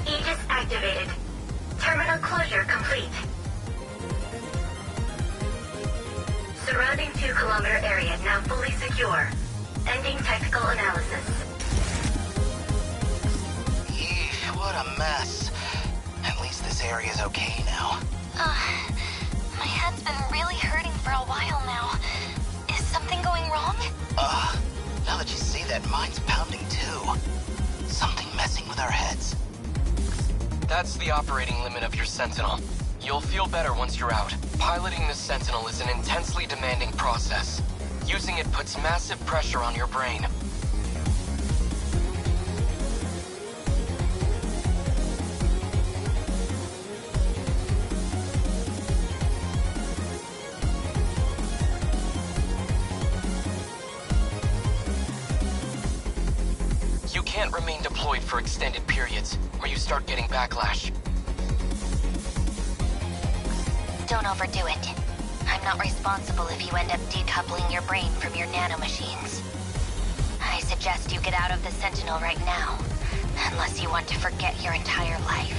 Aegis activated. Terminal closure complete. Surrounding 2-kilometer area now fully secure. Ending technical analysis. Yeesh, what a mess. At least this area's okay now. My head's been really hurting for a while now. Is something going wrong? Now that you say that, mine's pounding too. Something messing with our heads. That's the operating limit of your Sentinel. You'll feel better once you're out. Piloting the Sentinel is an intensely demanding process. Using it puts massive pressure on your brain. You can't remain deployed for extended periods, or you start getting backlash. Don't overdo it. I'm not responsible if you end up decoupling your brain from your nanomachines. I suggest you get out of the Sentinel right now, unless you want to forget your entire life.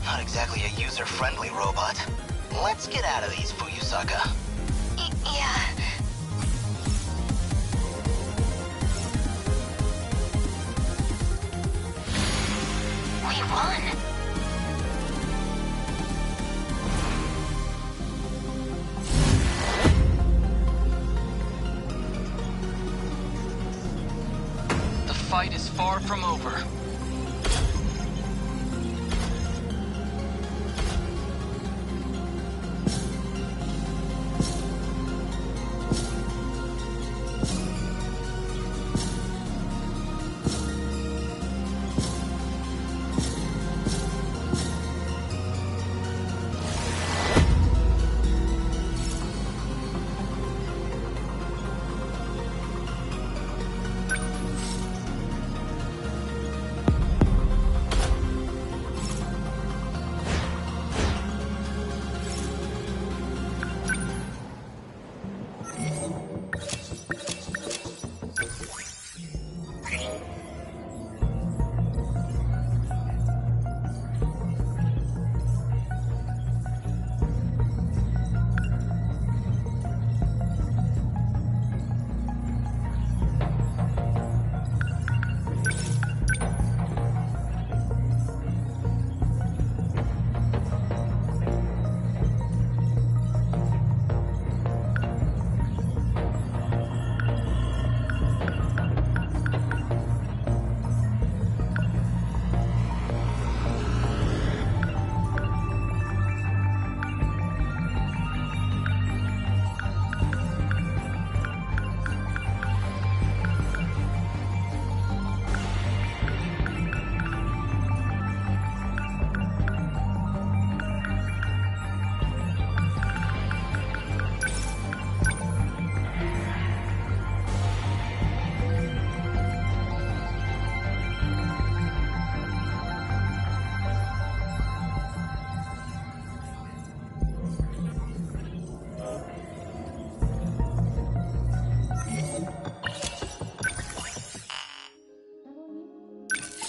Not exactly a user-friendly robot. Let's get out of these, Fuyusaka. Yeah. We won. The fight is far from over.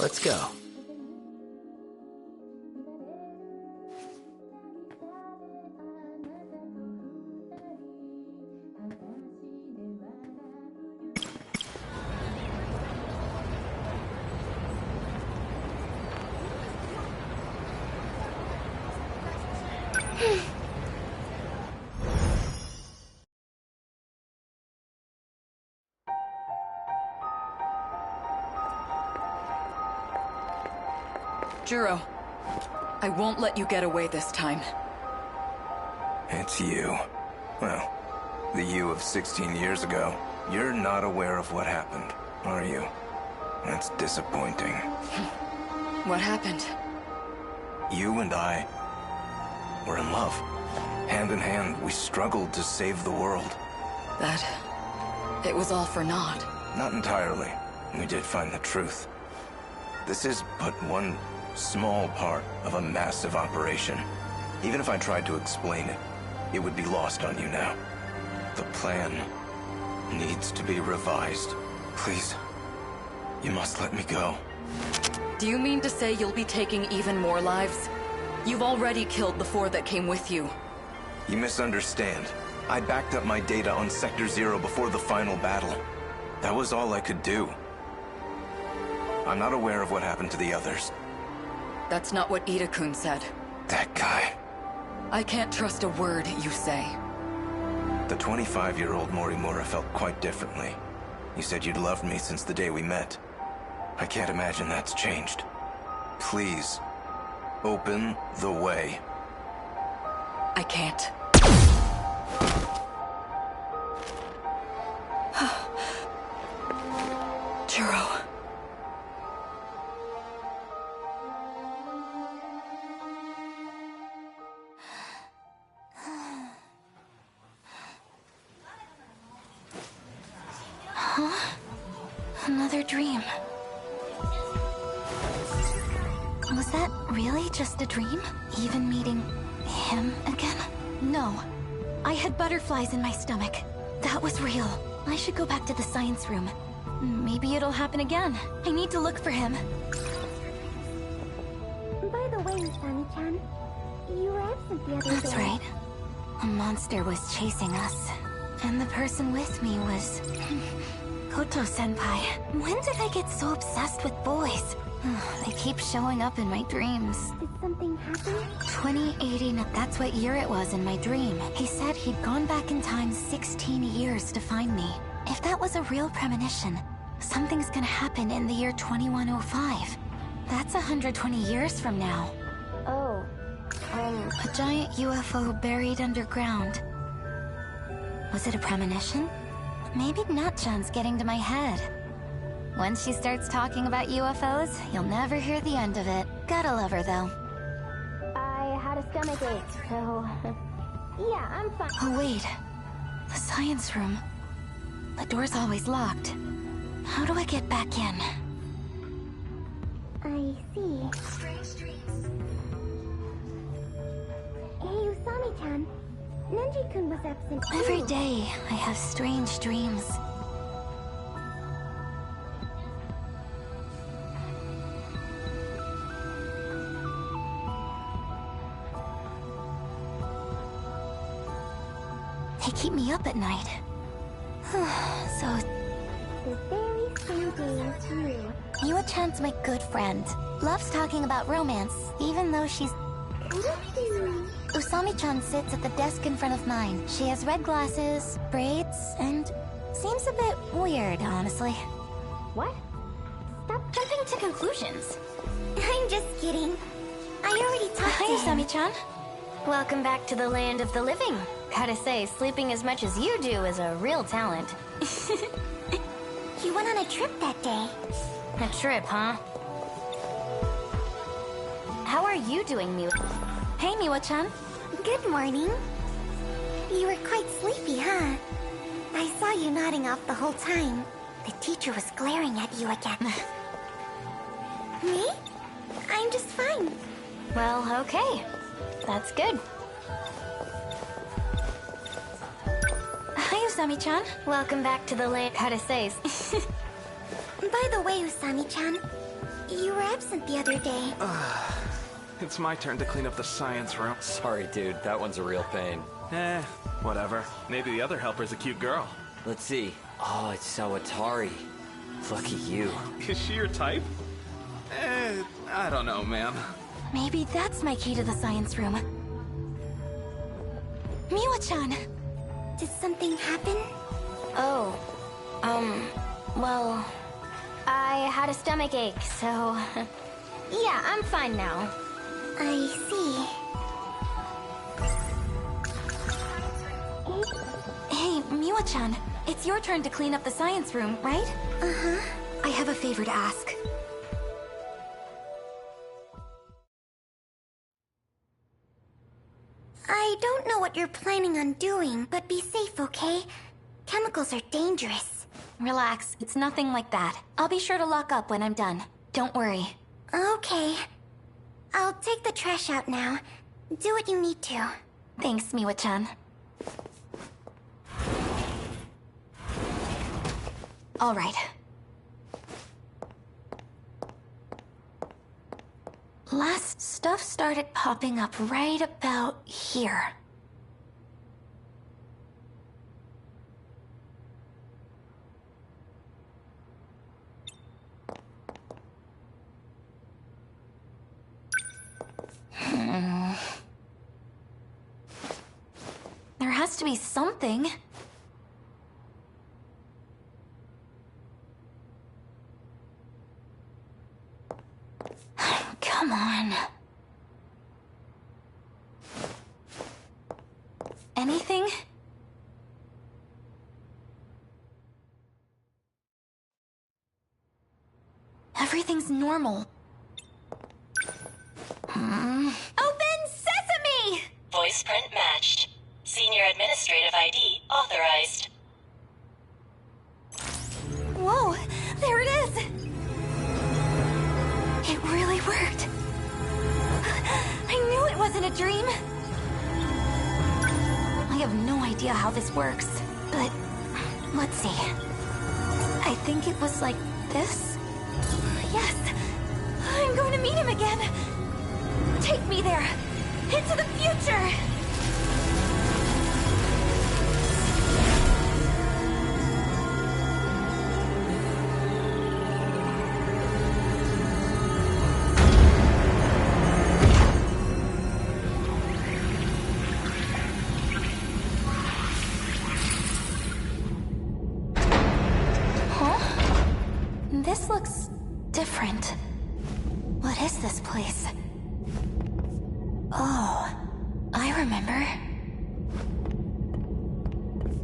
Let's go. Juro, I won't let you get away this time. It's you. Well, the you of 16 years ago. You're not aware of what happened, are you? That's disappointing. What happened? You and I were in love. Hand in hand, we struggled to save the world. It was all for naught. Not entirely. We did find the truth. This is but one small part of a massive operation. Even if I tried to explain it, it would be lost on you now. The plan needs to be revised. Please, you must let me go. Do you mean to say you'll be taking even more lives? You've already killed the 4 that came with you. You misunderstand. I backed up my data on Sector 0 before the final battle. That was all I could do. I'm not aware of what happened to the others. That's not what Ida-kun said. That guy. I can't trust a word you say. The 25-year-old Morimura felt quite differently. You said you'd loved me since the day we met. I can't imagine that's changed. Please, open the way. I can't. Juro. Huh? Another dream. Was that really just a dream? Even meeting him again? No. I had butterflies in my stomach. That was real. I should go back to the science room. Maybe it'll happen again. I need to look for him. By the way, Usami-chan, you were absent the other day. That's right. A monster was chasing us. And the person with me was... Koto-senpai. When did I get so obsessed with boys? They keep showing up in my dreams. Did something happen? 2080, that's what year it was in my dream. He said he'd gone back in time 16 years to find me. If that was a real premonition, something's gonna happen in the year 2105. That's 120 years from now. Oh, A giant UFO buried underground. Was it a premonition? Maybe Natchan's getting to my head. Once she starts talking about UFOs, you'll never hear the end of it. Gotta love her, though. I had a stomachache, so... yeah, I'm fine. Oh, wait. The science room. The door's always locked. How do I get back in? I see. Hey, Usami-chan. Nenji-kun was absent too. Every day, I have strange dreams. They keep me up at night. So... The very same day as you. Miwa-chan's my good friend. Loves talking about romance, even though she's... Usami-chan sits at the desk in front of mine. She has red glasses, braids, and seems a bit weird, honestly. What? Stop jumping to conclusions. I'm just kidding. I already talked to him. Hi, Usami-chan. Welcome back to the land of the living. Gotta say, sleeping as much as you do is a real talent. You went on a trip that day. A trip, huh? How are you doing, Miwa? Hey, Miwa-chan. Good morning. You were quite sleepy, huh? I saw you nodding off the whole time. The teacher was glaring at you again. Me? I'm just fine. Well, okay. That's good. Hi, Usami-chan. Welcome back to the land. How to say? By the way, Usami-chan, you were absent the other day. It's my turn to clean up the science room. Sorry, dude. That one's a real pain. Whatever. Maybe the other helper's a cute girl. Let's see. Oh, it's Sawatari. Lucky you. Is she your type? I don't know, man. Maybe that's my key to the science room. Miwa-chan! Did something happen? Oh, well, I had a stomachache, so... yeah, I'm fine now. I see. Hey, Miwa-chan, it's your turn to clean up the science room, right? Uh-huh. I have a favor to ask. I don't know what you're planning on doing, but be safe, okay? Chemicals are dangerous. Relax, it's nothing like that. I'll be sure to lock up when I'm done. Don't worry. Okay. I'll take the trash out now. Do what you need to. Thanks, Miwa-chan. All right. Last stuff started popping up right about here. There has to be something. Come on. Anything? Everything's normal. Open sesame! Voice print matched. Senior Administrative ID authorized. idea how this works, but let's see. I think it was like this? Yes! I'm going to meet him again! Take me there! Into the future! This looks different. What is this place? Oh, I remember.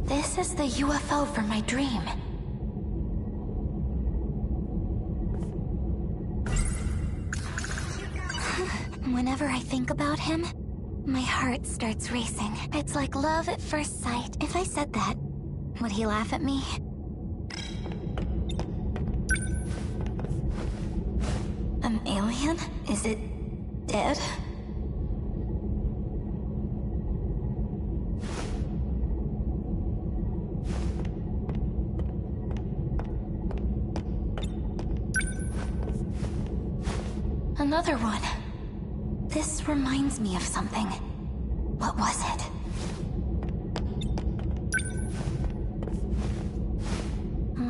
This is the UFO from my dream. Whenever I think about him, my heart starts racing. It's like love at first sight. If I said that, would he laugh at me? An alien? Is it dead? Another one. This reminds me of something. What was it?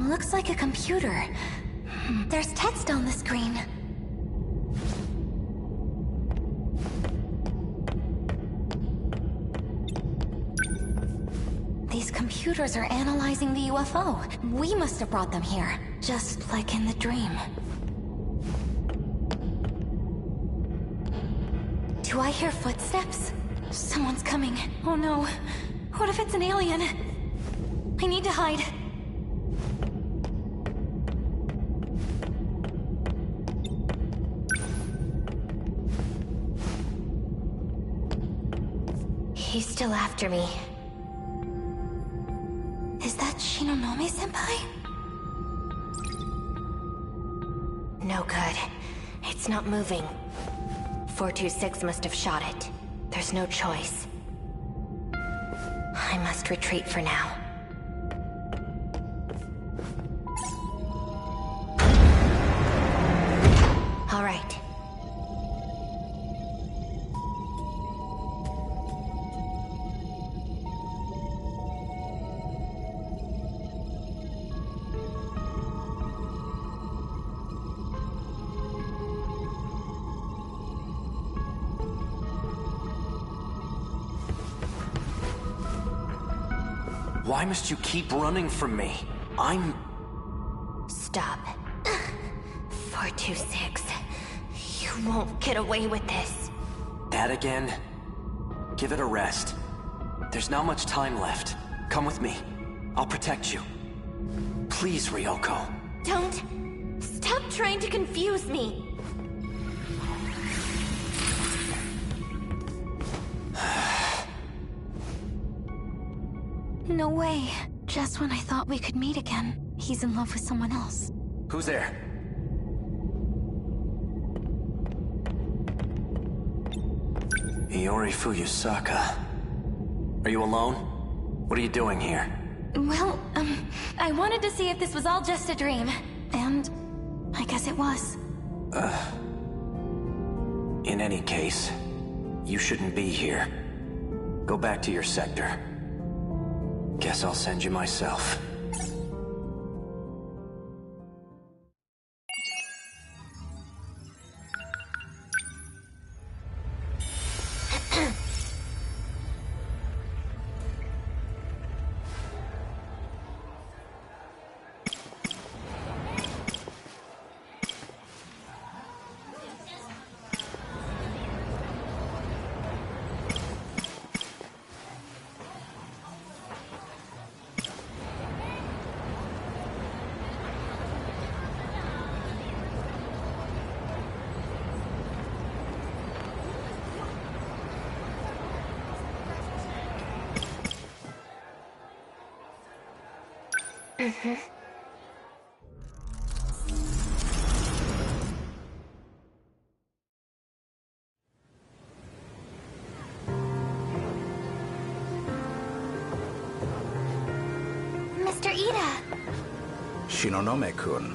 Looks like a computer. There's text on the screen. These computers are analyzing the UFO. We must have brought them here, just like in the dream. Do I hear footsteps? Someone's coming. Oh no. What if it's an alien? I need to hide. He's still after me. Is that Shinonome-senpai? No good. It's not moving. 426 must have shot it. There's no choice. I must retreat for now. All right. Why must you keep running from me? I'm... Stop. 426. You won't get away with this. That again? Give it a rest. There's not much time left. Come with me. I'll protect you. Please, Ryoko. Don't... Stop trying to confuse me. No way. Just when I thought we could meet again, he's in love with someone else. Who's there? Iori Fuyusaka. Are you alone? What are you doing here? Well, I wanted to see if this was all just a dream. And I guess it was. In any case, you shouldn't be here. Go back to your sector. Guess I'll send you myself. Mr. Ida. Shinonome-kun.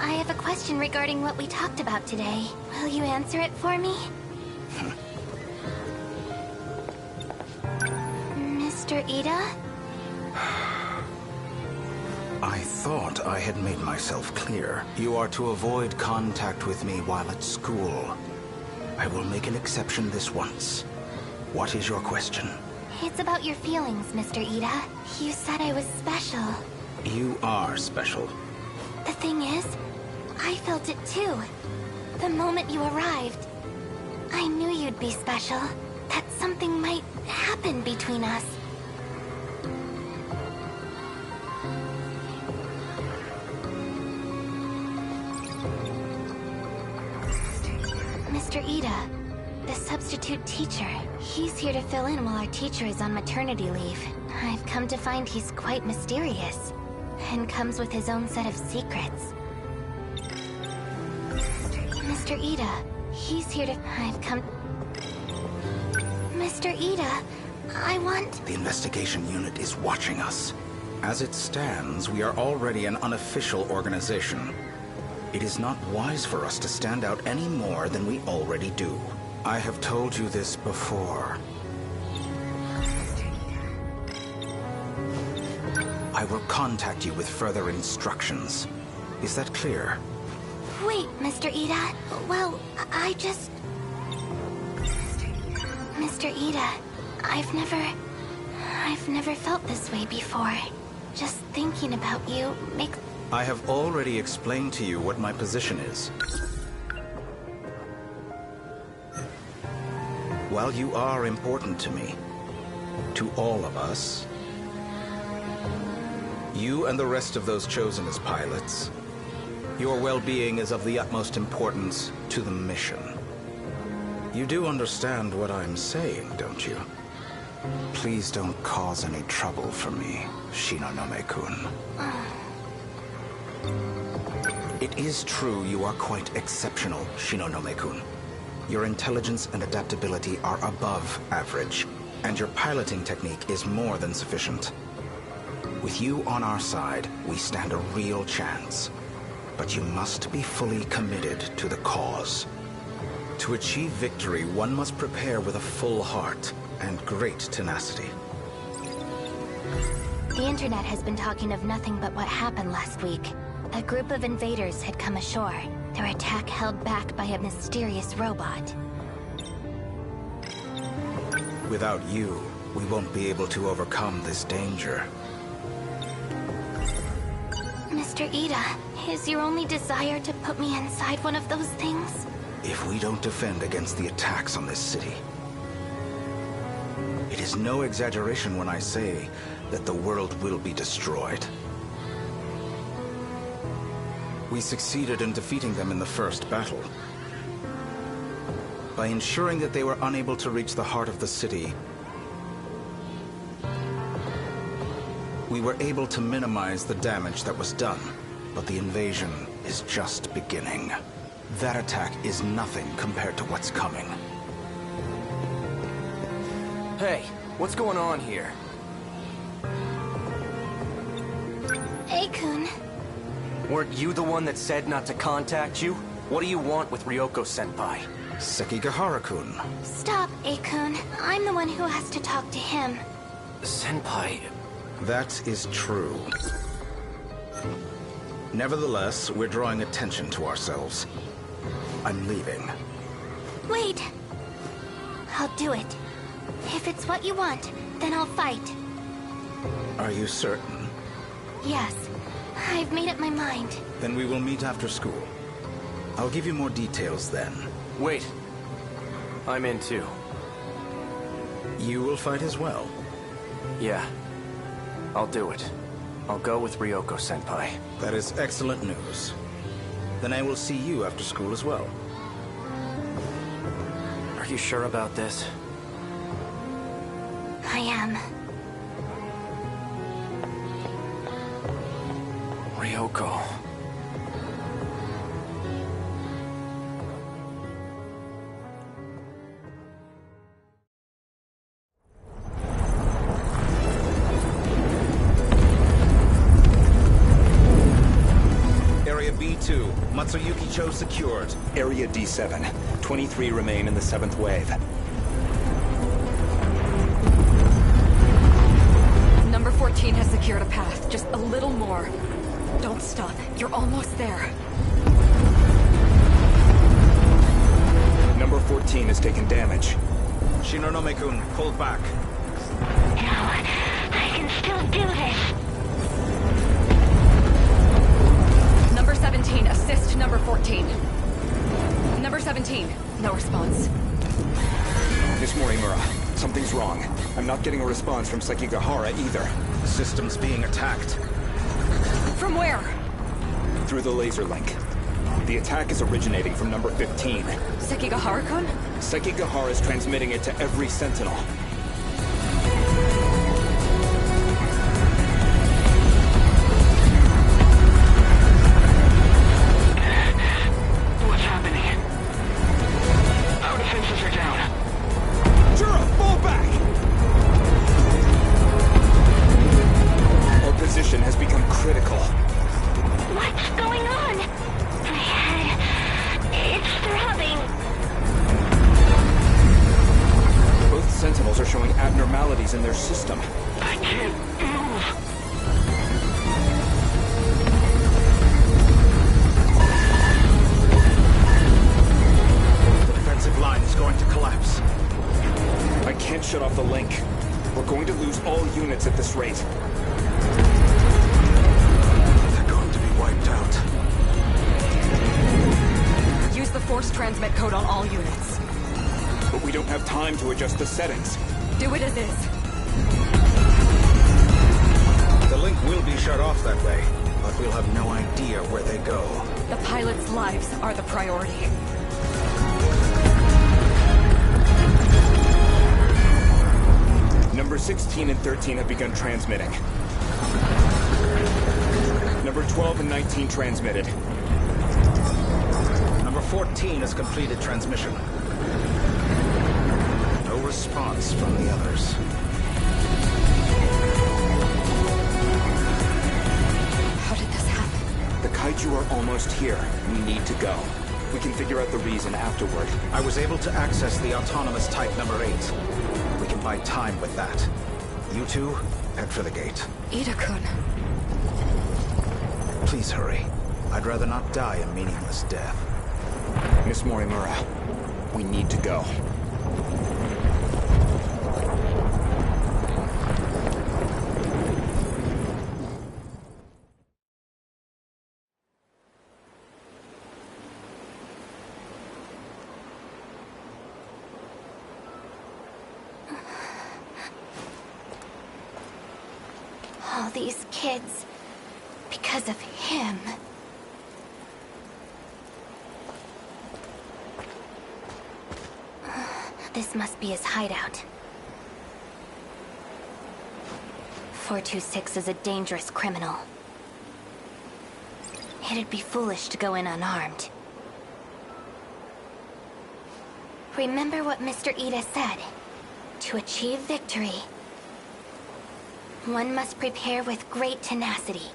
I have a question regarding what we talked about today. Will you answer it for me? Mr. Ida? I thought I had made myself clear. You are to avoid contact with me while at school. I will make an exception this once. What is your question? It's about your feelings, Mr. Ida. You said I was special. You are special. The thing is, I felt it too. The moment you arrived. I knew you'd be special. That something might happen between us. Mr. Ida, the substitute teacher. He's here to fill in while our teacher is on maternity leave. I've come to find he's quite mysterious, and comes with his own set of secrets. Mr. Ida, he's here to... I've come... Mr. Ida, I want... The investigation unit is watching us. As it stands, we are already an unofficial organization. It is not wise for us to stand out any more than we already do. I have told you this before. I will contact you with further instructions. Is that clear? Wait, Mr. Ida. Well, I just... Mr. Ida, I've never felt this way before. Just thinking about you makes... I have already explained to you what my position is. While you are important to me, to all of us, you and the rest of those chosen as pilots, your well-being is of the utmost importance to the mission. You do understand what I'm saying, don't you? Please don't cause any trouble for me, Shinonome-kun. It is true you are quite exceptional, Shinonome-kun. Your intelligence and adaptability are above average, and your piloting technique is more than sufficient. With you on our side, we stand a real chance. But you must be fully committed to the cause. To achieve victory, one must prepare with a full heart and great tenacity. The internet has been talking of nothing but what happened last week. A group of invaders had come ashore, their attack held back by a mysterious robot. Without you, we won't be able to overcome this danger. Mr. Ida, is your only desire to put me inside one of those things? If we don't defend against the attacks on this city, it is no exaggeration when I say that the world will be destroyed. We succeeded in defeating them in the first battle. By ensuring that they were unable to reach the heart of the city, we were able to minimize the damage that was done, but the invasion is just beginning. That attack is nothing compared to what's coming. Hey, what's going on here? Akun. Weren't you the one that said not to contact you? What do you want with Ryoko-senpai? Sekigahara-kun. Stop, Akun. I'm the one who has to talk to him. Senpai... That is true. Nevertheless, we're drawing attention to ourselves. I'm leaving. Wait. I'll do it. If it's what you want, then I'll fight. Are you certain? Yes. I've made up my mind. Then we will meet after school. I'll give you more details then. Wait. I'm in too. You will fight as well? Yeah. I'll do it. I'll go with Ryoko-senpai. That is excellent news. Then I will see you after school as well. Are you sure about this? I am. Ryoko... Matsuyuki-cho secured. Area D7. 23 remain in the 7th wave. Number 14 has secured a path. Just a little more. Don't stop. You're almost there. Number 14 has taken damage. Shinonome-kun, pull back. No, I can still do this. Number 17, assist number 14. Number 17, no response. Miss Morimura, something's wrong. I'm not getting a response from Sekigahara either. The system's being attacked. From where? Through the laser link. The attack is originating from number 15. Sekigahara-kun? Sekigahara is transmitting it to every Sentinel. What's happening? Our defenses are down. Jura, fall back! Our position has become critical. What's going on? My head... it's throbbing. Both Sentinels are showing abnormalities in their system. I can't move. The defensive line is going to collapse. I can't shut off the link. We're going to lose all units at this rate. They're going to be wiped out. Use the force transmit code on all units. But we don't have time to adjust the settings. Do it as is. The link will be shut off that way, but we'll have no idea where they go. The pilots' lives are the priority. Number 16 and 13 have begun transmitting. Number 12 and 19 transmitted. Number 14 has completed transmission. No response from the others. How did this happen? The kaiju are almost here. We need to go. We can figure out the reason afterward. I was able to access the autonomous type number 8. We can buy time with that. You two, head for the gate. Ida-kun. Please hurry. I'd rather not die a meaningless death. Miss Morimura, we need to go. All these kids, because of him. This must be his hideout. 426 is a dangerous criminal. It'd be foolish to go in unarmed. Remember what Mr. Ida said. To achieve victory, one must prepare with great tenacity.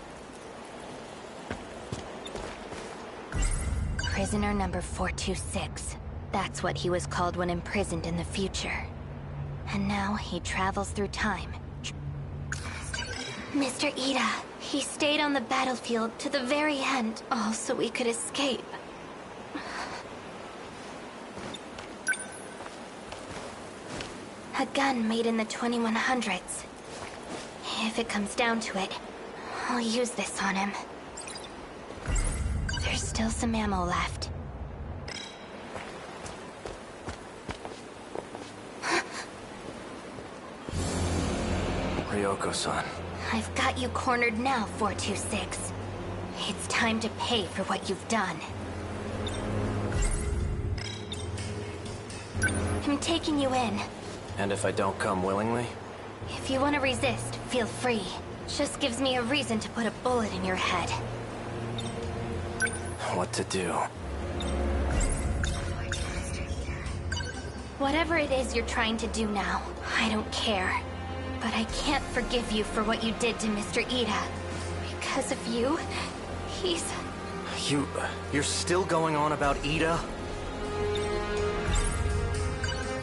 Prisoner number 426. That's what he was called when imprisoned in the future. And now he travels through time. Mr. Ida, he stayed on the battlefield to the very end, all so we could escape. A gun made in the 2100s. If it comes down to it, I'll use this on him. There's still some ammo left. Ryoko-san. I've got you cornered now, 426. It's time to pay for what you've done. I'm taking you in. And if I don't come willingly? If you want to resist, feel free. Just gives me a reason to put a bullet in your head. What to do? Whatever it is you're trying to do now, I don't care. But I can't forgive you for what you did to Mr. Ida. Because of you, he's... You're still going on about Ida?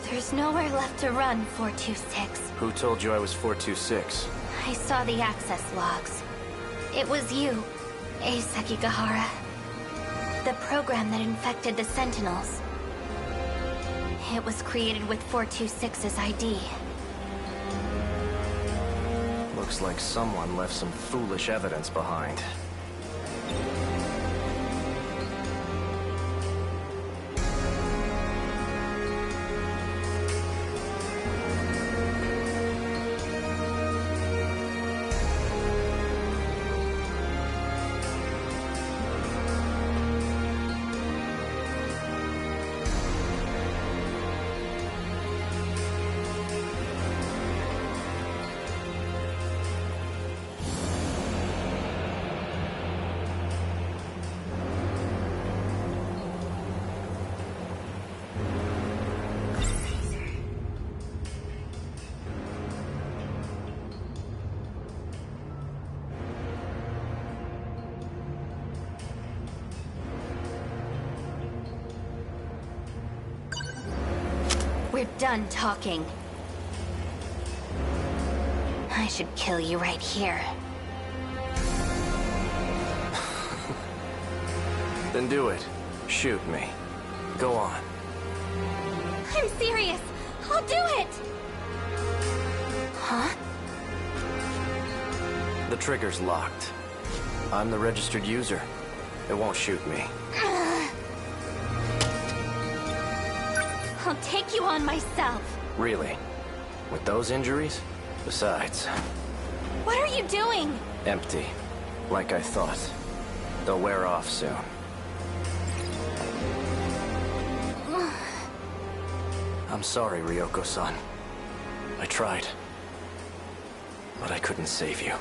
There's nowhere left to run, 426. Who told you I was 426? I saw the access logs. It was you, Sekigahara. The program that infected the Sentinels. It was created with 426's ID. Looks like someone left some foolish evidence behind. We're done talking. I should kill you right here. Then do it. Shoot me. Go on. I'm serious. I'll do it! Huh? The trigger's locked. I'm the registered user. It won't shoot me. I'll take you on myself. Really? With those injuries? Besides... What are you doing? Empty. Like I thought. They'll wear off soon. I'm sorry, Ryoko-san. I tried. But I couldn't save you.